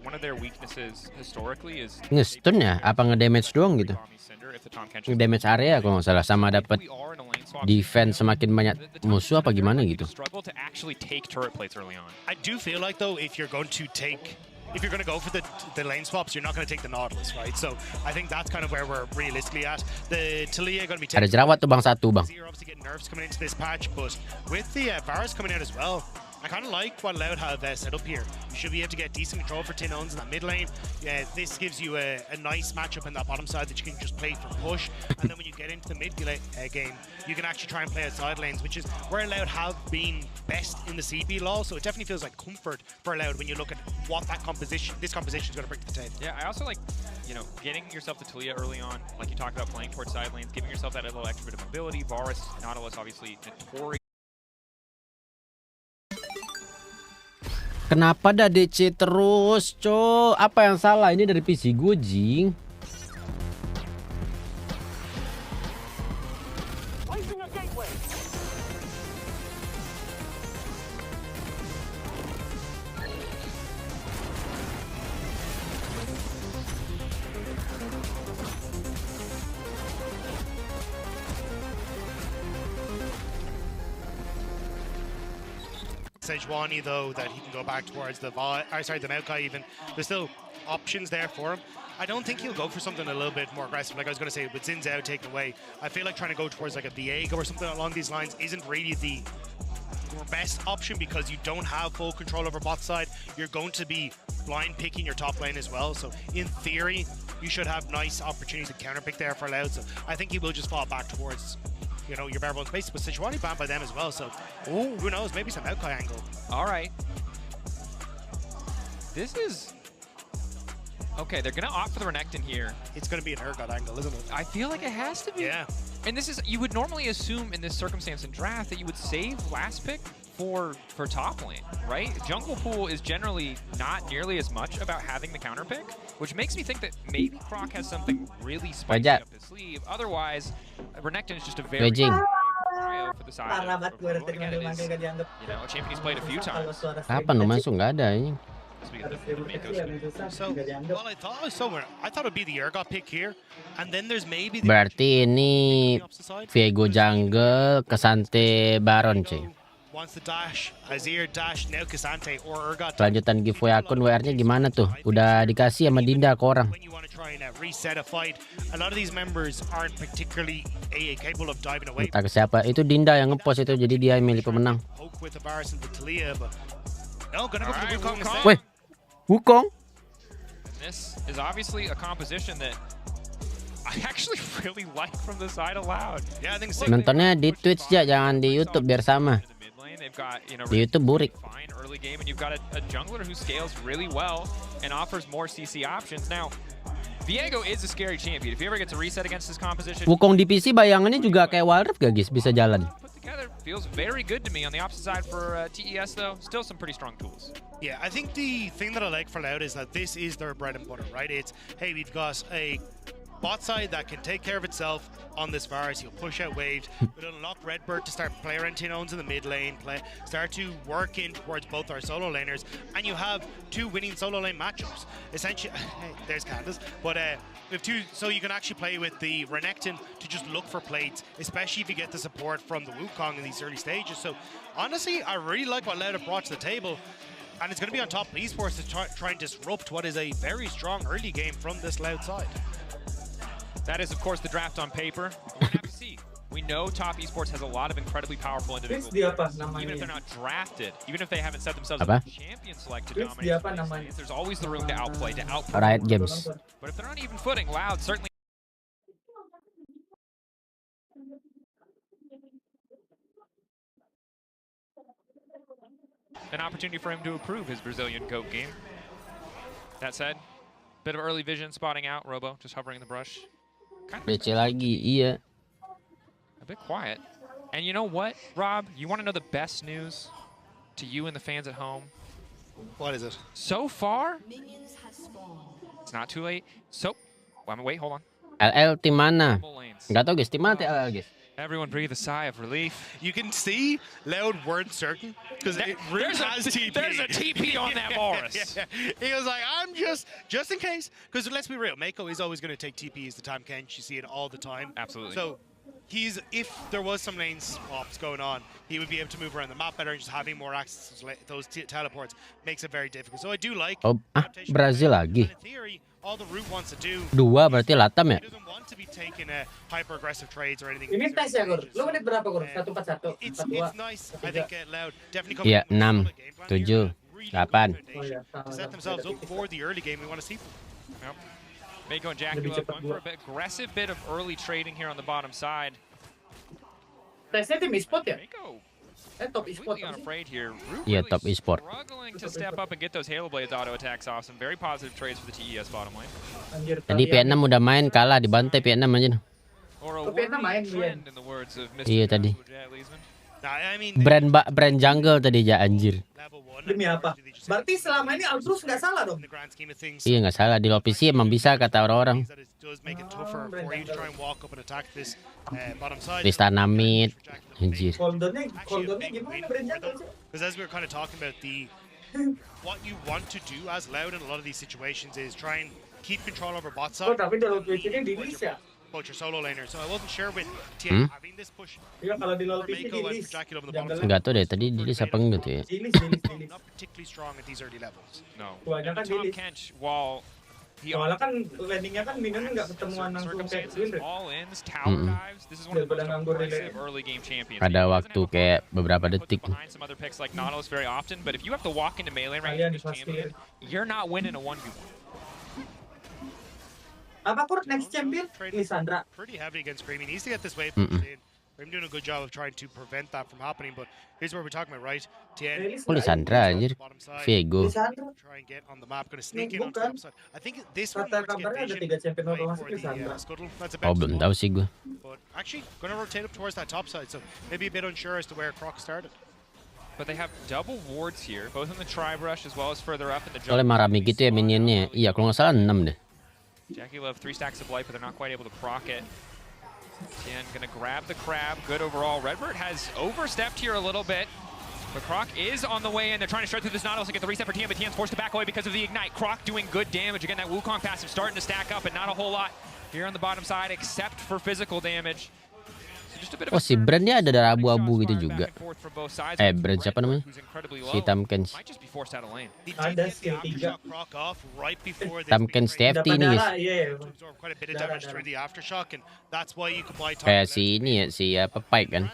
One of their weaknesses historically is Nge-stun ya? Apa nge-damage doang gitu? Nge-damage area kalau nggak salah, sama dapat defense semakin banyak musuh apa gimana gitu. I do feel like though if you're going to go for the lane swaps, you're not going to take the Nautilus, right? So I think that's kind of where we're realistically at. The Talia going to be taking. Ada jerawat tuh bang satu bang. Obviously getting nerfs coming into this patch, but with the Varus coming out as well, I kind of like what Loud have set up here. You should be able to get decent control for Tin Owns in that mid lane. This gives you a nice matchup in that bottom side that you can just play for push. And then when you get into the mid game, you can actually try and play outside lanes, which is where Loud have been best in the CB law. So it definitely feels like comfort for Loud when you look at what this composition is going to bring to the table. Yeah, I also like, getting yourself to Talia early on, like you talked about playing towards side lanes, giving yourself that little extra bit of mobility. Varus, Nautilus, obviously notorious. Kenapa dah DC terus, cok? Apa yang salah ini dari PC gue, jing? Sejuani though, that he can go back towards the Maokai even. There's still options there for him. I don't think he'll go for something a little bit more aggressive. Like I was going to say, with Xin Zhao taken away, I feel like trying to go towards like a Viego or something along these lines isn't really the best option because you don't have full control over bot side. You're going to be blind picking your top lane as well. So in theory, you should have nice opportunities to counter pick there for Loud. So I think he will just fall back towards your bare bones base, but Sejuani banned by them as well, so who knows, maybe some Maokai angle. All right. This is... Okay, they're going to opt for the Renekton here. It's going to be an Urgot angle, isn't it? I feel like it has to be. Yeah. And this is, you would normally assume in this circumstance in draft that you would save last pick for top lane, right? Jungle pool is generally not nearly as much about having the counter pick, which makes me think that maybe Croc has something really spicy up his sleeve. Otherwise, Renekton is just a very trio for the side. Again, it is, a champion he's played a few times. Kapan lo masuk? Nggak ada ini. So, well, I thought it would be the Urgot pick here, and then there's maybe the Berarti ini Viego jungle, Kasante Baron, cuy. Wants the dash, Azir dash, now Kasante or Urgot. Kelanjutan giveaway akun WR-nya gimana tuh? Udah dikasih sama Dinda ke orang. When you want to try and reset a fight, a lot of these members aren't particularly capable of diving away. Entah ke siapa, itu Dinda yang ngepost itu, jadi dia yang milih pemenang. With the Bahas and the Talia, but no, gonna go for the Wukong instead. Weh, Wukong? This is obviously a composition that I actually really like from the side of Loud. Yeah, I think so. Nontonnya di Twitch ya, jangan di YouTube biar sama. Di YouTube burik. Early game, and you've got a jungler who scales really well and offers more CC options. Now, Viego is a scary champion. If he ever gets a reset against this composition, Wukong di PC bayangannya juga kayak Wildrift gak guys, bisa jalan. Put together feels very good to me. On the opposite side for TES though, still some pretty strong tools. Yeah, I think the thing that I like for Loud is that this is their bread and butter, right? It's, hey, we've got a bot side that can take care of itself on this Varus. He'll push out waves. We'll unlock Redbird to start play around Tin Owns in the mid lane, start to work in towards both our solo laners, and you have two winning solo lane matchups. Essentially, there's Candace, but we have two, so you can actually play with the Renekton to just look for plates, especially if you get the support from the Wukong in these early stages. So honestly, I really like what Loud have brought to the table. And it's going to be on top of esports to try and disrupt what is a very strong early game from this Loud side. That is, of course, the draft on paper. We're going to have to see We know top esports has a lot of incredibly powerful individuals. Even if they're not drafted, even if they haven't set themselves up as champion select to dominate, there's always the room to outplay, to outperform. Riot Games. But if they're on even footing, Loud certainly. An opportunity for him to improve his Brazilian GOAT game. That said, bit of early vision spotting out. Robo just hovering in the brush. PC lagi, iya. A bit quiet. And you know what, Rob? You want to know the best news to you and the fans at home? What is it? So far, it's not too late. So, wait, hold on. LL tim mana? Nggak tahu guys, tim mana LL guys? Everyone breathe a sigh of relief. You can see Loud weren't certain because there's a TP on that Boris. Yeah. He was like, I'm just in case. Because let's be real, Mako is always going to take TPs the time Kench. You see it all the time. Absolutely. So if there was some lane swaps going on, he would be able to move around the map better, and just having more access to those teleports makes it very difficult. So I do like. Brazil lagi. In theory, all the root wants to do. Dua berarti Latam ya? He doesn't want to be taking hyper aggressive trades or anything. Ini tes ya, Gor. Lu menit berapa, Gor? 141. It's nice. I think Loud definitely coming Iya, 6, 7, 8. to set themselves up for the early game we want to see. Yep. Mako and Jackie Love going for a bit aggressive bit of early trading here on the bottom side. Tesnya tim Esport ya? Mako top Esport. completely unafraid here. Iya, top Esport. Struggling to step up and get those Halo Blades auto attacks off. Some very positive trades for the TES bottom lane. Tadi P6 udah main, kalah dibantai P6 aja. Or a worrying trend in the words of Mr. Iya tadi. I mean, Brand jungle tadi ya anjir. Demi apa? Berarti selama ini Altrus nggak salah dong? Iya nggak salah, di low PC emang bisa kata orang-orang. Lista namit, anjir. Cooldownnya gimana brand jungle sih? Because as we were kind of talking about what you want to do as Loud in a lot of these situations is try and keep control over bot side. Oh, tapi di low PC ini di list ya? Both your solo laner, so I wasn't sure with TN having this push. Iya, kalau di low PC di list. Enggak tahu deh tadi di list apa enggak tuh ya. Di list. Not particularly strong at these early levels. No. Kebanyakan di list. Kench, while soalnya kan landingnya kan minionnya nggak ketemuan langsung kayak win rate. All ins, tower dives. This is one of the most aggressive early game champions. Ada waktu kayak beberapa detik. Behind some other picks like Nautilus very often, but if you have to walk into melee range with this champion, you're not winning a 1v1. Apa Kurt next champion? Lissandra. Pretty heavy against Cream. He needs to get this wave pushed in. I'm doing a good job of trying to prevent that from happening, but here's where we're talking about, right? TN. Oh, Lissandra anjir. Viego. Try and get on the map. Gonna sneak in on the upside. I think this one works to get vision for the scuttle. That's a Oh, belum tahu sih gue. But actually, gonna rotate up towards that top side, so maybe a bit unsure as to where Croc started. But they have double wards here, both in the tri-brush as well as further up in the jungle. Soalnya marami gitu ya minionnya. Iya, kalau nggak salah 6 deh. Jackie Love 3 stacks of life, but they're not quite able to proc it. Tien gonna grab the crab. Good overall. Redbird has overstepped here a little bit. But Croc is on the way in. They're trying to stretch through this Nautilus and get the reset for Tien, but Tien's forced to back away because of the Ignite. Croc doing good damage. Again, that Wukong passive starting to stack up, and not a whole lot here on the bottom side except for physical damage. Oh, si Brand dia ada abu-abu gitu juga. Brand siapa namanya? Si Tamken. Ada skill 3. Tamken TFT ini guys. Kayak si ini ya, si apa Pike kan.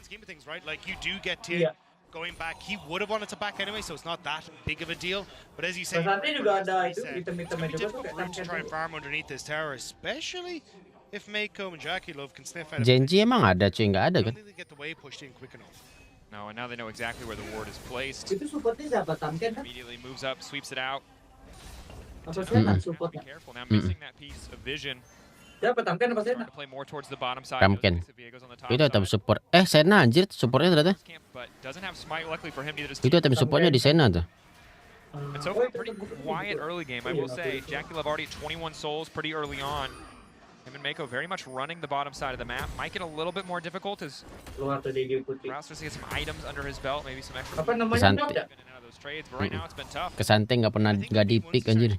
Going back, he would have wanted to back anyway, so it's not that big of a deal. But as you say, Nanti juga ada itu item-itemnya juga tuh kayak to try and farm underneath this tower, especially if Mako and Jackie Love can sniff out. Genji emang ada cuy, nggak ada kan? No, and now they know exactly where the ward is placed. Itu supportnya siapa? Tamken kan? Immediately moves up, sweeps it out. Apa Sena supportnya? Be careful now, missing that piece of vision. Siapa Tamken apa Sena? Play more towards the bottom side. Tamken. Itu item support. Sena anjir, supportnya ternyata. Itu item supportnya di Sena tuh. And so far, pretty quiet early game, I will say. Jackie Love already at 21 souls pretty early on. Him and Mako very much running the bottom side of the map. Might get a little bit more difficult as Rouse to get some items under his belt, maybe some extra. Kesanting nggak pernah nggak di pick anjir.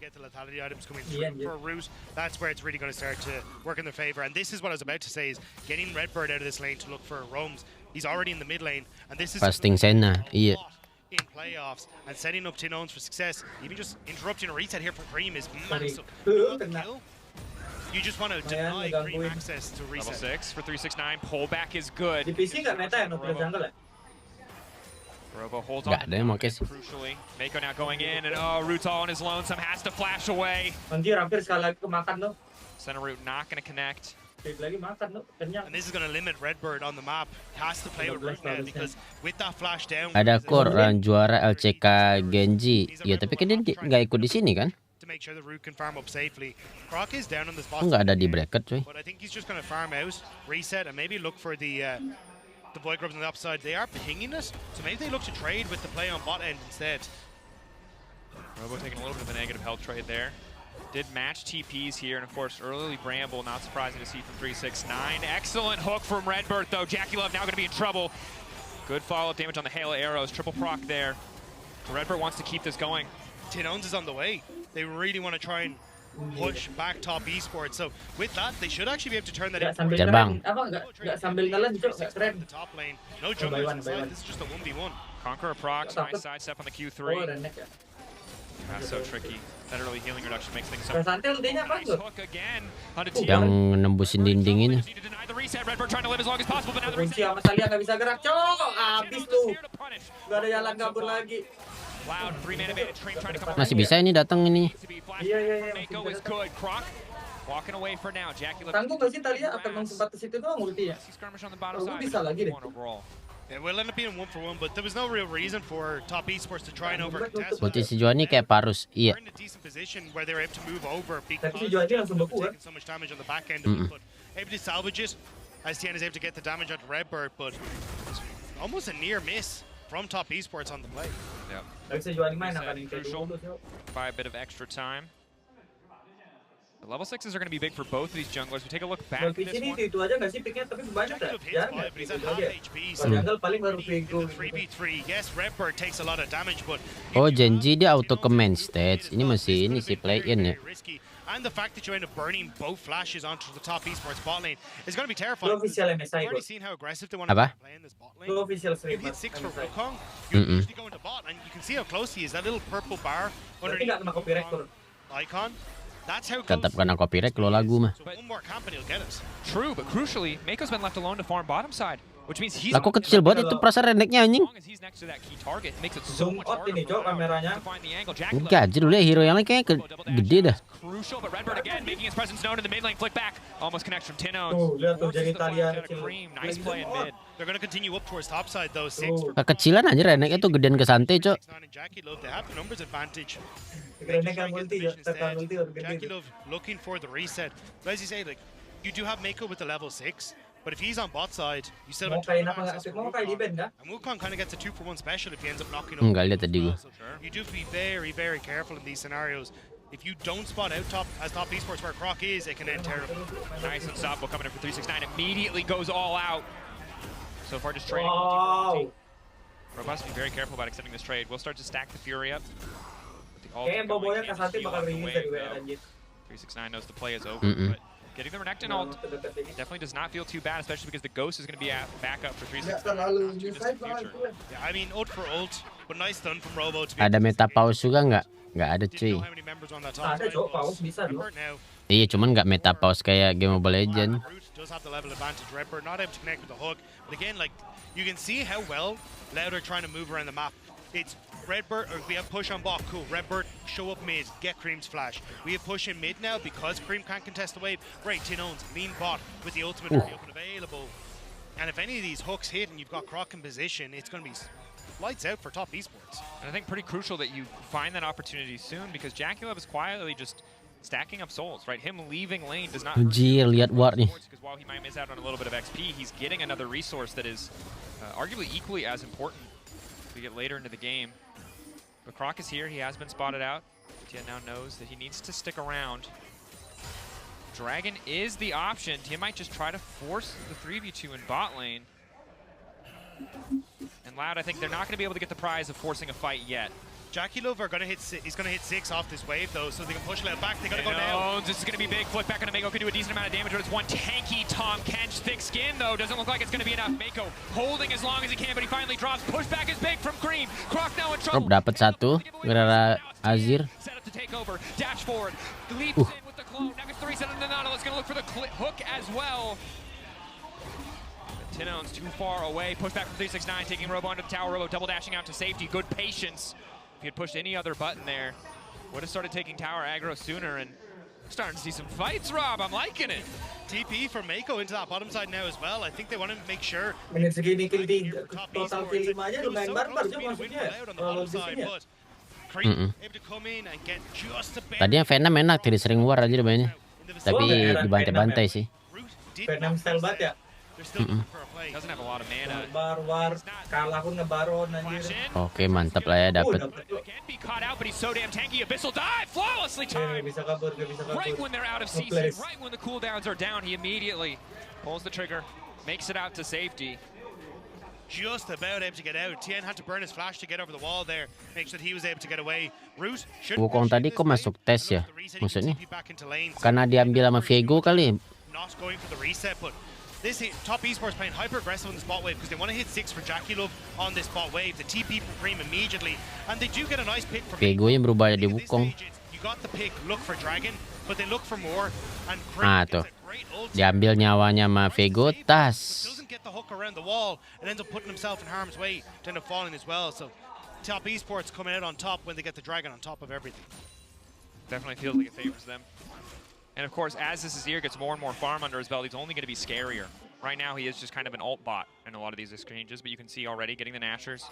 That's where it's really going to start to work in their favor. And this is what I was about to say is getting Redbird out of this lane to look for roams. He's already in the mid lane, and this is Fasting Sena, iya. In playoffs and setting up Tinones for success. Even just interrupting a reset here from Cream is massive. You just want to deny Cream access to reset. Level 6 for 369. Pullback is good. Di PC nggak meta ya Nobar jungle ya? Robo holds on. Gak ada yang mau kes. Crucially, Mako now going in, and Root's all on his lonesome, has to flash away. Anjir, hampir sekali lagi kemakan tuh. Center Root not going to connect. Lagi makan tuh, kenyang. And this is going to limit Redbird on the map. He has to play with Root now because with that flash down. Ada Core juara LCK Genji. Ya tapi kan dia nggak ikut di sini kan? To make sure the Root can farm up safely. Croc is down on this bot. Nggak ada di bracket cuy. But I think he's just going to farm out, reset, and maybe look for the Void Grubs on the upside. They are pinging us, so maybe they look to trade with the play on bot end instead. Robo taking a little bit of a negative health trade there. Did match TPs here, and of course, early Bramble, not surprising to see from 369. Excellent hook from Redbird, though. JackeyLove now going to be in trouble. Good follow-up damage on the hail of arrows. Triple proc there. Redbird wants to keep this going. Tinones is on the way. They really want to try and push back top esports. So with that, they should actually be able to turn that into Nggak sambil nelen, Cok, nggak keren. the top lane. No junglers inside. This is just a 1v1. Conqueror procs, nice sidestep on the Q3. That's so tricky. That early healing reduction makes things so nice hook again onto Yang nembusin dinding ini. the reset. Redbird trying to live as long as possible, but now the Kunci sama Salia nggak bisa gerak, Cok. Abis tuh. Nggak ada jalan kabur lagi. Loud 3-man advantage. Train trying to come Masih bisa ini datang ini. Iya. Mako is good. Croc walking away for now. JackeyLove. Tangguh nggak sih Talia? Apa emang sempat ke situ doang ultinya? Skirmish on the bottom side. Bisa lagi deh. Yeah, we'll end up being 1-for-1, but there was no real reason for top esports to try and overcontest. Posisi Juani kayak Parus, iya. They're in a decent position where they were able to move over because Tapi Juani langsung beku ya. taking so much damage on the back end of it, but able to salvage it. STN is able to get the damage onto Redbird, but it's almost a near miss from top esports on the play. Yep. Nggak bisa Juani main, akan Crucial. By a bit of extra time. The level 6s are going to be big for both of these junglers. We take a look back at this one. Itu aja nggak sih picknya, tapi banyak dah. But he's at half HP, so Jungle paling baru Vigo. 3v3. Yes, Redbird takes a lot of damage, but Oh, Genji dia auto ke main stage. Ini masih ini sih play-in ya. risky. And the fact that you end up burning both flashes onto the top esports bot lane is going to be terrifying. Lu official We've MSI already kok. seen how aggressive they want Apa? to play in this bot lane. Lu official If streamer. you hit 6 for Wukong, you usually go into bot, and you can see how close he is. That little purple bar Berarti underneath nggak kena copyright the turun. icon. That's how close. Tetap kena copyright kalau lagu mah. So one more camp and he'll get us. True, but crucially, Mako's been left alone to farm bottom side, which means he's Lah kok kecil banget itu perasaan reneknya anjing. as long as he's next to that key target, it makes it so Zoom much out harder ini, Cok, for Loud kameranya. to find the angle. Enggak, anjir lu lihat hero yang lain kayaknya gede dah. Crucial, but Redbird again making his presence known in the mid lane. Flick back, almost connects from Tinones. Tuh, lihat tuh Forces jadi the flash Talia out of kecil. Cream. Nice play in mid. They're going to continue up towards top side though. 6 for Kekecilan aja reneknya tuh gedean ke santai, Cok. 6-9 and JackeyLove. They have the numbers advantage. Keren kan multi ya, tekan multi udah gede. JackeyLove looking for the reset. But as you say, like, you do have Mako with the level 6, but if he's on bot side, you still have Mau kayak a apa nggak? Mau kayak di band nggak? and Wukong kind of gets a 2-for-1 special if he ends up knocking over. Enggak lihat tadi gua. So you do have to be very, very careful in these scenarios. If you don't spot out top esports where Croc is, it can end terribly. Nice unstoppable coming in for 369. Immediately goes all out. So far just trading. Wow. Robust, be very careful about extending this trade. We'll start to stack the Fury up. Kayaknya Boboya Kasati bakal rilis dari WR anjir. 369 knows the play is over, but getting the Renekton ult definitely does not feel too bad, especially because the Ghost is going to be at backup for 369. Yeah, I mean, ult for ult, but nice stun from Robo to be Ada meta pause juga nggak? Nggak ada cuy. how many members on that top Ada side Cok, was. paus bisa loh. Redbird now Iya, cuman nggak meta pause kayak game Mobile Legends. Root does have the level advantage. Redbird not able to connect with the hook, but again, like, you can see how well Loud are trying to move around the map. It's Redbird, or we have push on bot, cool. Redbird, show up mid, get Cream's flash. We have push in mid now because Cream can't contest the wave. Great, Tinones, lean bot with the ultimate already up and available. And if any of these hooks hit and you've got Croc in position, it's going to be lights out for top esports. And I think pretty crucial that you find that opportunity soon, because JackeyLove is quietly just stacking up souls, right? Him leaving lane does not hurt Anjir, lihat ward nih. because while he might miss out on a little bit of XP, he's getting another resource that is arguably equally as important as we get later into the game. But Croc is here. He has been spotted out. Tia now knows that he needs to stick around. Dragon is the option. Tia might just try to force the 3v2 in bot lane. And Loud, I think they're not going to be able to get the prize of forcing a fight yet. JackeyLove are going to hit. He's going to hit 6 off this wave though, so they can push Loud back. They got to go down. This is going to be big. Flip back on Mako could do a decent amount of damage, but it's one tanky Tom Kench. Thick skin though, doesn't look like it's going to be enough. Mako holding as long as he can, but he finally drops. Pushback is big from Cream. Croc now in trouble. Dapat satu, gara-gara Azir. Set up to take over, dash forward, leaps in with the clone. Now gets the reset on the Nautilus, gonna look for the hook as well. Tinone's too far away, push back from 369, taking Robo onto the tower. Robo double dashing out to safety, good patience. If he had pushed any other button there, would have started taking tower aggro sooner, and starting to see some fights, Rob. I'm liking it. TP for Mako into that bottom side now as well. I think they want to make sure. Menit segini kill 3, total kill 5 aja lumayan barbar sih maksudnya. Kalau logisnya. Tadi yang Venom enak, tadi sering war aja mainnya. Tapi dibantai-bantai sih. Venom style banget ya. Doesn't have a lot of mana. War kalah pun ngebaron anjir. Oke, mantap lah ya dapet. Can't be caught out, but he's so damn tanky. Abyssal dive, flawlessly timed. Bisa kabur. Right when they're out of CC, right when the cooldowns are down, he immediately pulls the trigger, makes it out to safety. Just about able to get out. Tien had to burn his flash to get over the wall there, make sure that he was able to get away. Root should. Wukong tadi kok masuk tes ya? Maksudnya? Karena diambil sama Viego kali. Not going for the reset, but this top esports playing hyper aggressive on the spot wave because they want to hit 6 for Jackie Love on this spot wave. The TP from Cream immediately, and they do get a nice pick from Viego yang berubah jadi Wukong. You got the pick, look for Dragon, but they look for more. And Ah tuh, diambil nyawanya sama Viego, tas. Doesn't get the hook around the wall and ends up putting himself in harm's way to end up falling as well. So top esports coming out on top when they get the Dragon on top of everything. Definitely feels like it favors them. And of course, as this Azir gets more and more farm under his belt, he's only going to be scarier. Right now, he is just kind of an ult bot in a lot of these exchanges, but you can see already getting the Nashers.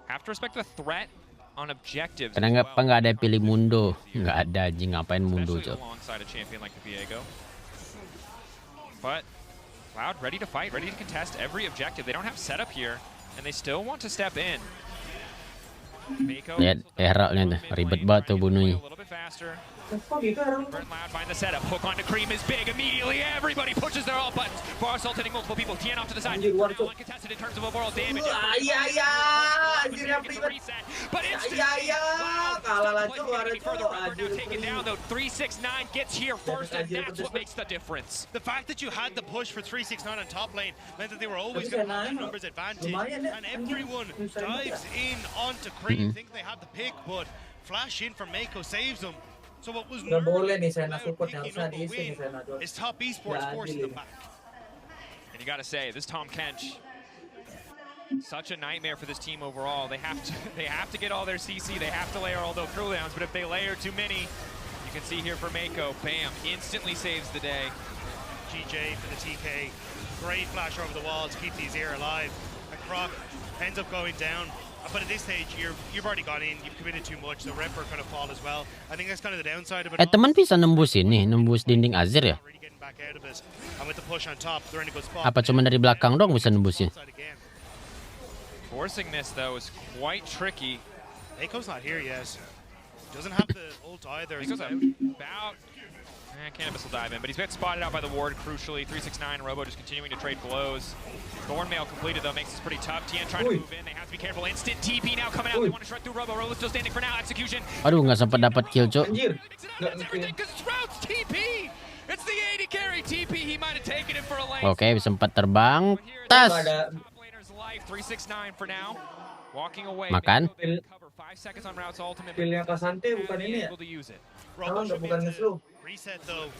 Have to respect the threat on objectives. Kenapa nggak ada pilih Mundo? Nggak ada, anjing, ngapain Mundo coba? Alongside a champion like the Viego. But Cloud ready to fight, ready to contest every objective. They don't have setup here, and they still want to step in. Lihat Era-nya tuh, ribet banget tuh bunuhnya. Burn loud, find the setup. Hook onto Cream is big. Immediately, everybody pushes their all buttons. Bahas ulting multiple people. Tien off to the side. Now uncontested in terms of overall damage. But kalah lagi war itu. Now taken down though. 369 gets here first, and that's what makes the difference. The fact that you had the push for 369 on top lane meant that they were always going to have the numbers advantage, and everyone dives in onto Cream. Think they have the pick, but flash in from Mako saves them. So what was nggak boleh nih Sena support, harusnya diisi nih Sena. Is top esports forcing them back. And you got to say, this Tom Kench, such a nightmare for this team overall. They have to get all their CC. They have to layer all those cooldowns. But if they layer too many, you can see here for Mako, bam, instantly saves the day. GJ for the TK, great flash over the wall to keep the Azir alive. And Croc ends up going down. But at this stage, you've already gone in, you've committed too much, so Rep are going to fall as well. I think that's kind of the downside of it. Teman bisa nembus ini, nembus dinding Azir ya? And with the push on top, they're in a good spot. Apa cuma dari belakang dong bisa nembusnya? Forcing this though is quite tricky. Mako's not here yet. Doesn't have the ult either. Mako's about. Can't Abyssal dive in, but he's got spotted out by the ward crucially. 369, Robo just continuing to trade blows. Thornmail completed though, makes this pretty tough. Tien trying to move in, they have to be careful. Instant TP now coming out, they want to shred through Robo. Robo's still standing for now, execution. Aduh, nggak sempat dapat kill, Cok. It's the AD carry TP, he might have taken it for a lane. Oke, sempat terbang. Tas. 369 for now. Walking away. Makan. 5 seconds on Rout's ultimate. Pilih yang Kasante bukan ini ya? Robo should bukan nge-slow. Reset though,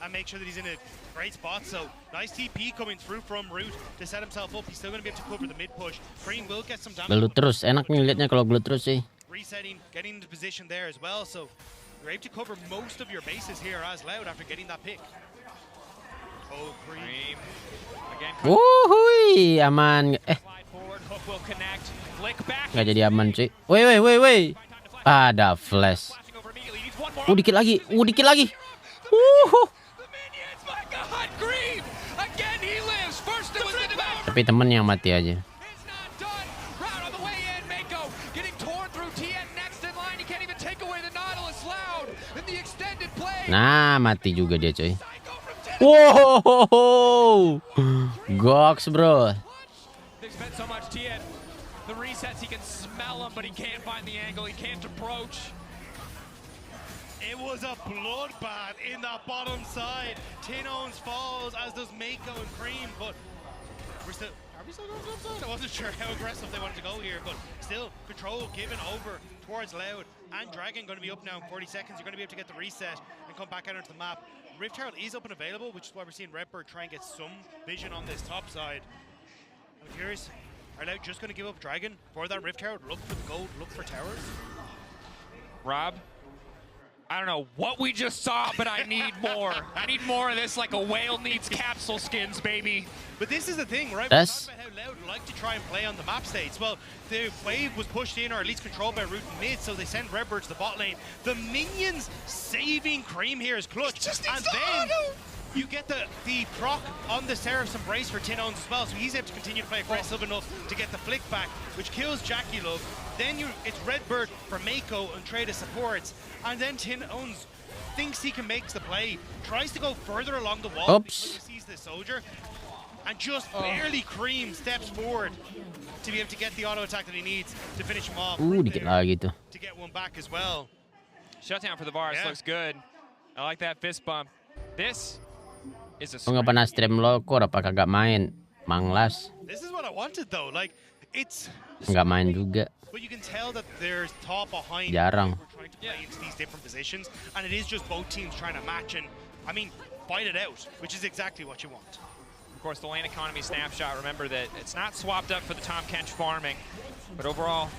and make sure that he's in a great spot. So nice TP coming through from Root to set himself up. He's still going to be able to cover the mid push. Cream will get some damage. Gelut terus, enak nih liatnya kalau gelut terus sih. Resetting, getting into position there as well. So you're able to cover most of your bases here as Loud after getting that pick. Oh, Cream. Again. Wuhui, aman. Nggak jadi aman cuy. Woi. Ada flash. Dikit lagi. Tapi temen yang mati aja. Nah, mati juga dia coy. Wow, goks bro. The resets, he can smell them, but he can't find the angle. He can't approach. It was a bloodbath in that bottom side. Tinone's falls, as does Mako and Cream, but are we still going to upside? I wasn't sure how aggressive they wanted to go here, but still, control given over towards Loud. and Dragon going to be up now in 40 seconds. You're going to be able to get the reset and come back out onto the map. Rift Herald is up and available, which is why we're seeing Redbird try and get some vision on this top side. I'm curious, are Loud just going to give up Dragon for that Rift Herald? Look for the gold, look for towers? Rob, I don't know what we just saw, but I need more. I need more of this, like a whale needs capsule skins, baby. But this is the thing, right? That's... We talked about how Loud like to try and play on the map states. Well, the wave was pushed in, or at least controlled by Root and Mid, so they send Redbird to the bot lane. The minions saving Cream here is clutch. And then you get the proc on the Seraph's Embrace for Tin Owns as well, so he's able to continue to play aggressive enough to get the flick back, which kills Jackie Love. Then it's Redbird for Mako and Trade supports, and then Tin Owns thinks he can make the play, tries to go further along the wall because he sees the soldier, and just barely Cream steps forward to be able to get the auto attack that he needs to finish him off. Dikit lagi tuh. To get one back as well. Shutdown for the Bahas looks good. I like that fist bump. This is a Nggak pernah stream lo, kok apa kagak main? Manglas. This is what I wanted though. Like it's Nggak main juga. But you can tell that there's thought behind Jarang. we're trying to play into these different positions, and it is just both teams trying to match and, I mean, fight it out, which is exactly what you want. Of course, the lane economy snapshot, remember that it's not swapped up for the Tom Kench farming, but overall,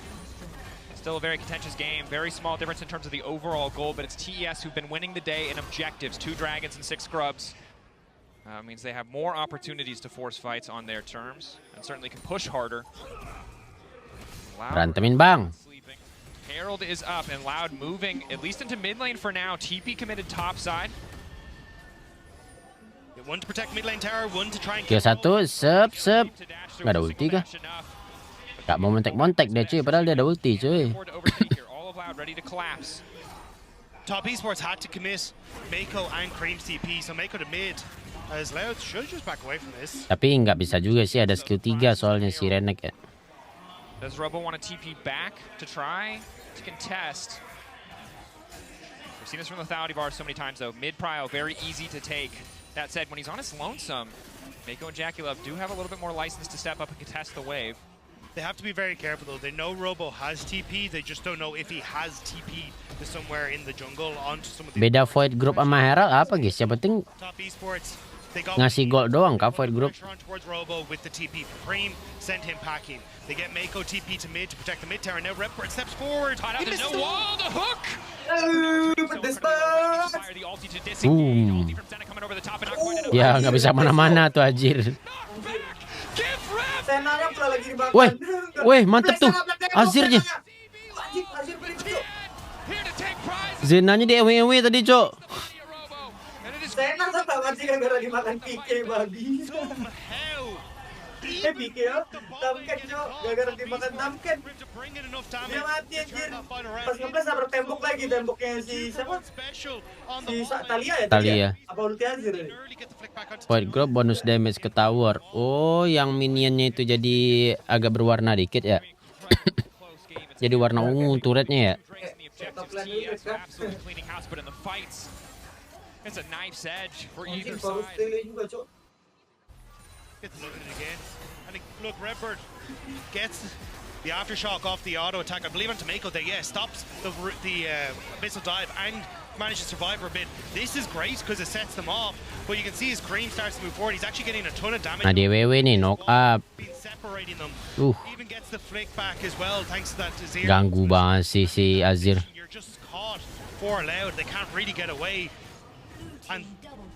still a very contentious game. Very small difference in terms of the overall goal, but it's TES who've been winning the day in objectives. 2 dragons and 6 scrubs. Means they have more opportunities to force fights on their terms, and certainly can push harder. Berantemin bang. Herald is up and Loud moving at least into mid lane for now. TP committed top side. One to protect mid lane tower, one to try and Kill satu, sep. Nggak ada ulti kah? Nggak mau montek dia cuy, padahal dia ada ulti cuy. All of Loud ready to collapse. Top Esports had to commit Mako and Cream's TP, so Mako to mid. As Loud should just back away from this. Tapi nggak bisa juga sih, ada skill 3 soalnya si Renek ya. Does Robo want to TP back to try to contest? We've seen this from the Vtuber so many times though. Mid prio, very easy to take. That said, when he's on his lonesome, Mako and Jackie Love do have a little bit more license to step up and contest the wave. They have to be very careful though. They know Robo has TP, they just don't know if he has TP to somewhere in the jungle onto some of the... Beda Void Group sama Herald apa guys? Yang penting Top Esports, they got ngasih gold doang kah Void Group? towards Robo with the TP for Cream, send him packing. They get Mako TP to mid to protect the mid tower. Now Redbird steps forward. There's no wall, the hook! Ya nggak bisa mana-mana tuh anjir. Weh mantep tuh Azirnya. Zenanya di ewe tadi cok. Sena sama masih gara-gara dimakan PK babi. PK ya, Tamken cok, gara-gara dimakan Tamken. Dia mati anjir. Pas ngeblas nabrak tembok lagi, temboknya si siapa? Si Talia ya? Talia. Apa ulti Azir? Void Group bonus damage ke tower. Oh, yang minionnya itu jadi agak berwarna dikit ya. Jadi warna ungu turretnya ya. It's a knife's edge for either side. And look, Redbird gets the aftershock off the auto attack. I believe onto Mako there, stops the missile dive and manages to survive for a bit. This is great because it sets them off, but you can see his Cream starts to move forward. He's actually getting a ton of damage. Nah, di WW nih knock up. Separating them. Even gets the flick back as well thanks to that Azir. Ganggu banget sih si Azir. You're just caught for Loud. They can't really get away. And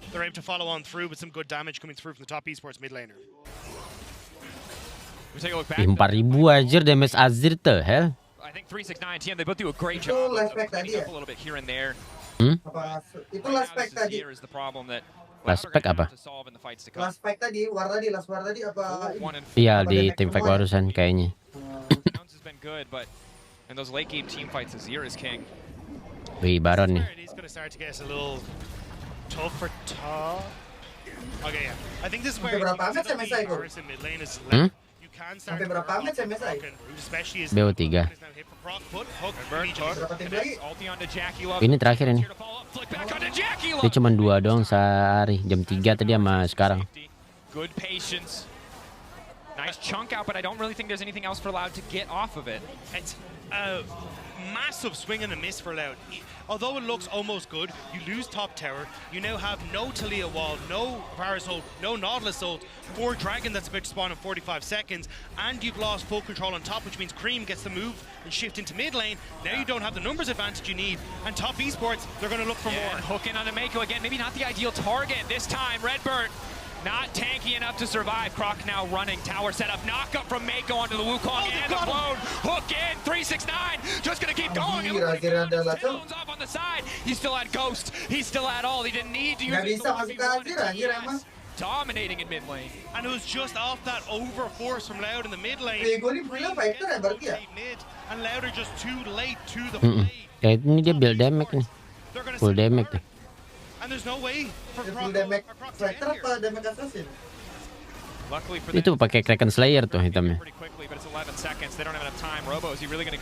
they're able to follow on through with some good damage coming through from the top esports mid laner. We take a look back. 4.000 anjir damage Azir tuh, hell. I think 369 TM, they both do a great job of cleaning up a little bit here and there. Itu last pack tadi. Is the problem that last pack apa? Last pack tadi, war tadi apa? Iya di tim fight barusan kayaknya. Has been good, but in those late game team fights, Azir is king. Wih, Baron nih. It is going to start to get a little tough for top. Okay, yeah. I think this is where berapa amat MSI itu? Sampai berapa amat MSI? BO3. Ini terakhir ini. Dia cuma 2 doang sehari. Jam 3 tadi sama sekarang. Good patience. Nice chunk out, but I don't really think there's anything else for Loud to get off of it. It's a massive swing and a miss for Loud. Although it looks almost good, you lose top tower. You now have no Talia wall, no Varus ult, no Nautilus ult, 4 Dragon that's about to spawn in 45 seconds, and you've lost full control on top, which means Cream gets the move and shift into mid lane. Now you don't have the numbers advantage you need, and top esports, they're going to look for more. And hooking onto Mako again, maybe not the ideal target this time. Redbird not tanky enough to survive. Croc now running, tower set up, knock up from Mako onto the Wukong and the clone. Hook in, 369, just gonna keep going. Stones off on the side. He still had Ghost, he still had all. He didn't need to use it. Dominating in mid lane. And it was just off that overforce from Loud in the mid lane. And Loud are just too late to the play. Ya ini dia build damage nih. Full damage nih. And there's no way for Itu pakai Kraken Slayer tuh hitamnya.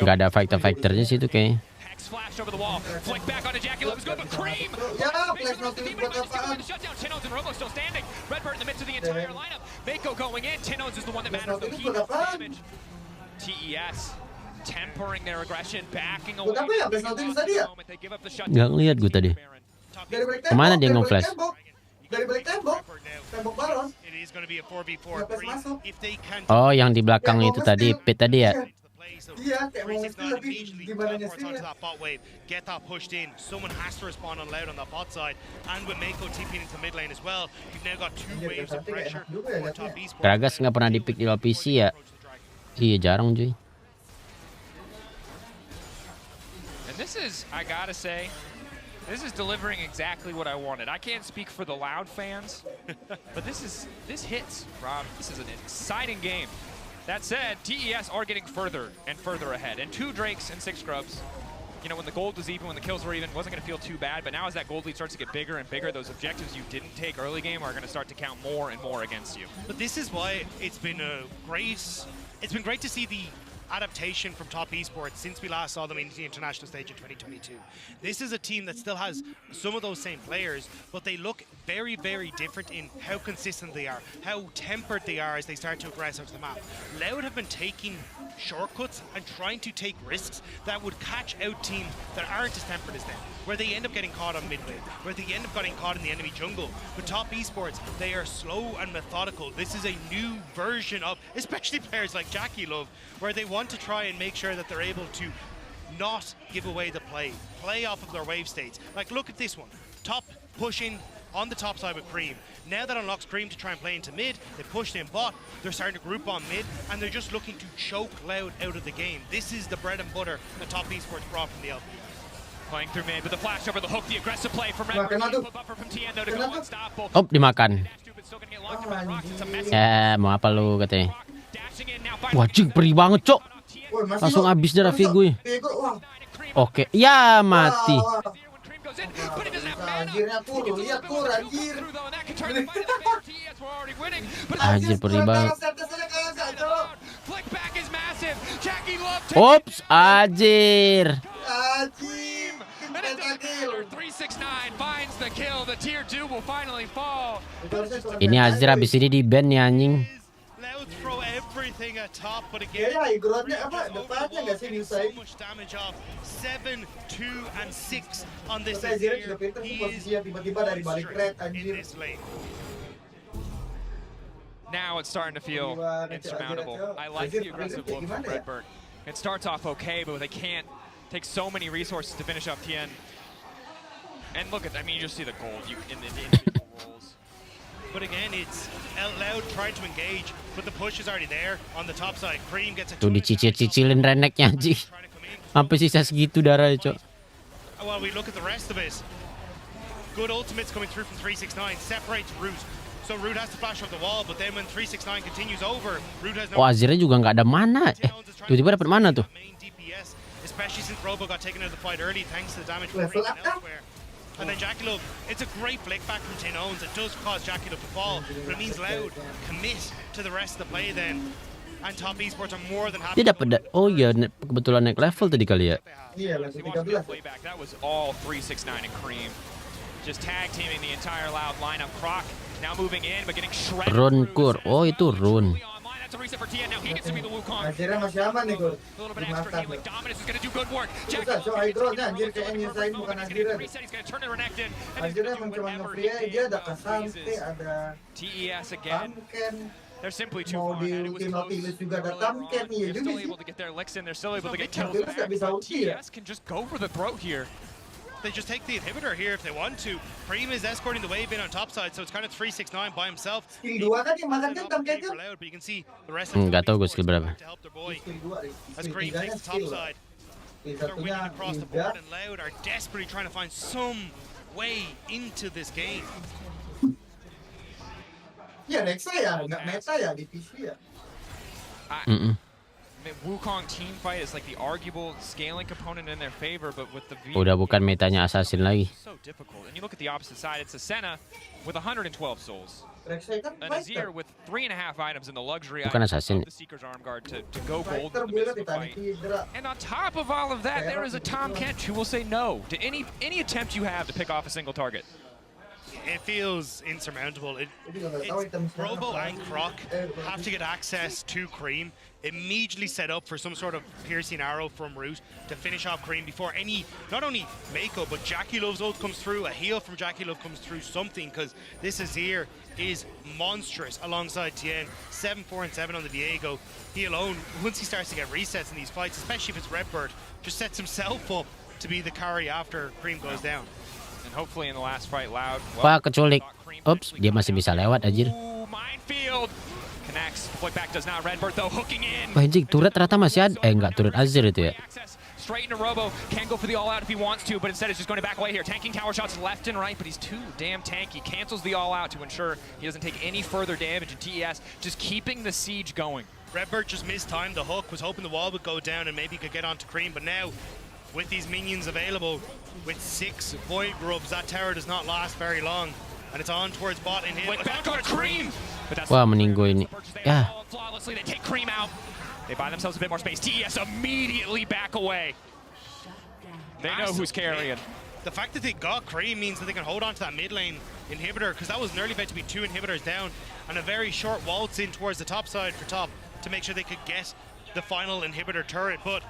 Gak ada fighter-fighternya sih itu kayaknya. Flash over the wall, flick back onto Jackie Love, good, but Cream! Tino's and Robo still standing. Redbird in the midst of the entire lineup. Mako going in, Tino's is the one that matters, though he does damage. TES tempering their aggression, backing away. They give up the shutdown. Gak ngeliat gue tadi. Kemana dia nge-flash? Dari balik tembok baros. Oh, yang di belakang itu tadi, pit tadi ya? Iya, kayak mau nge-steal tapi gimana nge-steal ya? Get that pushed in. Someone has to respond on Loud on that bot side. And with Mako TPing into mid lane as well, you've now got 2 waves of pressure for top esports. Gragas nggak pernah di-pick di LPC ya? Iya, jarang cuy. And this is, I gotta say, this is delivering exactly what I wanted. I can't speak for the Loud fans, but this hits, Rob. This is an exciting game. That said, TES are getting further and further ahead. And 2 Drakes and 6 Scrubs. You know, when the gold was even, when the kills were even, wasn't going to feel too bad. But now as that gold lead starts to get bigger and bigger, those objectives you didn't take early game are going to start to count more and more against you. But this is why it's been great to see the adaptation from top esports since we last saw them in the international stage in 2022. This is a team that still has some of those same players, but they look very, very different in how consistent they are, how tempered they are as they start to aggress onto the map. Loud have been taking shortcuts and trying to take risks that would catch out teams that aren't as tempered as them, where they end up getting caught on midway, where they end up getting caught in the enemy jungle. But top esports, they are slow and methodical. This is a new version of, especially players like Jackie Love, where they want to try and make sure that they're able to not give away the play off of their wave states. Like, look at this one. Top pushing on the top side with Cream. Now that unlocks Cream to try and play into mid, they pushed in bot, they're starting to group on mid, and they're just looking to choke Loud out of the game. This is the bread and butter that top esports brought from the LP. Playing through mid with the flash over the hook, the aggressive play from Redbird. Buffer from Tiendo to go unstoppable. Oh, dimakan. Ya, mau apa lu katanya? Wajing perih banget, Cok. Langsung habis darah gue. Oke, ya mati. Anjir, perih banget. Ops, anjir. Ini Azir habis ini di ban nih anjing. Throw everything at top, but Ya, again, ignorantnya apa? Depannya nggak sih Nusai? so much damage off 7, 2, and 6 on this Azir juga pintar sih posisinya tiba-tiba dari balik red anjir. Now it's starting to feel insurmountable. I like the aggressive look from Redbird. It starts off okay, but they can't take so many resources to finish up Tien. And look at, I mean, you just see the gold in the individual rolls. But again, it's Loud trying to engage, but the push is already there on the top side. Cream gets a Tuh dicicil-cicilin reneknya anjing. Sampai sisa segitu darah, Cok. Well, we look at the rest of it. Good ultimates coming through from 369, separates Root. So Root has to flash off the wall, but then when 369 continues over, Root has no... Oh, Azirnya juga nggak ada mana. Tiba-tiba dapat mana tuh? Especially since Robo got taken out of the fight early thanks to the damage from Cream and elsewhere. And then Jackie Love, it's a great flick back from Tin Owns. It does cause Jackie Love to fall, but it means Loud commit to the rest of the play then. And top esports are more than happy. Dia dapat oh iya, kebetulan naik level tadi kali ya. Iya, level 13. That was all 369 and Cream. Just tag teaming the entire Loud lineup. Croc now moving in, but getting shredded. Run Kur. Oh, itu Run. that's a reset for Tien. Now he gets to be the Wukong. Anjirnya masih aman nih, Gur. A little bit Dimakan, extra healing. Gur. Dominus is going to do good work. Susah, so high drone-nya anjir kayak nyusahin bukan anjirnya. He's going to turn it Renekton. Anjirnya emang cuma nge-free aja, dia ada Kasante, ada TES again. Tamken. They're simply too Mau far di ahead. It was ulti close Nautilus juga ada early Tamken, on. iya They're juga still sih. able to get their licks in. They're still able to get kills Nautilus back. nggak bisa ulti ya. TES can just go for the throat here. They just take the inhibitor here if they want to. Cream is escorting the wave in on top side, so it's kind of 369 by himself. Skill 2 kan yang makan kan Tamken kan? But you can see the rest of Nggak tahu gue skill berapa. to help their boy. Skill 2, As skill Cream 3-nya takes the top skill. side. Skill They're winning satunya across the Liga. board, and Loud are desperately trying to find some way into this game. Ya Rexa ya, nggak meta ya di PC ya. Wukong team fight is like the arguable scaling component in their favor, but with the Udah bukan metanya assassin lagi. so difficult. And you look at the opposite side, it's a Senna with 112 souls. Rexa kan An Azir with 3.5 items in the luxury Bukan items assassin. of the Seeker's Arm Guard to go gold Fighter in the midst of build the fight. Hidra. And on top of all of that, there is a Tom Kench who will say no to any attempt you have to pick off a single target. It feels insurmountable. Robo and Croc have to get access to Cream, immediately set up for some sort of piercing arrow from Root to finish off Cream before not only Mako, but Jackie Love's ult comes through, a heal from Jackie Love comes through, something, because this Azir is monstrous alongside Tien. 7-4 and 7 on the Diego. He alone, once he starts to get resets in these fights, especially if it's Redbird, just sets himself up to be the carry after Cream goes down. And hopefully in the last fight, Loud. Wah, keculik. Ups, dia masih bisa lewat anjir. Minefield connects. Flick back does not. Redbird though hooking in. Wah, anjing, turret ternyata masih ada. Enggak, turret Azir itu ya. Straight into Robo. Can go for the all-out if he wants to, but instead is just going to back away here. Tanking tower shots left and right, but he's too damn tanky. Cancels the all-out to ensure he doesn't take any further damage, and TES just keeping the siege going. Redbird just mistimed the hook, was hoping the wall would go down and maybe could get onto Cream, but now with these minions available, with 6 Void Grubs, that tower does not last very long. And it's on towards bot and hit. Back on Cream! Wah, meninggu ini. Ya. Flawlessly, they take Cream out. They buy themselves a bit more space. TES immediately back away. They know who's carrying. The fact that they got Cream means that they can hold on to that mid lane inhibitor, because that was nearly about to be 2 inhibitors down, and a very short waltz in towards the top side for top to make sure they could get the final inhibitor turret. But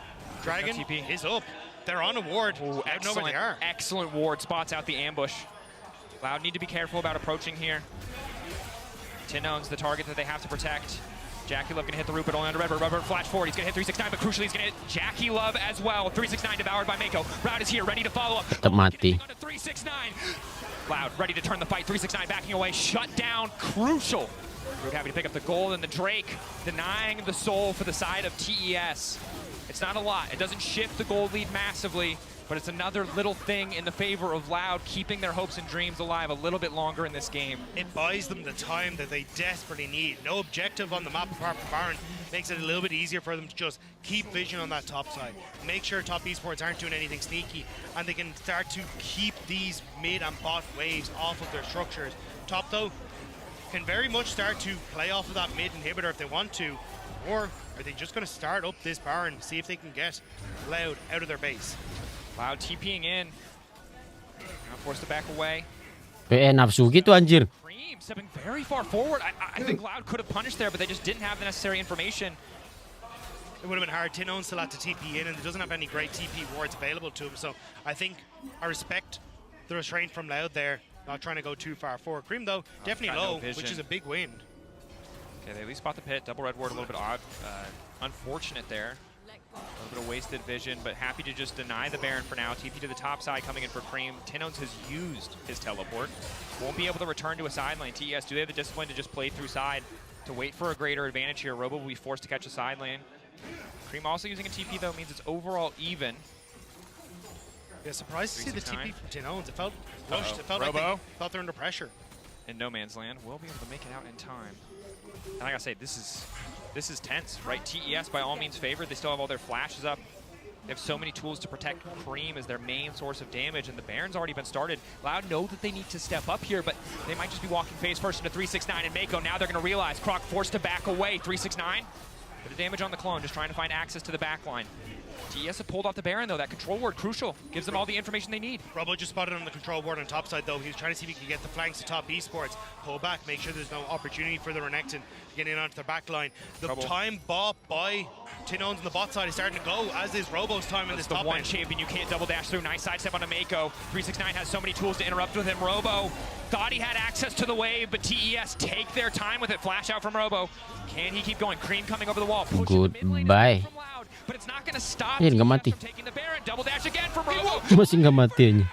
Dragon is up. They're on a ward. Ooh, I don't know where they are. Excellent ward. Spots out the ambush. Loud need to be careful about approaching here. Tinone's the target that they have to protect. Jackie Love gonna hit the root, but only under Redbird. Redbird flash forward. He's gonna hit 369, but crucially he's gonna hit Jackie Love as well. 369 devoured by Mako. Route is here, ready to follow up. Tetap mati. 369. Loud ready to turn the fight. 369 backing away. Shut down. Crucial. Root happy to pick up the gold, and the Drake denying the soul for the side of TES. It's not a lot. It doesn't shift the gold lead massively, but it's another little thing in the favor of Loud, keeping their hopes and dreams alive a little bit longer in this game. It buys them the time that they desperately need. No objective on the map apart from Baron makes it a little bit easier for them to just keep vision on that top side. Make sure top esports aren't doing anything sneaky, and they can start to keep these mid and bot waves off of their structures. Top though can very much start to play off of that mid inhibitor if they want to, or are they just going to start up this Baron, see if they can get Loud out of their base? Loud TPing in. Now forced to back away. Nafsu gitu anjir. Cream stepping very far forward. I think Loud could have punished there, but they just didn't have the necessary information. It would have been hard. Tinone still had to TP in, and he doesn't have any great TP wards available to him. So I think I respect the restraint from Loud there, not trying to go too far forward. Cream, though, definitely low, which is a big win. Okay, they at least spot the pit. Double red ward, a little bit odd. Unfortunate there. A little bit of wasted vision, but happy to just deny the Baron for now. TP to the top side coming in for Cream. Tinones has used his teleport. Won't be able to return to a side lane. TES, do they have the discipline to just play through side to wait for a greater advantage here? Robo will be forced to catch a side lane. Cream also using a TP, though, means it's overall even. Yeah, surprised to see the TP from Tinones. It felt rushed. It felt like they thought they're under pressure. In no man's land, will be able to make it out in time. And like I say, this is tense, right? TES by all means favored. They still have all their flashes up. They have so many tools to protect Cream as their main source of damage, and the Baron's already been started. Loud know that they need to step up here, but they might just be walking face first into 369 and Mako. Now they're going to realize Croc forced to back away. 369. Bit of damage on the clone, just trying to find access to the back line. TES have pulled off the Baron, though. That control ward, crucial. Gives them all the information they need. Robo just spotted on the control board on top side, though. He was trying to see if he could get the flanks to top esports. Pull back, make sure there's no opportunity for the Renekton to get in onto their back line. The time bot by Tinones on the bot side is starting to go, as is Robo's time in this top the one end. champion you can't double dash through. Nice sidestep onto Mako. 369 has so many tools to interrupt with him. Robo thought he had access to the wave, but TES take their time with it. Flash out from Robo. Can he keep going? Cream coming over the wall. Goodbye. But it's not going to stop Nggak mati. from taking the Baron. Double dash again from Robo. Masih nggak mati aja.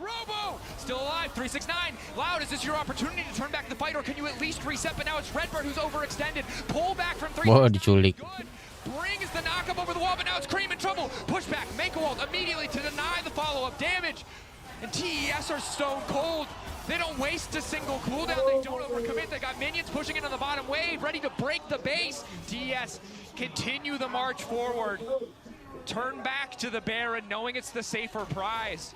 Robo still alive. 369. Loud, is this your opportunity to turn back the fight, or can you at least reset? But now it's Redbird who's overextended. Pull back from 369. Wah, diculik. Brings the knock up over the wall, but now it's Cream in trouble. Push back, Mako ult immediately to deny the follow-up damage. And TES are stone cold. They don't waste a single cooldown. They don't overcommit. They got minions pushing into the bottom wave, ready to break the base. TES continue the march forward. Turn back to the Baron, knowing it's the safer prize.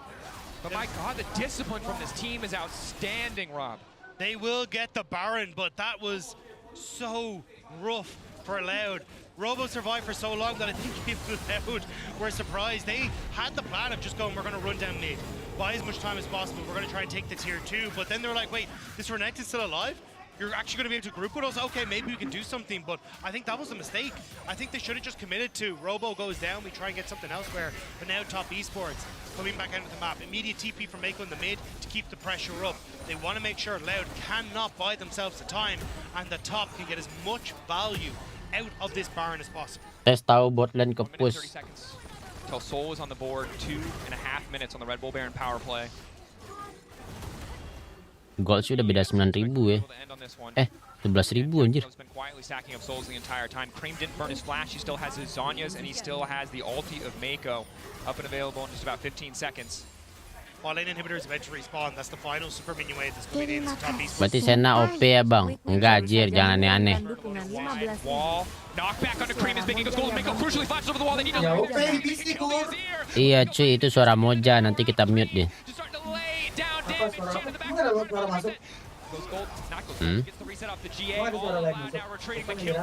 But my God, the discipline from this team is outstanding, Rob. They will get the Baron, but that was so rough for Loud. Robo survived for so long that I think even Loud were surprised. They had the plan of just going, we're going to run down mid, buy as much time as possible, we're going to try and take the tier 2, but then they're like, wait, this Renekton's still alive? You're actually going to be able to group with us? Okay, maybe we can do something, but I think that was a mistake. I think they should have just committed to Robo goes down, we try and get something elsewhere, but now top esports coming back out of the map. Immediate TP from Mako in the mid to keep the pressure up. They want to make sure Loud cannot buy themselves the time, and the top can get as much value out of this Baron as possible. Tes tahu bot lane ke push. Until Soul is on the board, 2.5 minutes on the Red Bull Baron power play. Gold sudah beda 9.000 ya. 11.000 anjir. He's been quietly stacking up souls the entire time. Cream didn't burn his flash. He still has his Zhonya's, and he still has the ulti of Mako up and available in just about 15 seconds. While lane inhibitor is about to respawn, that's the final super minion wave that's coming in to top esports. Berarti Sena OP ya bang? Enggak anjir, jangan aneh-aneh. Wall. Knockback onto Cream is making goes gold. Mako crucially flashes over the wall. They need to Iya cuy, itu suara Moja, nanti kita mute deh.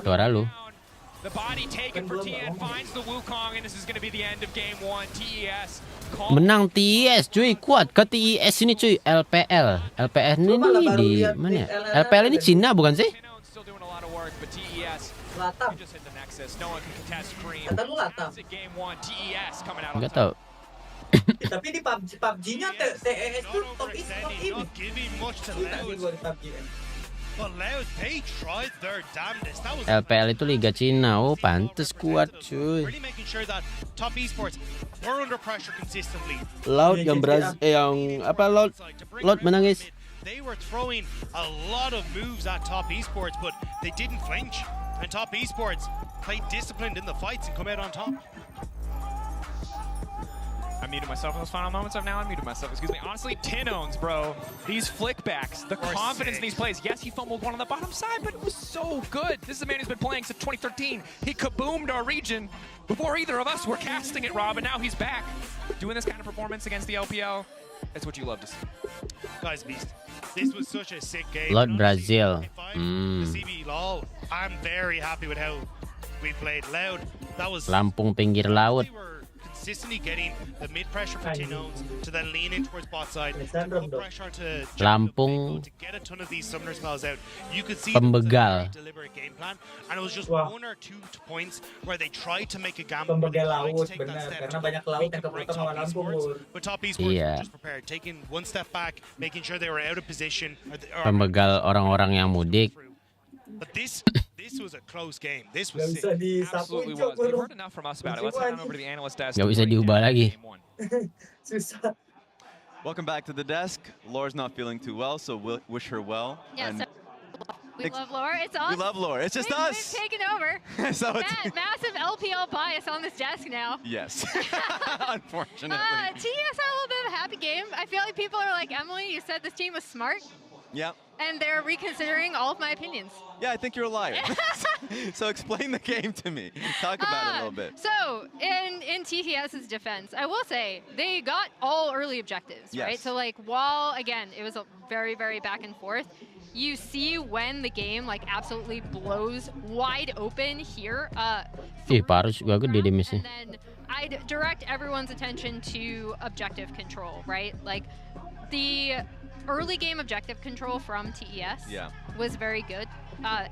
Suara lu. The body taken for TN finds the Wukong, and this is going to be the end of game 1. TES. Menang TES cuy, kuat ke TES ini cuy. LPL. LPL ini di mana ya? LPL ini Cina bukan sih? Still doing a lot of work, but TES just hit the nexus. No one can contest Cream. Game 1, TES coming out on Enggak tahu. Tapi di PUBG-nya TES tuh top ini. But Loud, they tried their damnedest. That was LPL itu Liga Cina. Oh, pantes kuat cuy. really making sure that top esports were under pressure consistently. Loud yang yang apa Loud menangis. They were throwing a lot of moves at top esports, but they didn't flinch. And top esports played disciplined in the fights and come out on top. I muted myself in those final moments. I've now unmuted myself. Excuse me. Honestly, Tinones, bro. These flickbacks, the confidence in these plays. Yes, he fumbled one on the bottom side, but it was so good. This is a man who's been playing since 2013. He kaboomed our region before either of us were casting it, Rob, and now he's back doing this kind of performance against the LPL. That's what you love to see. Guys, beast. This was such a sick game. Lord Brazil. The CB LOL. I'm very happy with how we played. Loud. That was Lampung pinggir laut. consistently getting the mid pressure for Tinones to then lean in towards bot side, to put pressure onto Lampung to get a ton of these summoner spells out. You could see Pembegal. deliberate game plan, and it was just 1 or 2 points where they tried to make a gamble. Pembegal laut, benar, karena banyak laut yang kepotong sama Lampung. But top esports were just prepared, taking 1 step back, making sure they were out of position. Pembegal orang-orang yang mudik. But this was a close game. This was sick. Absolutely was. We've heard enough from us about it. Let's head on over to the analyst desk. Gak bisa diubah lagi. Welcome back to the desk. Laura's not feeling too well, so we'll wish her well. Yeah, so we love Laura. It's us. We love Laura. It's just us. We've taken over. So massive LPL bias on this desk now. Yes. Unfortunately. TES had a little bit of a happy game. I feel like people are like, Emily, you said this team was smart. Yep. And they're reconsidering all of my opinions. Yeah, I think you're a liar. So explain the game to me. Talk about it a little bit. So in TTS's defense, I will say they got all early objectives, right? So like while again it was a very, very back and forth, you see when the game like absolutely blows wide open here. Parus juga gede deh miss-nya. And then I'd direct everyone's attention to objective control, right? Like the early game objective control from TES was very good.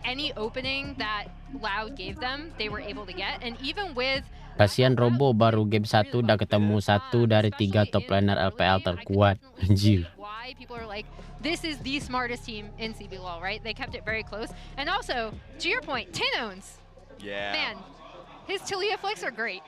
Any opening that Loud gave them, they were able to get, and even with Kasian Robo baru game 1 udah ketemu 1 dari 3 top laner LPL terkuat. Anjir. Why people are like, this is the smartest team in CBLOL, right? They kept it very close. And also, to your point, Tinones. Yeah. Man, his Talia flicks are great.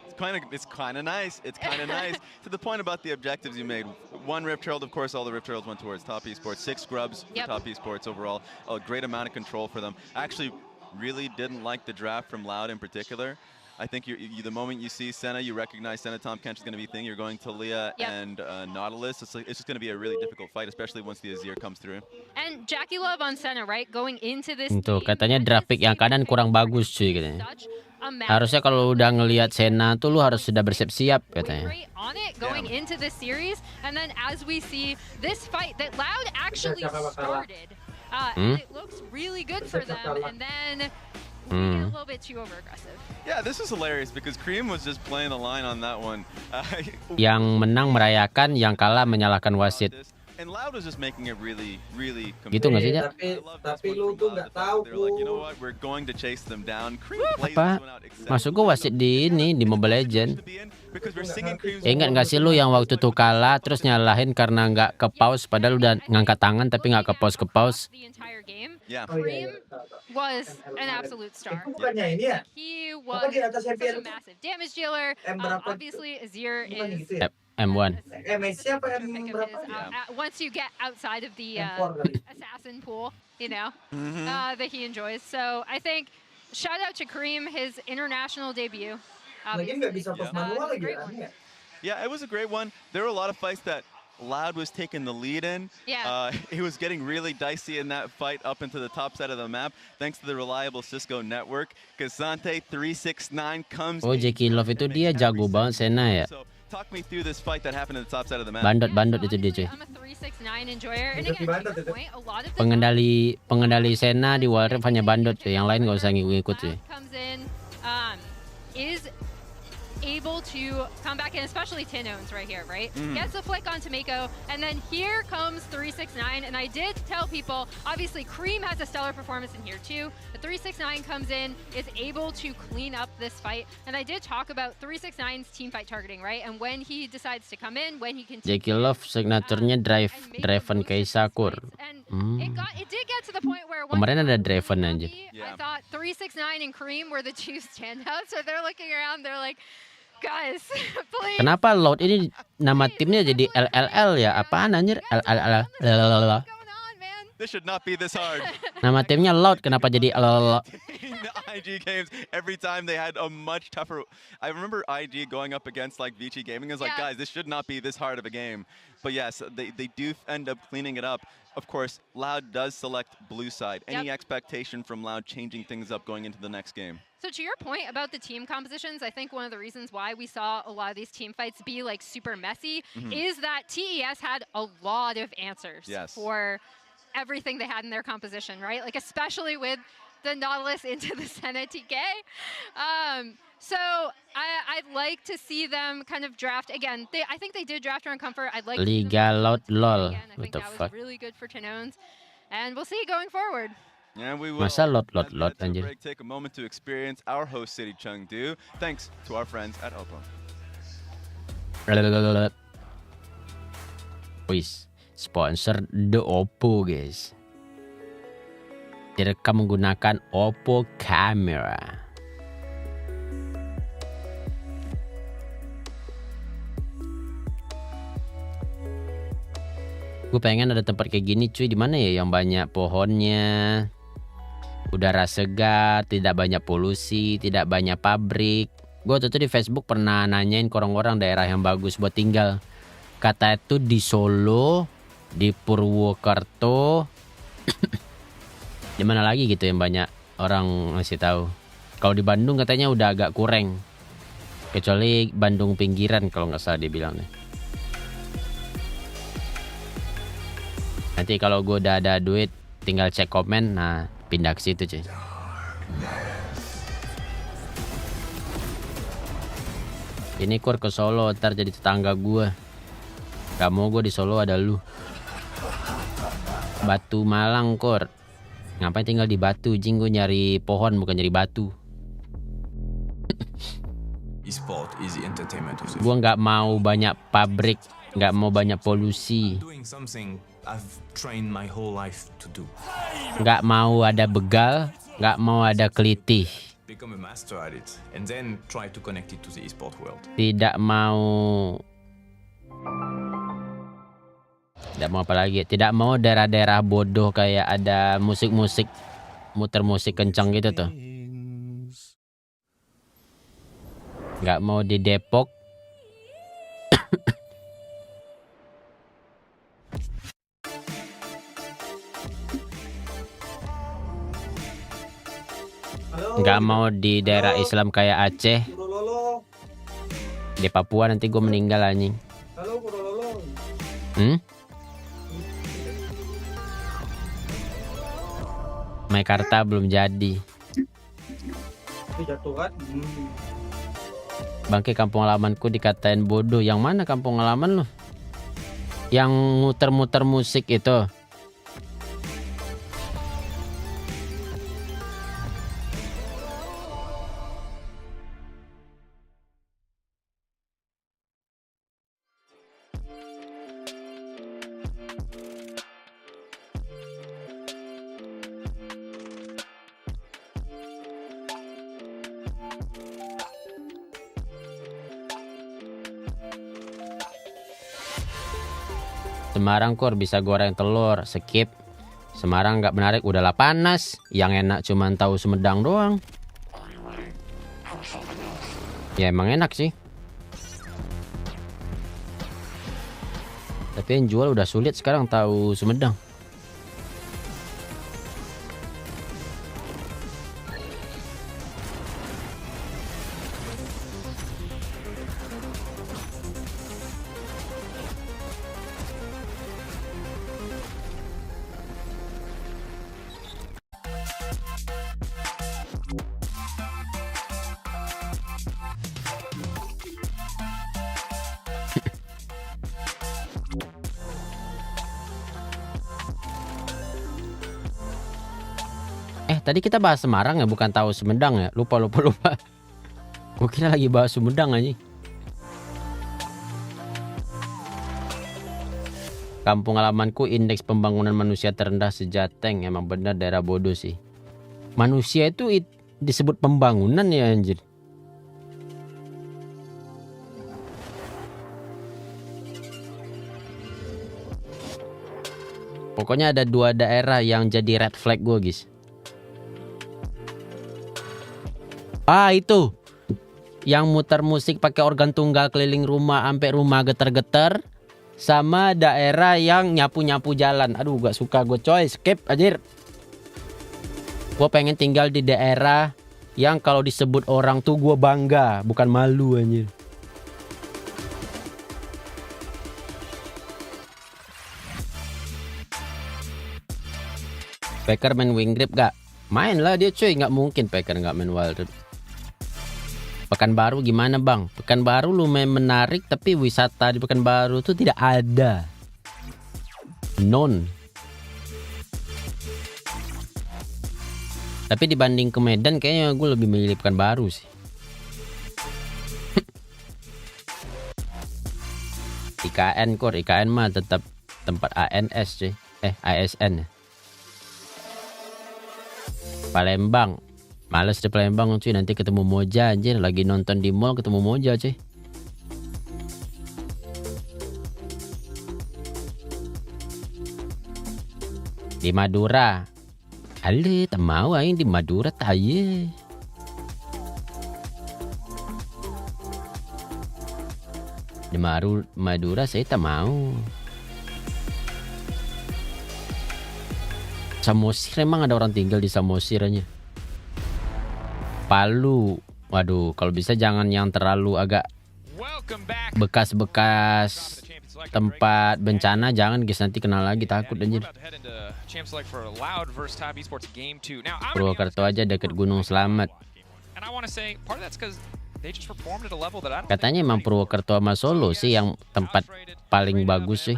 It's kind of nice. It's kind of nice. To the point about the objectives you made. 1 Rift Herald, of course, all the Rift Heralds went towards top esports. 6 scrubs for top esports overall. A great amount of control for them. Actually, really didn't like the draft from Loud in particular. I think the moment you see Senna, you recognize Senna Tom Kench is going to be thing. You're going to Leah and Nautilus. It's just going to be a really difficult fight, especially once the Azir comes through. And Jackie Love on Senna, right? Going into this Tuh, katanya draft pick yang kanan kurang bagus cuy katanya. Harusnya kalau udah ngelihat Senna tuh lu harus sudah bersiap-siap katanya. On it going into this series, and then as we see this fight that Loud actually started, and it looks really good for them, and then we get a little bit too over-aggressive. Yeah, this is hilarious because Cream was just playing the line on that one. Yang menang merayakan, yang kalah menyalahkan wasit. And Loud was just making it really, really Gitu nggak sih, Jak? Tapi lu tuh nggak tahu. They're like, you know what, we're going to chase them down. Cream plays Apa? this one out exceptionally. Masuk gua wasit di ini, di Mobile Legend. Because we're singing Cream's Ingat nggak sih lu yang waktu tuh kalah terus nyalahin karena nggak ke pause padahal udah ngangkat tangan tapi nggak ke pause. The entire game, Yeah. Cream was an absolute star. Bukannya ini ya? He Apa was di atas such happy a massive damage dealer. Obviously, Azir Bukan is gitu ya? M1. MSI apa M berapa? once you get outside of the assassin pool, you know, that he enjoys. So I think shout out to Kareem, his international debut. Lagi nggak bisa pos manual lagi ya? Yeah, it was a great one. There were a lot of fights that Loud was taking the lead in. Yeah. It was getting really dicey in that fight up into the top side of the map, thanks to the reliable Cisco network. Kazante 369 comes. Oh, Jackie Love itu dia jago banget Senna ya. So, talk me through this fight that happened at the top side of the map. Bandot itu dia cuy. I'm a 369 enjoyer, and again, to your point, a lot of the Pengendali Senna di Warrior hanya bandot cuy, yang lain nggak usah ngikut cuy. comes in, is able to come back in, especially Tinones right here, right? Gets a flick on Tomeko, and then here comes 369, and I did tell people, obviously Cream has a stellar performance in here too. The 369 comes in, is able to clean up this fight, and I did talk about 369's team fight targeting, right? And when he decides to come in, when he can Jackie Love signaturnya driven Keisakur. it did get to the point where Kemarin ada driven aja. I thought 369 and Cream were the two standouts, so they're looking around, they're like, guys, please. Kenapa Loud ini nama timnya jadi LLL ya? Apaan anjir? LLL. This should not be this hard. Nama timnya Loud, kenapa jadi LLL? The IG games, every time they had a much tougher. I remember IG going up against like VG Gaming. It was like, guys, this should not be this hard of a game. But yes, they do end up cleaning it up. Of course, Loud does select blue side. Any expectation from Loud changing things up going into the next game? So to your point about the team compositions, I think one of the reasons why we saw a lot of these team fights be like super messy is that TES had a lot of answers for everything they had in their composition, right? Like especially with the Nautilus into the Senna TK. So I'd like to see them kind of draft again. I think they did draft around comfort. I'd like Liga Loud LOL. I think that was really good for Tinones, and we'll see going forward. And we will Masa Loud anjir. take a moment to experience our host city Chengdu. Thanks to our friends at Oppo. Wis, sponsor the Oppo guys. Direkam menggunakan Oppo kamera. Gue pengen ada tempat kayak gini cuy, di mana ya yang banyak pohonnya, udara segar, tidak banyak polusi, tidak banyak pabrik. Gue tuh di Facebook pernah nanyain ke orang-orang daerah yang bagus buat tinggal. Kata itu di Solo, di Purwokerto, di mana lagi gitu yang banyak orang ngasih tahu. Kalau di Bandung katanya udah agak kurang, kecuali Bandung pinggiran kalau nggak salah dia bilang nih. Nanti kalau gue udah ada duit tinggal cek komen, nah pindah ke situ cuy. Ini Kur ke Solo, ntar jadi tetangga gua. Gak mau gua di Solo ada lu. Batu Malang Kur. Ngapain tinggal di Batu? Jing, gua nyari pohon bukan nyari batu. Esport is the entertainment of the Gua nggak mau banyak pabrik, nggak mau banyak polusi. doing something I've trained my whole life to do. Nggak mau ada begal, nggak mau ada kelitih. Become a master at it and then try to connect it to the esport world. Tidak mau apa lagi? Tidak mau daerah-daerah bodoh kayak ada musik-musik, muter musik kencang gitu tuh. Nggak mau di Depok. Nggak mau di daerah Islam kayak Aceh. Di Papua nanti gue meninggal anjing. Halo, Kurohiko. Mekarta belum jadi. Jatuh kan? Bangke kampung halamanku dikatain bodoh. Yang mana kampung halaman lu? Yang muter-muter musik itu. Semarang Kur bisa goreng telur, skip. Semarang nggak menarik, udahlah panas. Yang enak cuman tahu Sumedang doang. Ya emang enak sih. Tapi yang jual udah sulit sekarang tahu Sumedang. Tadi kita bahas Semarang ya, bukan tahu Sumedang ya. Lupa. Gue kira lagi bahas Sumedang aja. Kampung halamanku indeks pembangunan manusia terendah sejateng. Emang benar daerah bodoh sih. Manusia itu disebut pembangunan ya anjir. Pokoknya ada 2 daerah yang jadi red flag gue guys. Itu yang muter musik pakai organ tunggal keliling rumah sampai rumah geter-geter, sama daerah yang nyapu-nyapu jalan. Aduh, gak suka gue coy, skip anjir. Gue pengen tinggal di daerah yang kalau disebut orang tuh gue bangga, bukan malu anjir. Packer main wing grip gak? Main lah dia cuy, nggak mungkin Packer nggak main wild. Pekanbaru gimana bang? Pekanbaru lumayan menarik, tapi wisata di Pekanbaru tuh tidak ada. Non. Tapi dibanding ke Medan kayaknya gue lebih milih Pekanbaru sih. IKN Kur, IKN mah tetap tempat ANS cuy. ASN. Palembang. Males di Palembang cuy, nanti ketemu Moja anjir, lagi nonton di mall ketemu Moja cuy. Di Madura. Ale, tak mau aing di Madura taye. Di Madura saya tak mau. Samosir, emang ada orang tinggal di Samosir aja. Palu, waduh, kalau bisa jangan yang terlalu agak bekas-bekas tempat bencana jangan guys, nanti kenal lagi, takut anjir. Purwokerto aja deket Gunung Slamet. Katanya emang Purwokerto sama Solo sih yang tempat paling bagus sih.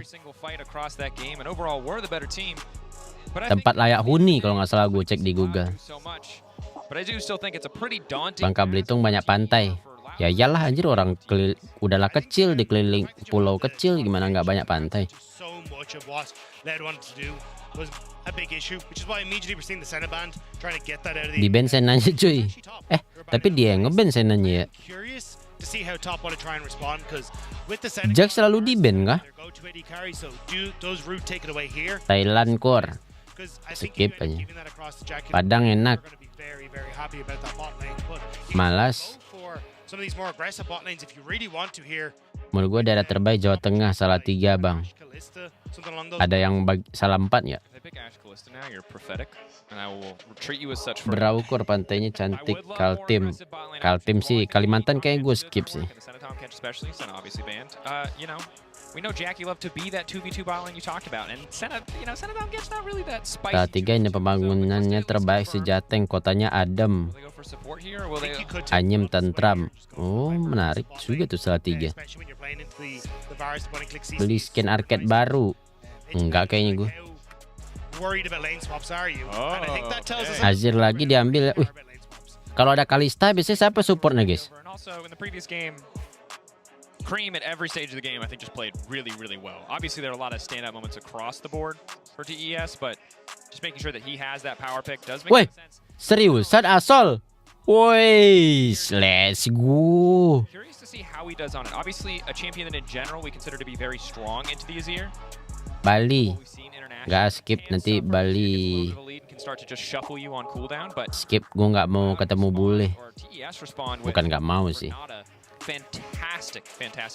Tempat layak huni kalau nggak salah gue cek di Google. Bangka Belitung banyak pantai. Ya iyalah anjir, orang udahlah kecil dikeliling pulau kecil, gimana nggak banyak pantai. Di ban senanya cuy. Tapi dia yang ngeban senanya ya. Jack selalu di ban kah? Thailand core. Skip aja. Padang enak. Malas. Menurut gue daerah terbaik Jawa Tengah, Salatiga bang. Ada yang salah 4 ya? Berawukur pantainya cantik. Kaltim. Kaltim sih Kalimantan kayak gue skip sih. We know Jack, you love to be that 2v2 bot lane you talked about, and Senadon gets not really that spicy. Salatiga ini pembangunannya terbaik sejateng, kotanya adem, anyem tentram. Oh menarik juga tuh Salatiga. Beli skin arcade baru? Enggak kayaknya gue. Azir lagi diambil. Kalau ada Kalista biasanya siapa supportnya guys? Cream at every stage of the game, I think, just played really, really well. Obviously, there are a lot of standout moments across the board for TES, but just making sure that he has that power pick does make sense. Seriusan Asol? Woi, let's go. Curious to see how he does on it. Obviously, a champion that in general we consider to be very strong into the Azir. Bali. Gak skip nanti Bali. Skip, gue nggak mau ketemu bule. Bukan nggak mau sih. Fantastic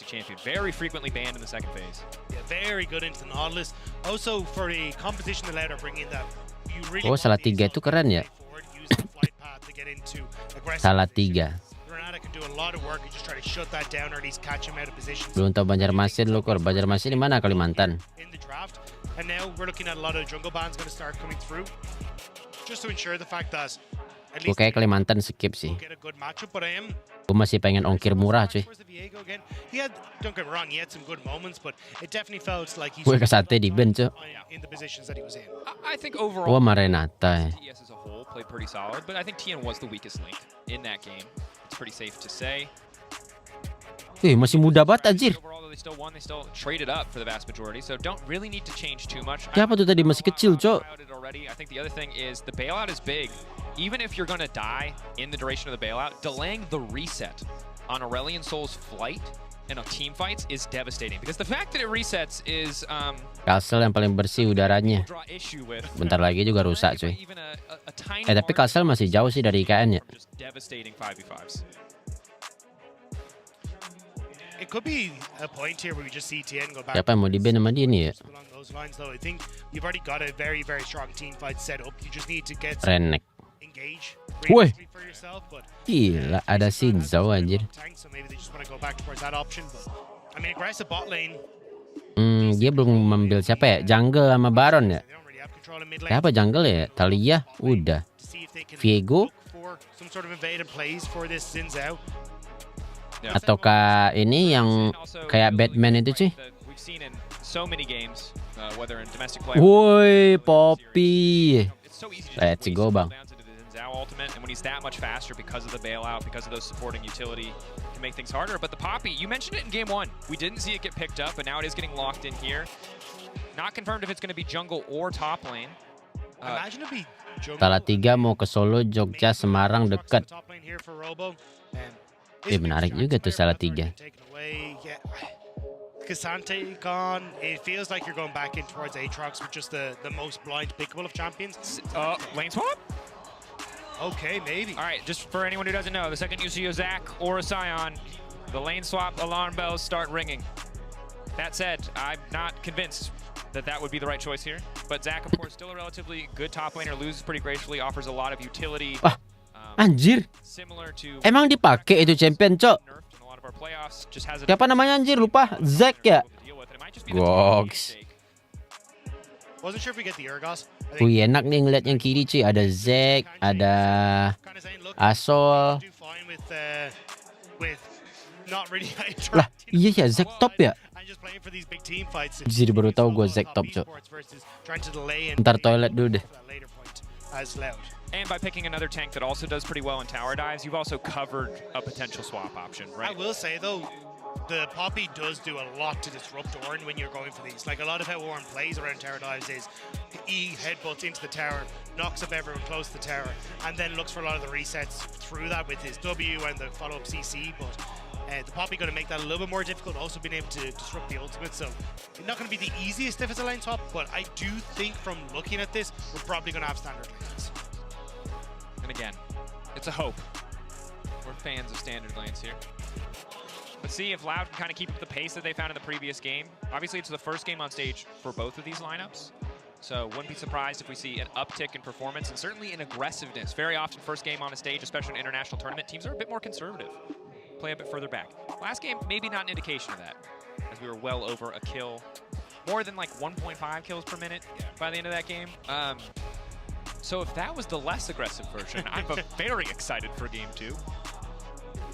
champion. Very frequently banned in the second phase. Yeah, very good into the Nautilus. Also for the composition allowed to bring in that. Oh, Salatiga itu keren ya. Salatiga. Belum tahu Banjarmasin lo, Kor. Banjarmasin di mana? Kalimantan. And now we're looking at a lot of jungle bans going to start coming through. Just to ensure the fact that gue kayak Kalimantan skip sih. Gue masih pengen ongkir murah cuy. Gue ke sate di bench cuy. Wah Marenata ya. Masih muda banget anjir. Siapa tuh tadi masih kecil cok? Even if you're gonna die in the duration of the bailout, delaying the reset on Aurelion Sol's flight and team fights is devastating because the fact that it resets is Castle yang paling bersih udaranya. Bentar lagi juga rusak cuy. Tapi Castle masih jauh sih dari IKN ya. Siapa yang mau di ban sama dia nih ya? Renek. Woi, gila ada Shinzo anjir. Dia belum membil siapa ya? Jungle sama Baron ya? Siapa jungle ya? Talia, udah. Viego? Ataukah ini yang kayak Batman itu cuy? Woi, Poppy. Let's go bang. Ultimate, and when he's that much faster because of the bailout, because of those supporting utility, can make things harder. But the Poppy, you mentioned it in game 1. We didn't see it get picked up, but now it is getting locked in here. Not confirmed if it's going to be jungle or top lane. Salatiga mau ke Solo, Jogja, Semarang dekat. Menarik juga tuh Salatiga. Cassante gone. It feels like you're going back in towards Aatrox with just the most blind pickable of champions. Lane swap? Okay, maybe. All right, just for anyone who doesn't know, the second you see a Zac or a Sion, the lane swap alarm bells start ringing. That said, I'm not convinced that that would be the right choice here. But Zac, of course, still a relatively good top laner, loses pretty gracefully, offers a lot of utility. Anjir, emang dipakai itu champion cok? Siapa namanya anjir, lupa. Zack ya? Goks. Wasn't sure if we get the Urgos. Wih, enak nih ngeliat yang kiri cuy. Ada Zack, ada Asol. Lah, iya ya, Zack top ya? Jadi baru tahu gue Zack top cuy. Ntar toilet dulu deh. And by picking another tank that also does pretty well in tower dives, you've also covered a potential swap option, right? I will say though, the Poppy does do a lot to disrupt Ornn when you're going for these. Like a lot of how Ornn plays around tower dives is E headbutts into the tower, knocks up everyone close to the tower, and then looks for a lot of the resets through that with his W and the follow-up CC. But the Poppy going to make that a little bit more difficult, also being able to disrupt the ultimate. So not going to be the easiest if it's a lane swap, but I do think from looking at this, we're probably going to have standard lanes. And again, it's a hope. We're fans of standard lanes here. Let's see if Loud can kind of keep up the pace that they found in the previous game. Obviously, it's the first game on stage for both of these lineups. So wouldn't be surprised if we see an uptick in performance and certainly in aggressiveness. Very often, first game on a stage, especially in an international tournament, teams are a bit more conservative. Play a bit further back. Last game, maybe not an indication of that, as we were well over a kill. More than like 1.5 kills per minute by the end of that game. So if that was the less aggressive version, I'm very excited for game 2.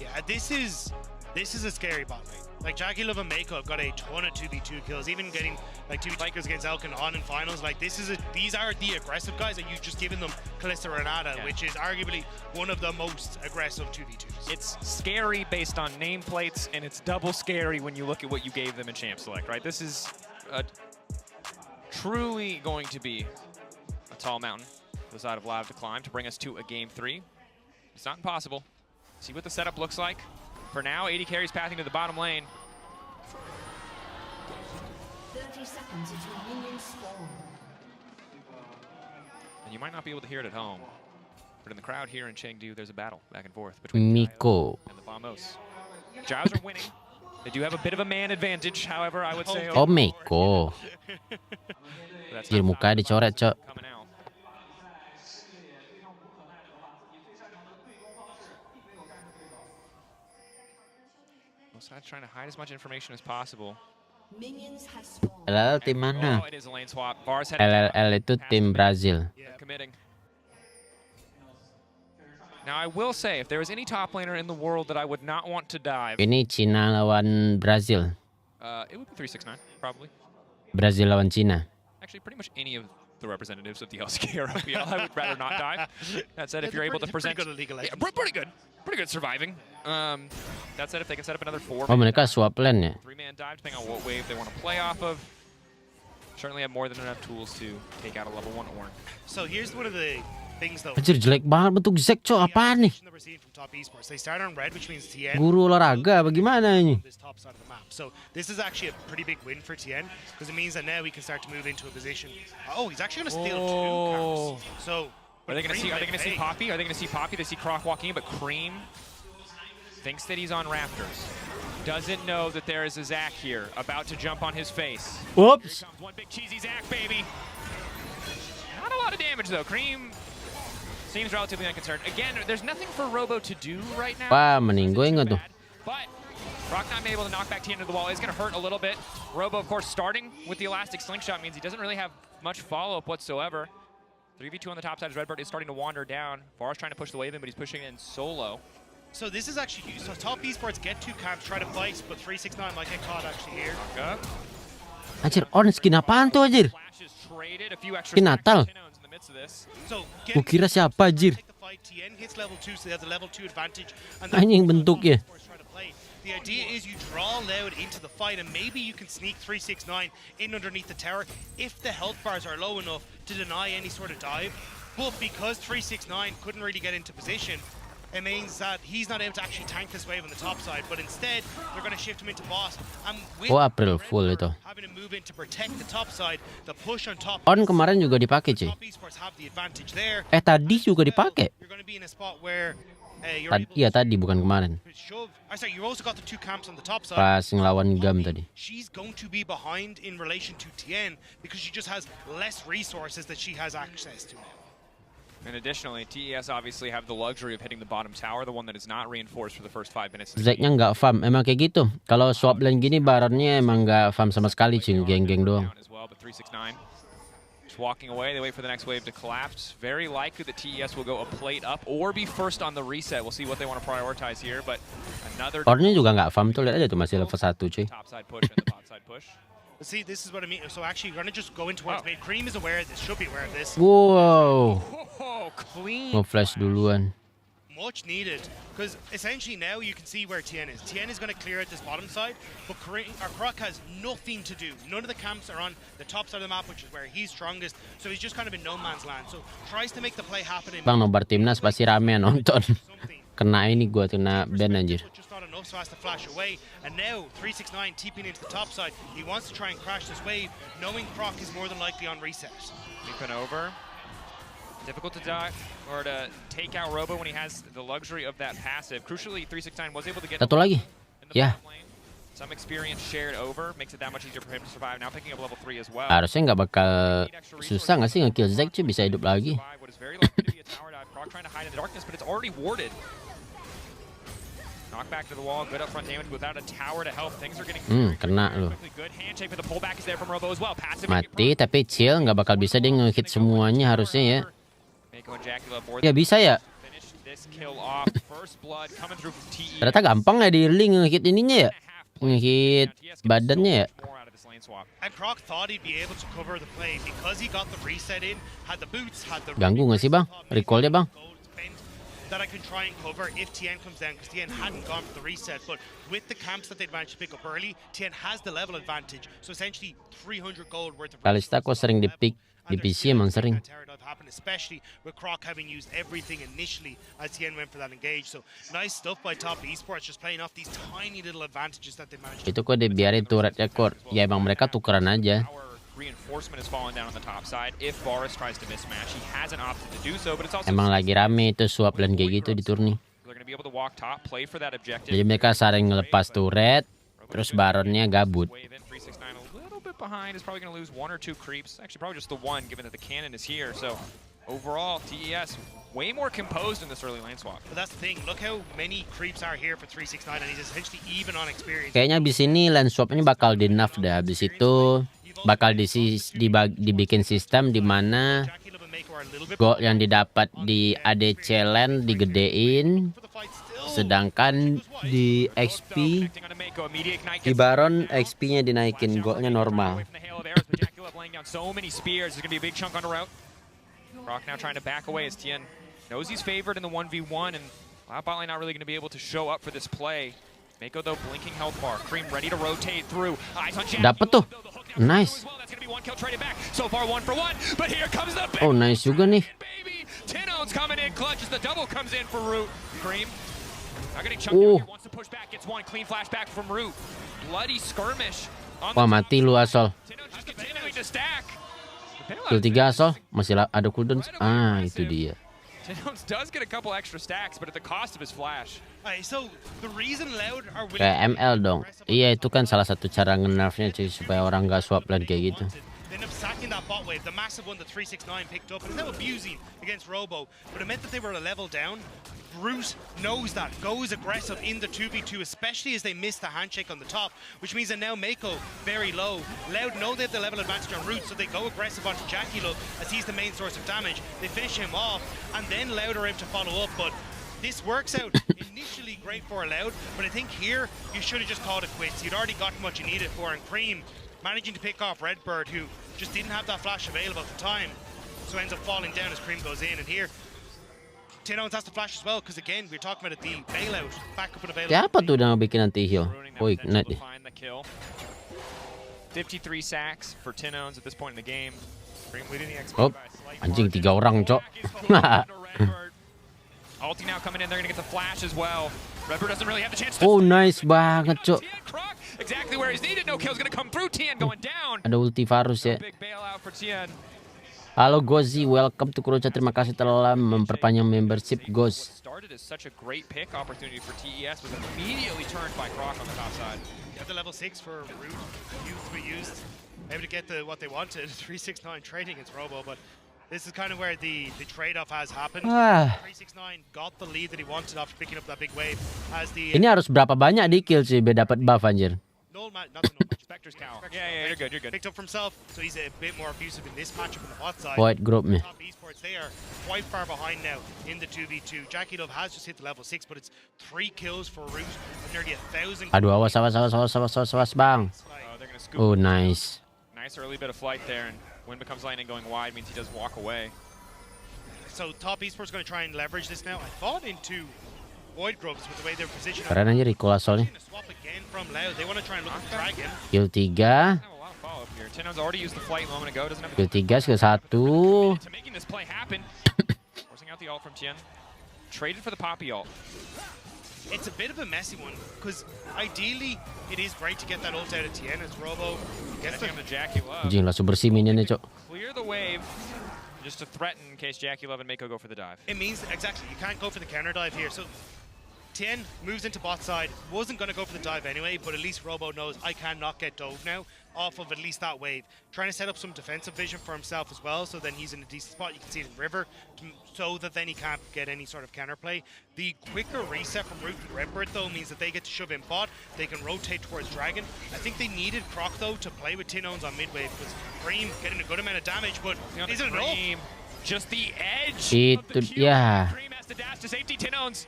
Yeah, this is a scary bot lane. Like Jackie Love and Mako have got a ton of 2v2 kills, even getting like 2v2 kills against Elkin on in finals. Like these are the aggressive guys, and you've just given them Kalista Renata, which is arguably one of the most aggressive 2v2s. It's scary based on nameplates, and it's double scary when you look at what you gave them in Champ Select, right? This is truly going to be a tall mountain for the side of Live to climb to bring us to a game 3. It's not impossible. See what the setup looks like. For now, AD carries pathing to the bottom lane. 30 seconds until minions spawn. And you might not be able to hear it at home, but in the crowd here in Chengdu, there's a battle back and forth between Miko and the Vamos. Jaws are winning. They do have a bit of a man advantage, however, I would say. Oh, Miko. Jadi muka dicoret, cok. Side's trying to hide as much information as possible. LL tim mana? Oh, it is a lane swap. Bahas LL itu tim Brazil. Committing. Now I will say, if there is any top laner in the world that I would not want to dive, Ini Cina lawan Brazil. It would be 369, probably. Brazil lawan Cina. Actually, pretty much any of the representatives of the LCK or OPL, I would rather not dive. That said, if you're able to present... Pretty good at League of Legends. Yeah, pretty good. Pretty good surviving. That said, if they can set up another 4... Oh, mereka swap lane ya? 3-man dive, depending on what wave they want to play off of. Certainly have more than enough tools to take out a level 1 Ornn. So here's one of the things though. Anjir, jelek banget bentuk Zack, cok. Apaan nih? They start on red, which means Tien. Guru olahraga bagaimana ini? This top side of the map. So this is actually a pretty big win for Tien, because it means that now we can start to move into a position. Oh, he's actually going to steal 2 cars. So are they going to see Poppy? Are they going to see Poppy? They see Croc walking in, but Cream thinks that he's on Raptors. Doesn't know that there is a Zac here about to jump on his face. Whoops. Here comes one big cheesy Zac, baby. Not a lot of damage though. Cream seems relatively unconcerned. Again, there's nothing for Robo to do right now. Wah, meninggoy nggak tuh? But Rock not able to knock back Tien into the wall is going to hurt a little bit. Robo, of course, starting with the Elastic Slingshot means he doesn't really have much follow-up whatsoever. 3v2 on the top side as Redbird is starting to wander down. Var's trying to push the wave in, but he's pushing in solo. So this is actually huge. So top esports get 2 camps, try to fight, but 369 might get caught actually here. Anjir, Ornn skin apaan tuh anjir? Skin Natal. Kukira siapa anjir? Anjing bentuknya. The idea is you draw Loud into the fight and maybe you can sneak 369 in underneath the tower if the health bars are low enough to deny any sort of dive. But because 369 couldn't really get into position, it means that he's not able to actually tank this wave on the top side, but instead they're going to shift him into boss. And with April Fool itu. having to move in to protect the top side, the push on top. Ornn kemarin juga dipakai, cuy. Have the advantage there. Tadi juga dipakai. You're going to be in a spot where Iya tadi bukan kemarin. you also got the 2 camps on the top side. Pas ngelawan GAM tadi. She's going to be behind in relation to Tien because she just has less resources that she has access to now. And additionally, TES obviously have the luxury of hitting the bottom tower, the one that is not reinforced for the first 5 minutes. Zeknya nggak farm, emang kayak gitu. Kalau swap lane gini Baronnya emang nggak farm sama sekali, cuy, geng-geng doang. As well, but 369 just walking away. They wait for the next wave to collapse. Very likely that TES will go a plate up or be first on the reset. We'll see what they want to prioritize here, but another. Ornya juga nggak farm tuh, lihat aja tuh masih level 1, cuy. Topside push and the botside push. See, this is what I mean. So actually, you're gonna just go into what's made. Cream is aware of this. Should be aware of this. Wow. Oh, clean. Mau flash duluan. Much needed, because essentially now you can see where Tien is. Tien is going to clear at this bottom side, but Croc has nothing to do. None of the camps are on the top side of the map, which is where he's strongest. So he's just kind of in no man's land. So tries to make the play happen. Bang, nobar timnas pasti rame nonton. Kena ini gua kena ban anjir. Just not enough, so has to flash away. And now 369 TPing into the top side. He wants to try and crash this wave, knowing Croc is more than likely on reset. Leaping over. Difficult to die or to take out Robo when he has the luxury of that passive. Crucially, 369 was able to get Satu lagi. Ya. Some experience shared over makes it that much easier for him to survive. Now picking up level 3 as well. Harusnya nggak bakal susah nggak sih nge-kill Zek, cuy, bisa hidup lagi. Trying to hide in the darkness, but it's already warded. Knock back to the wall, good upfront damage without a tower to help. Things are getting kena lo. good handshake, but the pullback is there from Robo as well. Passive. Mati tapi chill, nggak bakal bisa dia nge-hit semuanya harusnya ya. Ya bisa ya. Ternyata gampang ya di early nge-hit ininya ya. Nge-hit badannya ya. Ganggu nggak sih bang? Recallnya bang? That I can try and cover if Tien comes down, because Tien hadn't gone for the reset, but with the camps that they'd managed to pick up early, Tien has the level advantage, so essentially 300 gold worth of Kalista kok sering di-pick di PC, emang sering. Especially with Croc having used everything initially as Tien went for that engage, so nice stuff by top Esports, just playing off these tiny little advantages that they managed. Itu kok dibiarin turret record, ya emang mereka tukeran aja. Reinforcement has fallen down on the top side. If Boris tries to mismatch, he hasn't opted to do so, but it's also emang lagi rame itu swap lane kayak gitu di Tourney. They're going to be able to walk top, play for that objective. Jadi mereka sering ngelepas turret, terus Baronnya gabut. A little bit behind, is probably going to lose 1 or 2 creeps. Actually, probably just the 1, given that the cannon is here. So overall, TES way more composed in this early lane swap. But that's the thing. Look how many creeps are here for 369, and he's essentially even on experience. Kayaknya abis ini lane swap ini bakal di nerf deh. Abis itu bakal dibikin sistem di mana gold yang didapat di ADC lane digedein, sedangkan di XP di Baron XP-nya dinaikin, goldnya normal. Rock now trying to back away as Tien knows he's favored in the 1v1, and bot lane not really going to be able to show up for this play. Mako though blinking health bar. Cream ready to rotate through. Eyes on Jack. Dapat tuh. Nice. So far 1 for 1, but here comes the oh, nice juga nih. Tino's coming in clutch as the double comes in for Root. Cream not getting chunked out here, wants to push back, gets 1 clean flashback from Root. Bloody skirmish. Wah, mati lu Asol. Just continuing to stack. Kill 3 Asol, masih ada cooldown. Ah, itu dia. Tino's does get a couple extra stacks, but at the cost of his flash. So the reason Loud are kayak ML dong. Iya, itu kan salah satu cara nge-nerfnya cuy, supaya orang gak swap lane kayak gitu. They ended up sacking that bot wave, the massive one that 369 picked up, and is now abusing against Robo. But it meant that they were a level down. Brute knows that, goes aggressive in the 2v2, especially as they miss the handshake on the top, which means that now Mako very low. Loud know they have the level advantage on Root, so they go aggressive onto Jackilo as he's the main source of damage. They finish him off, and then Loud are able to follow up, but this works out initially great for Loud, but I think here you should have just called it quits. You'd already gotten what you needed for, and Cream managing to pick off Redbird, who just didn't have that flash available at the time, so ends up falling down as Cream goes in, and here Tin Owens has to flash as well, because again, we're talking about the bailout, backup and available. Siapa tuh udah bikin anti-heal? Oh, ignite deh. 53 sacks for Tin Owens at this point in the game. Oh, anjing 3 orang, cok. Ulti now coming in, they're going to get the flash as well. Redbird doesn't really have the chance to... Oh, nice banget, cok. Exactly where he's needed, no kill's going to come through, Tien going down. Ada ulti Varus ya. Big bailout for Tien. Halo Gozi, welcome to Kurohiko. Terima kasih telah memperpanjang membership Goz. Started as such a great pick opportunity for TES, was immediately turned by Croc on the top side. You have the level 6 for Root, used, able to get what they wanted. 369 trading against Robo, but This is kind of where the trade-off has happened. 369 got the lead that he wanted after picking up that big wave. As the Ini harus berapa banyak di kill sih biar dapat buff anjir. Spectre's cow. Yeah, you're good. Picked up for himself, so he's a bit more abusive in this matchup on the bot side. Void group nih. Top esports, they are quite far behind now in the 2v2. Jackie Love has just hit the level 6, but it's 3 kills for Root and nearly 1,000. Aduh, awas bang. Oh, nice. Nice early bit of flight there, and when becomes Lain and going wide means he does walk away. So top esports going to try and leverage this now. I thought into Void Grubs with the way they're positioned. Keren aja recall soalnya. Swap again from Loud. They want to try and look at the Dragon. Kill 3. Tino's already used the flight a moment ago. Doesn't have Kill 3, skill 1. to making this play happen. Forcing out the ult from Tien. Traded for the Poppy ult. It's a bit of a messy one because ideally it is great to get that ult out of Tien as Robo gets him to Jackie Love. Anjing langsung bersih minionnya, Cok. Clear the wave just to threaten in case Jackie Love and Mako go for the dive. It means exactly you can't go for the counter dive here. So Tien moves into bot side, wasn't going to go for the dive anyway, but at least Robo knows I cannot get dove now off of at least that wave. Trying to set up some defensive vision for himself as well, so then he's in a decent spot. You can see it in River, so that then he can't get any sort of counterplay. The quicker reset from Root and Redbird, though, means that they get to shove in bot. They can rotate towards Dragon. I think they needed Croc, though, to play with Tinones on mid-wave, because Cream getting a good amount of damage, but is it enough? Just the edge of the Q. Yeah. Cream has to dash to safety. Tinones.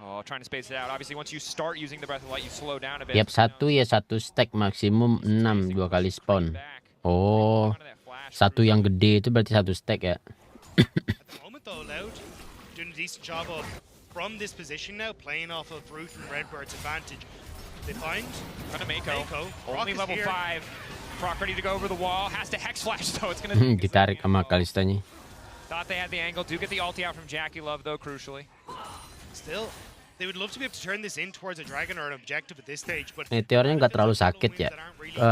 Oh, trying to space it out. Obviously, once you start using the Breath of Light, you slow down a bit. Tiap satu ya 1 stack maksimum 6 2 kali spawn. Oh, satu yang gede itu berarti 1 stack ya. At the moment though, Loud doing a decent job of from this position now, playing off of Root and Redbird's advantage. They find Mako. Only level 5. Croc ready to go over the wall. Has to Hex Flash though. It's gonna ditarik sama Kalistanya. Thought they had the angle. Do get the ulti out from Jackie Love though, crucially. Still, they would love to be able to turn this in towards a dragon or an objective at this stage, but Meteornya nggak terlalu sakit ya.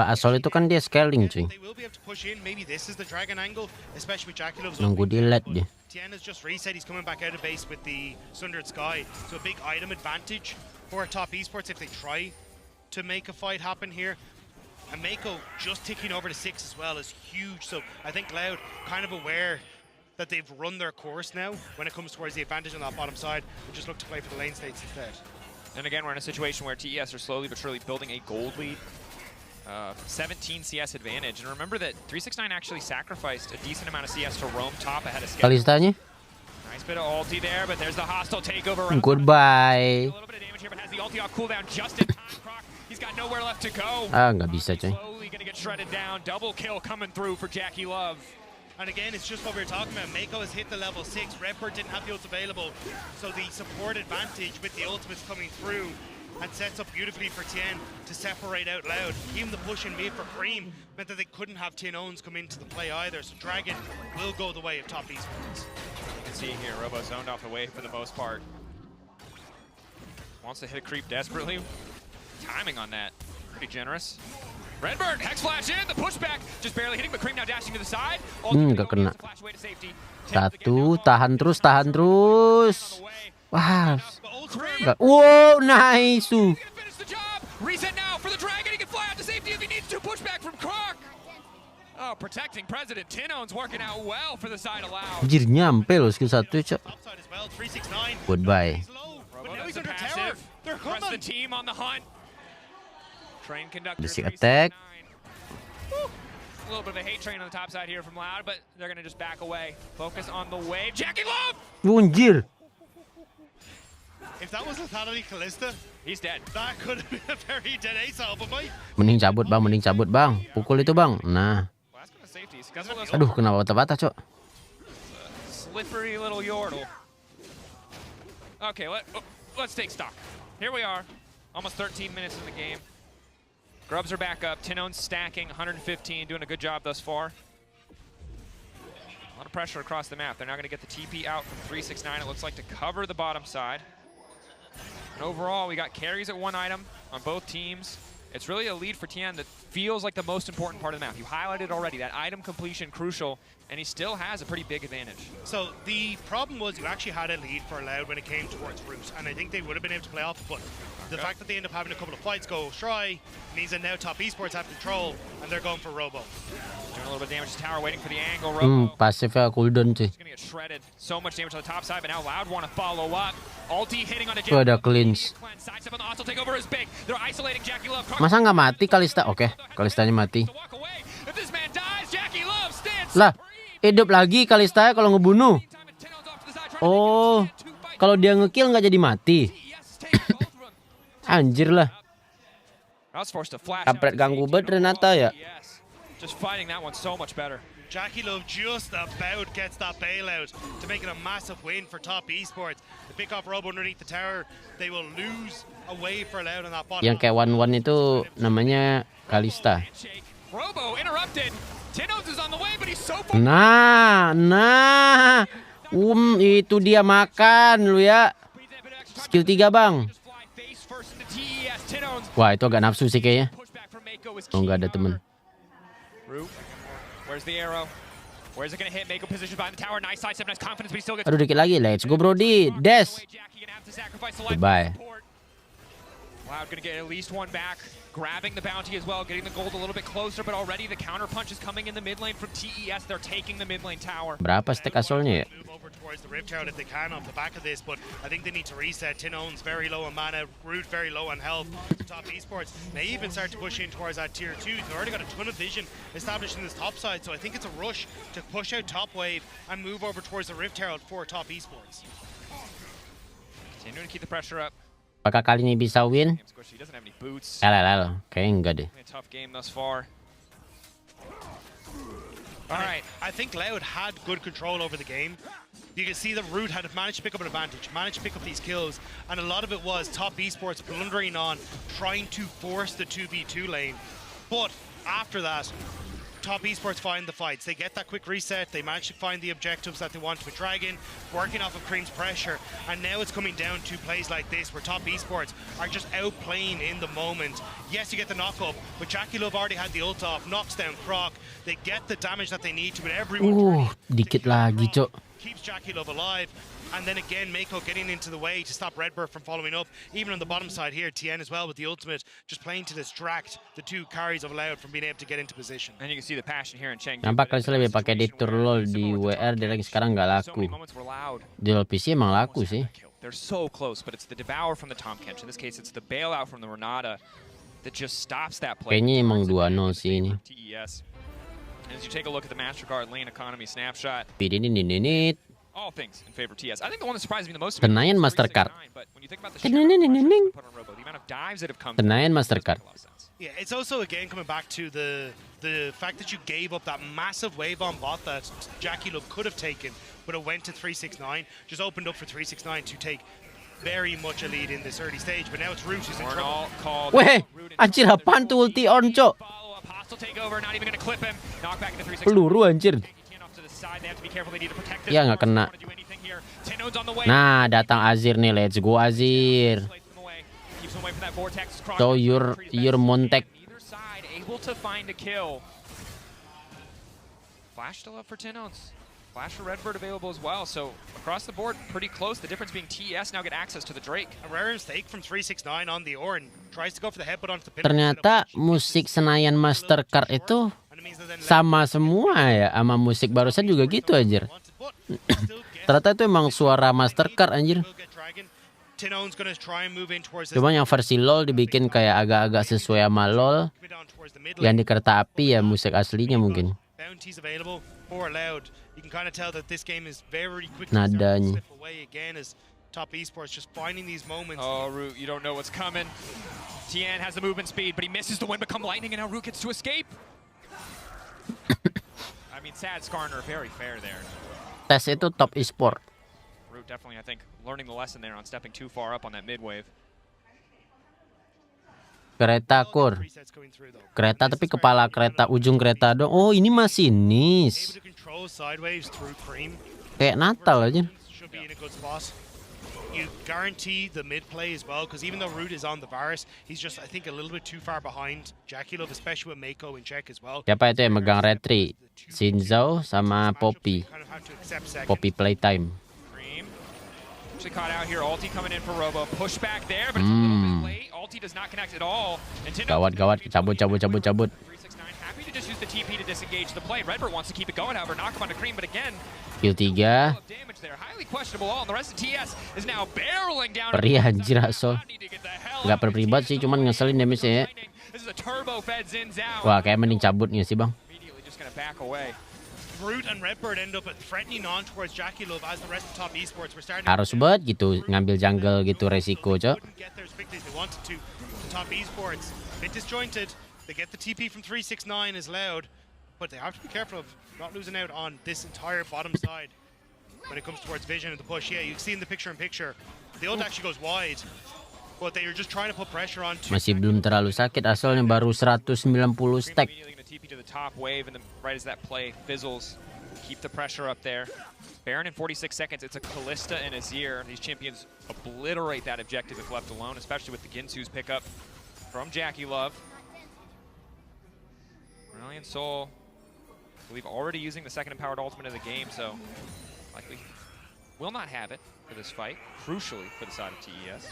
Asol itu kan dia scaling cuy. they will be able to push in. Maybe this is the dragon angle, especially with Jackie Love's Nunggu di LED dia. Tien has just reset. He's coming back out of base with the Sundered Sky, so a big item advantage for top esports if they try to make a fight happen here. And Mako just ticking over to 6 as well is huge. So I think Loud kind of aware that they've run their course now when it comes towards the advantage on that bottom side. We just look to play for the lane states instead. And again, we're in a situation where TES are slowly but surely building a gold lead. 17 CS advantage. And remember that 369 actually sacrificed a decent amount of CS to roam top ahead of schedule. Kalistanya? Nice bit of ulti there, but there's the hostile takeover. Goodbye. A little bit of damage here, but has the ulti off cooldown just in time. Croc, he's got nowhere left to go. Ah, nggak bisa coy. Slowly gonna get shredded down. Double kill coming through for Jackie Love. And again, it's just what we were talking about. Mako has hit the level 6. Redbird didn't have the ult available. So the support advantage with the ultimates coming through and sets up beautifully for Tien to separate out Loud. Even the push in mid for Cream meant that they couldn't have Tinones come into the play either. So Dragon will go the way of top esports. You can see here, Robo zoned off the wave for the most part. Wants to hit a creep desperately. Timing on that, pretty generous. Redbird, Hex Flash in, the pushback, just barely hitting, but Cream now dashing to the side. Nggak kena. Satu, tahan terus. Wah. Wow, nice. Reset now for the Dragon, he can fly out to safety if he needs to. Pushback from Croc. Oh, protecting President. Tinone's working out well for the side of Loud. Anjir, nyampe loh skill 1, Cok. Goodbye. Passive. The rest of the team on the hunt. Train conductor. Basic attack. A little bit of a hate train on the top side here from Loud, but they're going to just back away. Focus on the wave. Jackie Love! Anjir. If that was lethality Kalista, he's dead. That could have been a very dead ace out, but Mending cabut bang. Pukul itu bang. Nah. Aduh, kenapa patah-patah, Cok? Slippery little Yordle. Okay, let's take stock. Here we are, almost 13 minutes in the game. Grubs are back up. Tinone's stacking 115, doing a good job thus far. A lot of pressure across the map. They're now going to get the TP out from 369, it looks like, to cover the bottom side. And overall, we got carries at 1 item on both teams. It's really a lead for Tien that feels like the most important part of the map. You highlighted already, that item completion crucial, and he still has a pretty big advantage. So the problem was you actually had a lead for Loud when it came towards Root, and I think they would have been able to play off it, but the fact that they end up having a couple of fights go try means that now top esports have control, and they're going for Robo. Doing a little bit of damage to tower, waiting for the angle. Robo. Pasifnya cooldown cuy. Gonna get shredded. So much damage on the top side, but now Loud want to follow up. Ulti hitting on a Tuh ada cleanse. Sidestep on the hostile takeover is big. They're isolating Jackie Love. Masa nggak mati Kalista? Oke, Kalistanya mati. If this man dies, Jackie Love stands. Lah, hidup lagi Kalista kalau ngebunuh. Oh, kalau dia ngekill nggak jadi mati. Anjir lah. Kampret ganggu banget Renata ya. Just fighting that one so much better. Jackie Love just about gets that bailout to make it a massive win for top esports. The pick off Robo underneath the tower, they will lose away for Loud on that bottom. Yang kayak one itu namanya Kalista. Robo interrupted. Tinos is on the way, but he's so far. Nah. Itu dia makan lu ya. Skill 3 bang. Wah itu agak nafsu sih kayaknya. Oh nggak ada temen. Aduh dikit lagi, let's go Brody. Des. Goodbye. Loud gonna get at least one back, grabbing the bounty as well, getting the gold a little bit closer, but already the counter punch is coming in the mid lane from TES. They're taking the mid lane tower. Berapa stack asolnya ya? Move over towards the Rift Tower if they can off the back of this, but I think they need to reset. Tinone's very low on mana, Root very low on health. Top esports, they even start to push in towards that tier 2. They've already got a ton of vision established in this top side, so I think it's a rush to push out top wave and move over towards the Rift Tower for top esports. Continuing to keep the pressure up. Apakah kali ini bisa win? Kayaknya enggak deh. Alright, I think Loud had good control over the game. You can see that Root had managed to pick up an advantage, managed to pick up these kills, and a lot of it was top esports blundering on, trying to force the 2v2 lane. But after that, top esports find the fights. They get that quick reset, they manage to find the objectives that they want with Dragon, working off of Cream's pressure, and now it's coming down to plays like this where top esports are just outplaying in the moment. Yes, you get the knock up, but Jackie Love already had the ult off, knocks down Croc, they get the damage that they need to, but everyone dikit lagi cok. Keeps Jackie Love alive. And then again, Mako getting into the way to stop Redbird from following up. Even on the bottom side here, Tien as well with the ultimate, just playing to distract the two carries of Loud from being able to get into position. And you can see the passion here in Cheng. Nampak Kalista lebih pakai detour lol di WR, dia lagi sekarang nggak laku. Di LoL PC emang laku sih. They're so close, but it's the Devour from the Tahm Kench. In this case, it's the bailout from the Renata that just stops that play. Kayaknya emang 2-0 sih ini. TES. As you take a look at the MasterCard lane economy snapshot. All things in favor of TS. I think the one that surprised me the most. Tenayan Mastercard. Tenayan Mastercard. Yeah, it's also again coming back to the fact that you gave up that massive wave on bot that Jackie Love could have taken, but it went to 369. Just opened up for 369 to take very much a lead in this early stage. But now it's Root who's in trouble. Weh, anjir apaan tuh ulti on cok? Peluru anjir. Ya nggak kena. Nah datang Azir nih, let's go Azir. So your Montek. Flash still up for Tinones. Flash for Redbird available as well. So across the board, pretty close. The difference being TES now get access to the Drake. A rare mistake from 369 on the Ornn. Tries to go for the headbutt onto the pin. Ternyata musik Senayan Mastercard itu sama semua ya, sama musik barusan juga gitu anjir. Ternyata itu emang suara Mastercard anjir. Cuma yang versi LoL dibikin kayak agak-agak sesuai sama LoL. Yang di kereta api ya musik aslinya mungkin. Nadanya. Top esports just finding these moments. Oh, Root, you don't know what's coming. Tien has the movement speed, but he misses the wind become lightning, and now Root gets to escape. I mean, sad Skarner, very fair there. Tes itu top esport. Root definitely, I think, learning the lesson there on stepping too far up on that mid wave. Kereta kur. Kereta tapi kepala kereta, ujung kereta dong. Oh, ini masinis. Kayak Natal aja. You guarantee the mid play as well, because even though Root is on the Varus, he's just, I think, a little bit too far behind Jackie Love, especially with Mako in check as well. Siapa itu yang megang retri? Shinzo sama Poppy. Poppy playtime. Actually caught out here. Ulti coming in for Robo. Push back there, but it's a little bit late. Ulti does not connect at all. Gawat, cabut. just use the TP to disengage the play. Redbird wants to keep it going, however, knock him onto Cream, but again, Kill 3. damage there. Highly questionable all, and the rest of TS is now barreling down. Perih anjir Asol. Gak perlibat sih, cuman ngeselin damage-nya ya. This is a turbo fed Zin's out. Wah, kayak mending cabut nggak sih, Bang? Immediately just gonna back away. Brute and Redbird end up threatening on towards Jackie Love as the rest of top esports were starting. Harus banget gitu ngambil jungle gitu resiko, Cok. Get there as quickly as they wanted to. The top esports, a bit disjointed. They get the TP from 369 is loud, but they have to be careful of not losing out on this entire bottom side when it comes towards vision and the push. Yeah, you see in the picture-in-picture, the ult actually goes wide, but they are just trying to put pressure on. Masih belum terlalu sakit Asolnya, baru 190 stack. TP to the top wave, and then right as that play fizzles, keep the pressure up there. Baron in 46 seconds. It's a Kalista and Azir. These champions obliterate that objective if left alone, especially with the Ginsu's pickup from Jackie Love. Brilliant Soul, I believe, already using the second empowered ultimate of the game, so likely will not have it for this fight, crucially for the side of TES.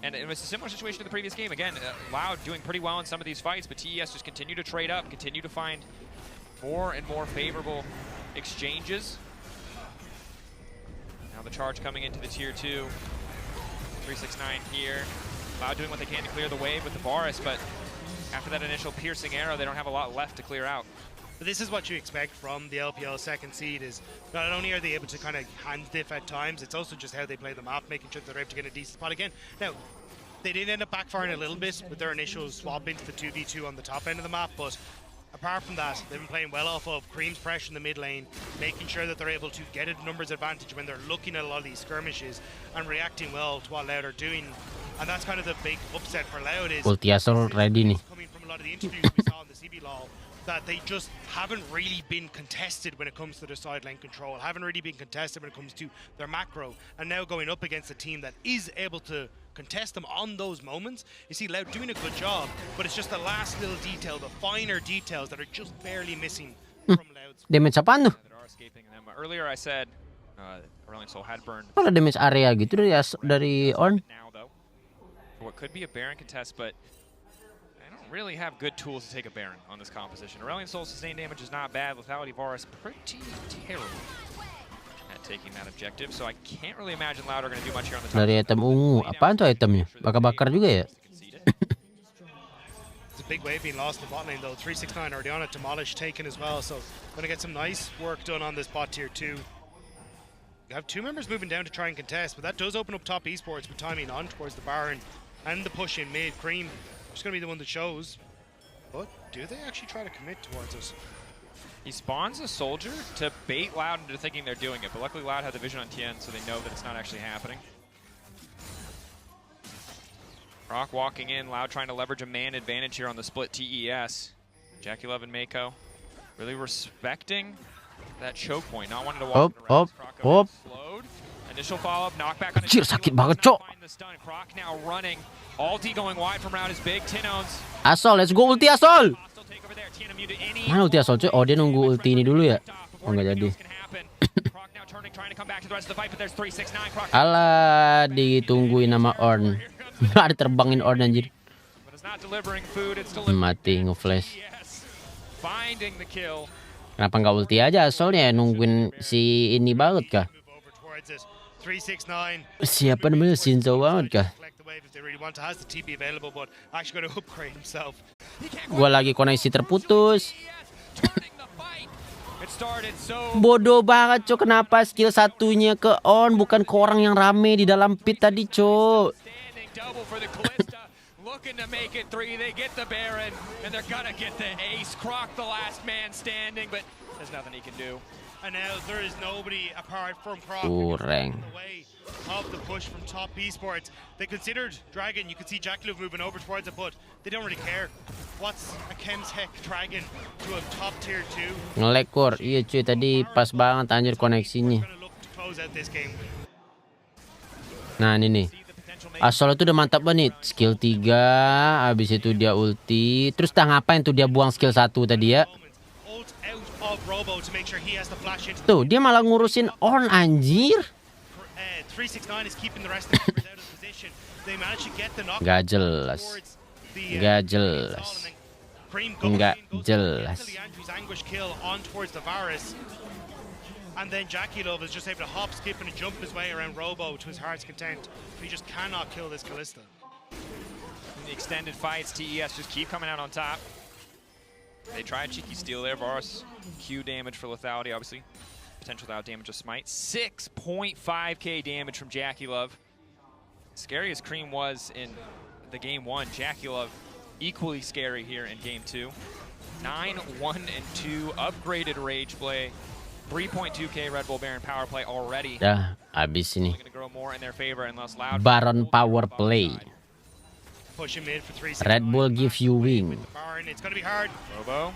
And it was a similar situation to the previous game. Again, Loud doing pretty well in some of these fights, but TES just continue to trade up, continue to find more and more favorable exchanges. Now the charge coming into the tier 2. 369 here. Loud doing what they can to clear the wave with the Bahas, but after that initial piercing arrow, they don't have a lot left to clear out. But this is what you expect from the LPL second seed, is not only are they able to kind of hand diff at times, it's also just how they play the map, making sure they're able to get a decent spot again. Now, they did end up backfiring a little bit with their initial swap into the 2v2 on the top end of the map, but apart from that, they've been playing well off of Cream's pressure in the mid lane, making sure that they're able to get a numbers advantage when they're looking at a lot of these skirmishes and reacting well to what Loud are doing. And that's kind of the big upset for Loud, is Ulti Asol ready nih. coming from a lot of the interviews we saw in the CB LOL, that they just haven't really been contested when it comes to their side lane control, haven't really been contested when it comes to their macro, and now going up against a team that is able to contest them on those moments. You see Loud doing a good job, but it's just the last little detail, the finer details that are just barely missing from Loud's. Damage apaan tuh? Earlier I said Brilliant Soul had burned. Ada damage area gitu dari Ornn. Now though, for what could be a Baron contest, but they don't really have good tools to take a Baron on this composition. Aurelion Soul's sustained damage is not bad. Lethality Varus pretty terrible at taking that objective, so I can't really imagine Loud are going to do much here on the top. Dari item ungu, apaan tuh itemnya? Bakar-bakar juga ya? It's a big wave being lost in the bot lane though. 369 already on it, Demolish taken as well, so going to get some nice work done on this bot tier 2. You have two members moving down to try and contest, but that does open up top esports with timing on towards the Baron and the push in mid. Cream just going to be the one that shows, but do they actually try to commit towards us? He spawns a soldier to bait Loud into thinking they're doing it, but luckily Loud had the vision on Tien, so they know that it's not actually happening. Rock walking in, Loud trying to leverage a man advantage here on the split TES. Jackie Love and Mako really respecting that choke point, not wanting to walk around. Hop. Slowed. Initial follow-up, knockback on Anjir, sakit banget, Cok. the stun. Croc now running. Ulti going wide from round is big. Tin owns. Asol, let's go ulti Asol. Mana ulti Asol, cuy? Oh, dia nunggu ulti ini dulu ya? Oh, nggak jadi. Alah, ditungguin sama Ornn. Nggak ada terbangin Ornn anjir. Mati, nge-flash. Kenapa nggak ulti aja Asolnya? Nungguin si ini banget kah? Siapa namanya? Shinzo banget kah? Gua lagi koneksi terputus. Bodoh banget, Cok. Kenapa skill satunya ke on bukan ke orang yang rame di dalam pit tadi, Cok? Looking to make it 3, they get the Baron, and they're gonna get the ace. Croc, the last man standing, but there's nothing he can do. And now there is nobody apart from Croc. Kurang. Of the push from top esports. They considered Dragon. You can see Jack Love moving over towards it, but they don't really care. What's a Chemtech Dragon to a top tier 2? Nge-lag, Kur. Iya cuy, tadi pas banget anjir koneksinya. Nah ini nih, Asol itu udah mantap banget. Skill 3, habis itu dia ulti. Terus tak ngapain tuh dia buang skill 1 tadi ya. Tuh, dia malah ngurusin on anjir. Gak jelas. Gak jelas. Nggak jelas. Anguish kill on towards the Varus. And then Jackie Love is just able to hop, skip, and jump his way around Robo to his heart's content. He just cannot kill this Kalista. In the extended fights, TES just keep coming out on top. They try a cheeky steal there. Varus, Q damage for lethality, obviously. Potential without damage of smite. 6.5k damage from Jackie Love. Scary as Cream was in the game 1, Jackie Love equally scary here in game 2. 9, 1, and 2 upgraded Rage Play. 3.2k Red Bull Baron power play already. Dah, habis ini. Baron power play. Red Bull give you wing. It's gonna be hard. Robo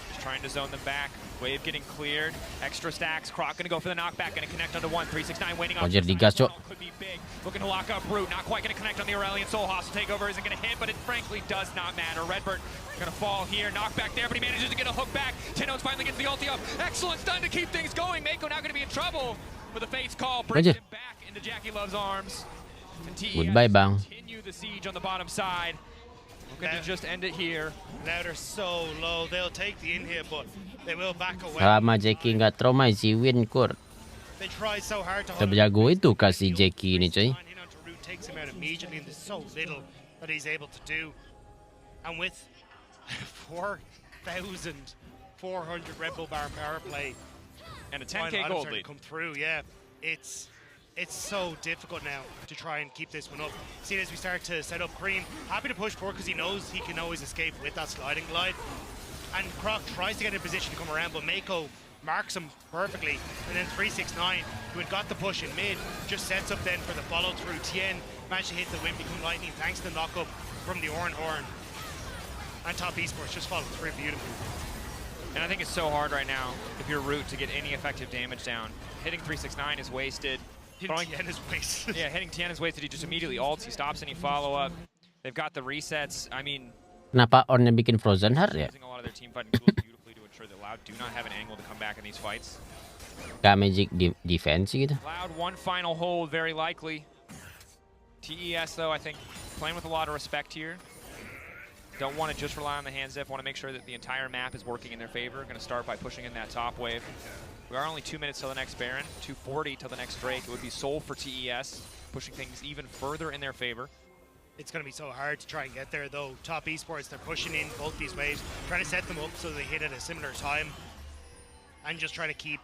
just trying to zone them back. Wave getting cleared. Extra stacks. Croc gonna go for the knockback. Gonna connect onto 1. 369 waiting on. Roger digas, cok. Could be big. Looking to lock up Root. Not quite gonna connect on the Aurelion Soul Hostile takeover. Isn't gonna hit, but it frankly does not matter. Redbird gonna fall here. Knockback there, but he manages to get a hook back. Tino's finally gets the ulti up. Excellent stun to keep things going. Mako now gonna be in trouble with a face call. Brings him back into Jackie Love's arms. And Goodbye, bang. Continue the siege on the bottom side. We're going to just end it here. Now they're so low. They'll take the in here, but they will back away. Selama Jackie nggak trauma si win kur. They try so hard to Terjago itu kasih Jackie ini, coy. Takes him out immediately, and there's so little that he's able to do. And with 4,400 Red Bull Baron power play and a 10k gold lead come through, yeah, it's so difficult now to try and keep this one up. See, as we start to set up Cream, happy to push forward because he knows he can always escape with that sliding glide. And Croc tries to get in position to come around, but Mako marks him perfectly. And then 369, who had got the push in mid, just sets up then for the follow through. Tien managed to hit the Wind Become Lightning thanks to the knock up from the Oran Horn. And top esports just followed through beautifully. And I think it's so hard right now, if you're Root, to get any effective damage down. Hitting 369 is wasted. Tien is wasted. Yeah, hitting Tien is wasted. He just immediately ults. He stops any follow-up. They've got the resets. I mean, kenapa Ornnya bikin Frozen Heart ya? using a lot of their team fighting tools beautifully to ensure that Loud do not have an angle to come back in these fights. Gak magic defense gitu. Loud one final hold, very likely. TES though, I think, playing with a lot of respect here. Don't want to just rely on the hand zip. Want to make sure that the entire map is working in their favor. Going to start by pushing in that top wave. We are only 2 minutes till the next Baron, 2:40 till the next Drake. It would be Soul for TES, pushing things even further in their favor. It's going to be so hard to try and get there, though. Top esports, they're pushing in both these waves, trying to set them up so they hit at a similar time, and just trying to keep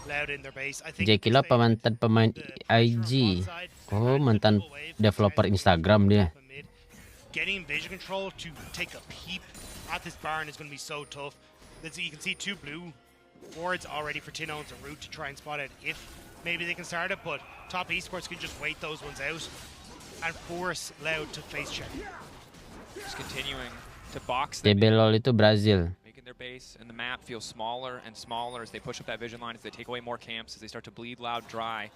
Loud in their base. I think Jackie Love mantan pemain IG. Oh, mantan developer Instagram dia. Getting vision control to take a peep at this Baron is going to be so tough. You can see 2 blue wards already for Tino's and Root to try and spot it if maybe they can start it, but top esports can just wait those ones out and force Loud to face check. Just continuing to box them. DBLOL itu Brazil. Making their base and the map feel smaller and smaller as they push up that vision line, as they take away more camps, as they start to bleed Loud dry.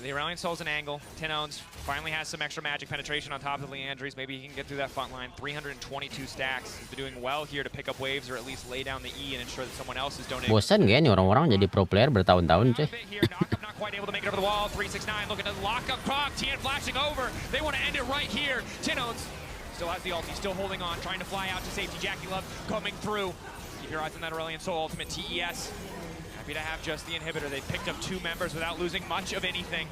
The Aurelion Soul's an angle. Tino's finally has some extra magic penetration on top of Leandries. Maybe he can get through that front line. 322 stacks. He's been doing well here to pick up waves or at least lay down the E and ensure that someone else is donating. Bosan gak nih orang-orang jadi pro player bertahun-tahun, cuy? Not quite able to make it over the wall. 369 looking to lock up Croc. Tien flashing over. They want to end it right here. Tino's still has the ulti, still holding on, trying to fly out to safety. Jackie Love coming through. Keep your eyes on that Aurelion Soul ultimate. TES happy to have just the inhibitor. They picked up 2 members without losing much of anything.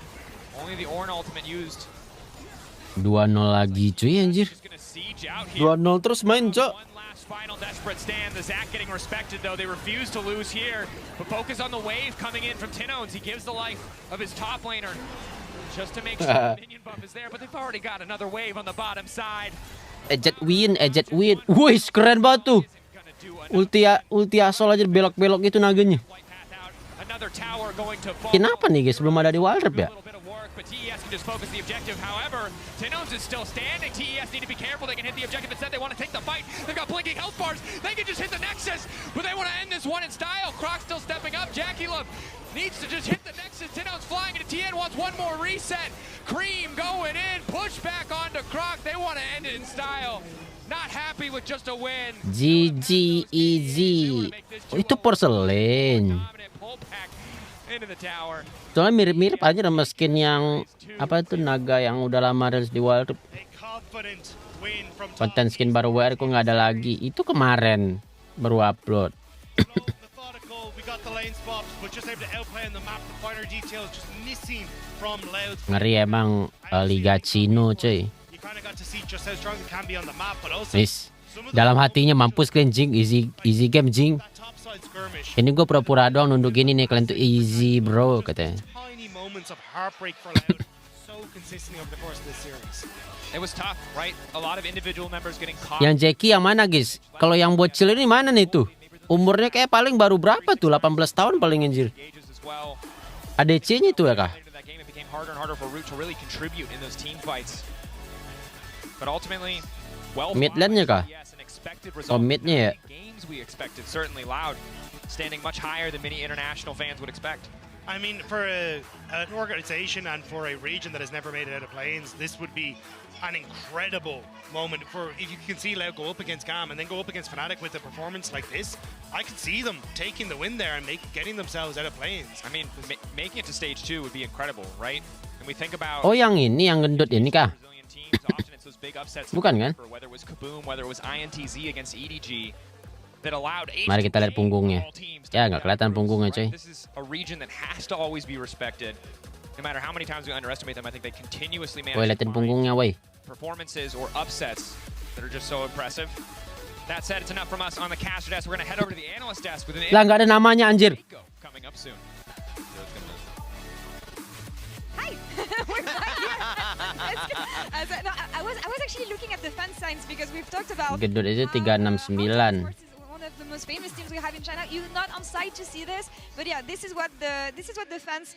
Only the Ornn ultimate used. 2-0 lagi, cuy, anjir. 2-0 terus main, cok. Final desperate stand. The Zac getting respected though. They refuse to lose here. But focus on the wave coming in from Tino's. He gives the life of his top laner just to make sure the minion buff is there. But they've already got another wave on the bottom side. Eject win. Wih, keren banget tuh. Ulti Asol aja belok-belok gitu naganya. Kenapa nih guys belum ada di Wildrep ya? But TES can just focus the objective. However, Tino's is still standing. TES need to be careful. They can hit the objective. Instead, they want to take the fight. They've got blinking health bars. They can just hit the Nexus, but they want to end this one in style. Croc still stepping up. Jackie Love needs to just hit the Nexus. Tino's flying into Tien, wants one more reset. Cream going in. Push back onto Croc. They want to end it in style. Not happy with just a win. GG easy. Oh, itu porcelain. Into the tower. Soalnya mirip-mirip aja sama skin yang apa itu naga yang udah lama rilis di Wildrep. Konten skin baru WR kok nggak ada lagi. Itu kemarin baru upload. Ngeri emang Liga Cino cuy. Miss, dalam hatinya mampus kalian jing, easy game jing. Ini gue pura-pura doang nunduk gini nih, kalian tuh easy bro katanya. Yang Jackie yang mana guys? Kalau yang bocil ini mana nih tuh? Umurnya kayak paling baru berapa tuh? 18 tahun paling anjir. ADC-nya tuh ya kah? Midlane-nya kah? Oh midnya ya? I mean, for an organization and for a region that has never made it out of play-ins, this would be an incredible moment. For if you can see Lau go up against GAM and then go up against Fnatic with a performance like this, I could see them taking the win there and getting themselves out of play-ins. I mean, making it to stage 2 would be incredible, right? And we think about. Oh yang ini yang gendut ini kah? Bukan kan? Whether it was Kaboom, whether it was INTZ against EDG. Mari kita lihat punggungnya. Ya nggak kelihatan punggungnya coy. This is a region that has to always be respected. No matter how many times we underestimate them, I think they continuously manage. Woi liatin punggungnya woi. Performances or upsets that are just so impressive. That said, it's enough from us on the caster desk. We're gonna head over to the analyst desk with an. Lah nggak ada namanya anjir. Coming up soon. Hi. No, I was actually looking at the fan signs because we've talked about. Gendut itu 369. One of the most famous teams we have in China. You're not on site to see this, but yeah, this is what the fans.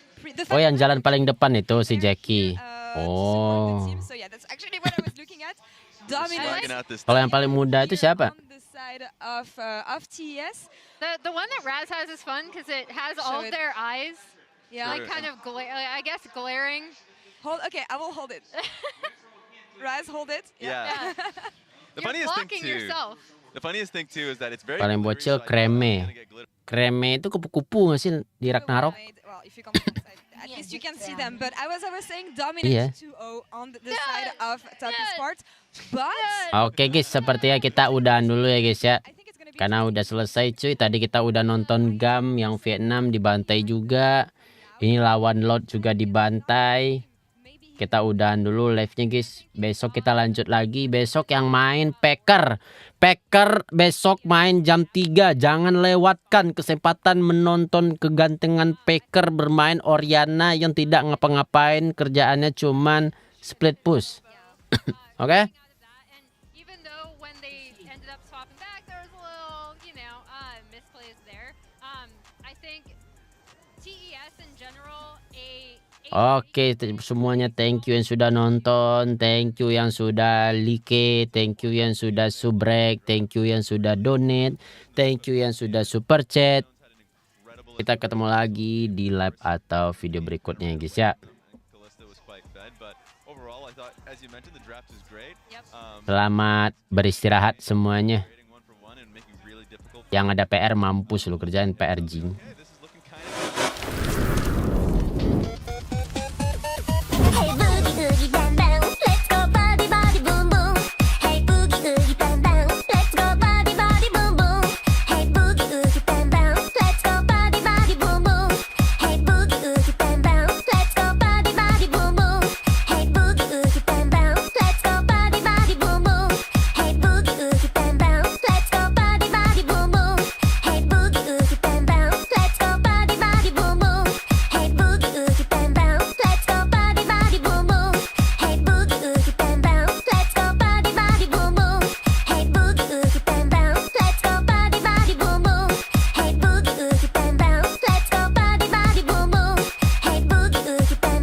Oh yang jalan paling depan itu si Jackie. Oh. So yeah, that's actually what I was looking at. Dominant. Kalau yang paling muda itu siapa? On the side of TES. The one that Raz has is fun because it has all of their eyes. Yeah, like kind of I guess glaring. Okay, I will hold it. Raz, hold it. Yeah. The funniest thing too is that it's very. Paling bocil Kreme. Kreme itu kupu-kupu nggak sih di Ragnarok? Well, if you come outside, at least you can see them. But I was saying dominant 2-0 on the side of Top Esport. But Oke guys, sepertinya kita udahan dulu ya guys ya. Karena udah selesai cuy. Tadi kita udah nonton GAM yang Vietnam dibantai juga. Ini lawan Lot juga dibantai. Kita udahan dulu live-nya guys. Besok kita lanjut lagi. Besok yang main Packer. Packer besok main jam 3. Jangan lewatkan kesempatan menonton kegantengan Packer bermain Oriana yang tidak ngapa-ngapain. Kerjaannya cuman split push. Oke? Oke, semuanya thank you yang sudah nonton, thank you yang sudah like, thank you yang sudah subrek, thank you yang sudah donate, thank you yang sudah super chat. Kita ketemu lagi di live atau video berikutnya guys ya. Selamat beristirahat semuanya. Yang ada PR mampus lu kerjain PR jing.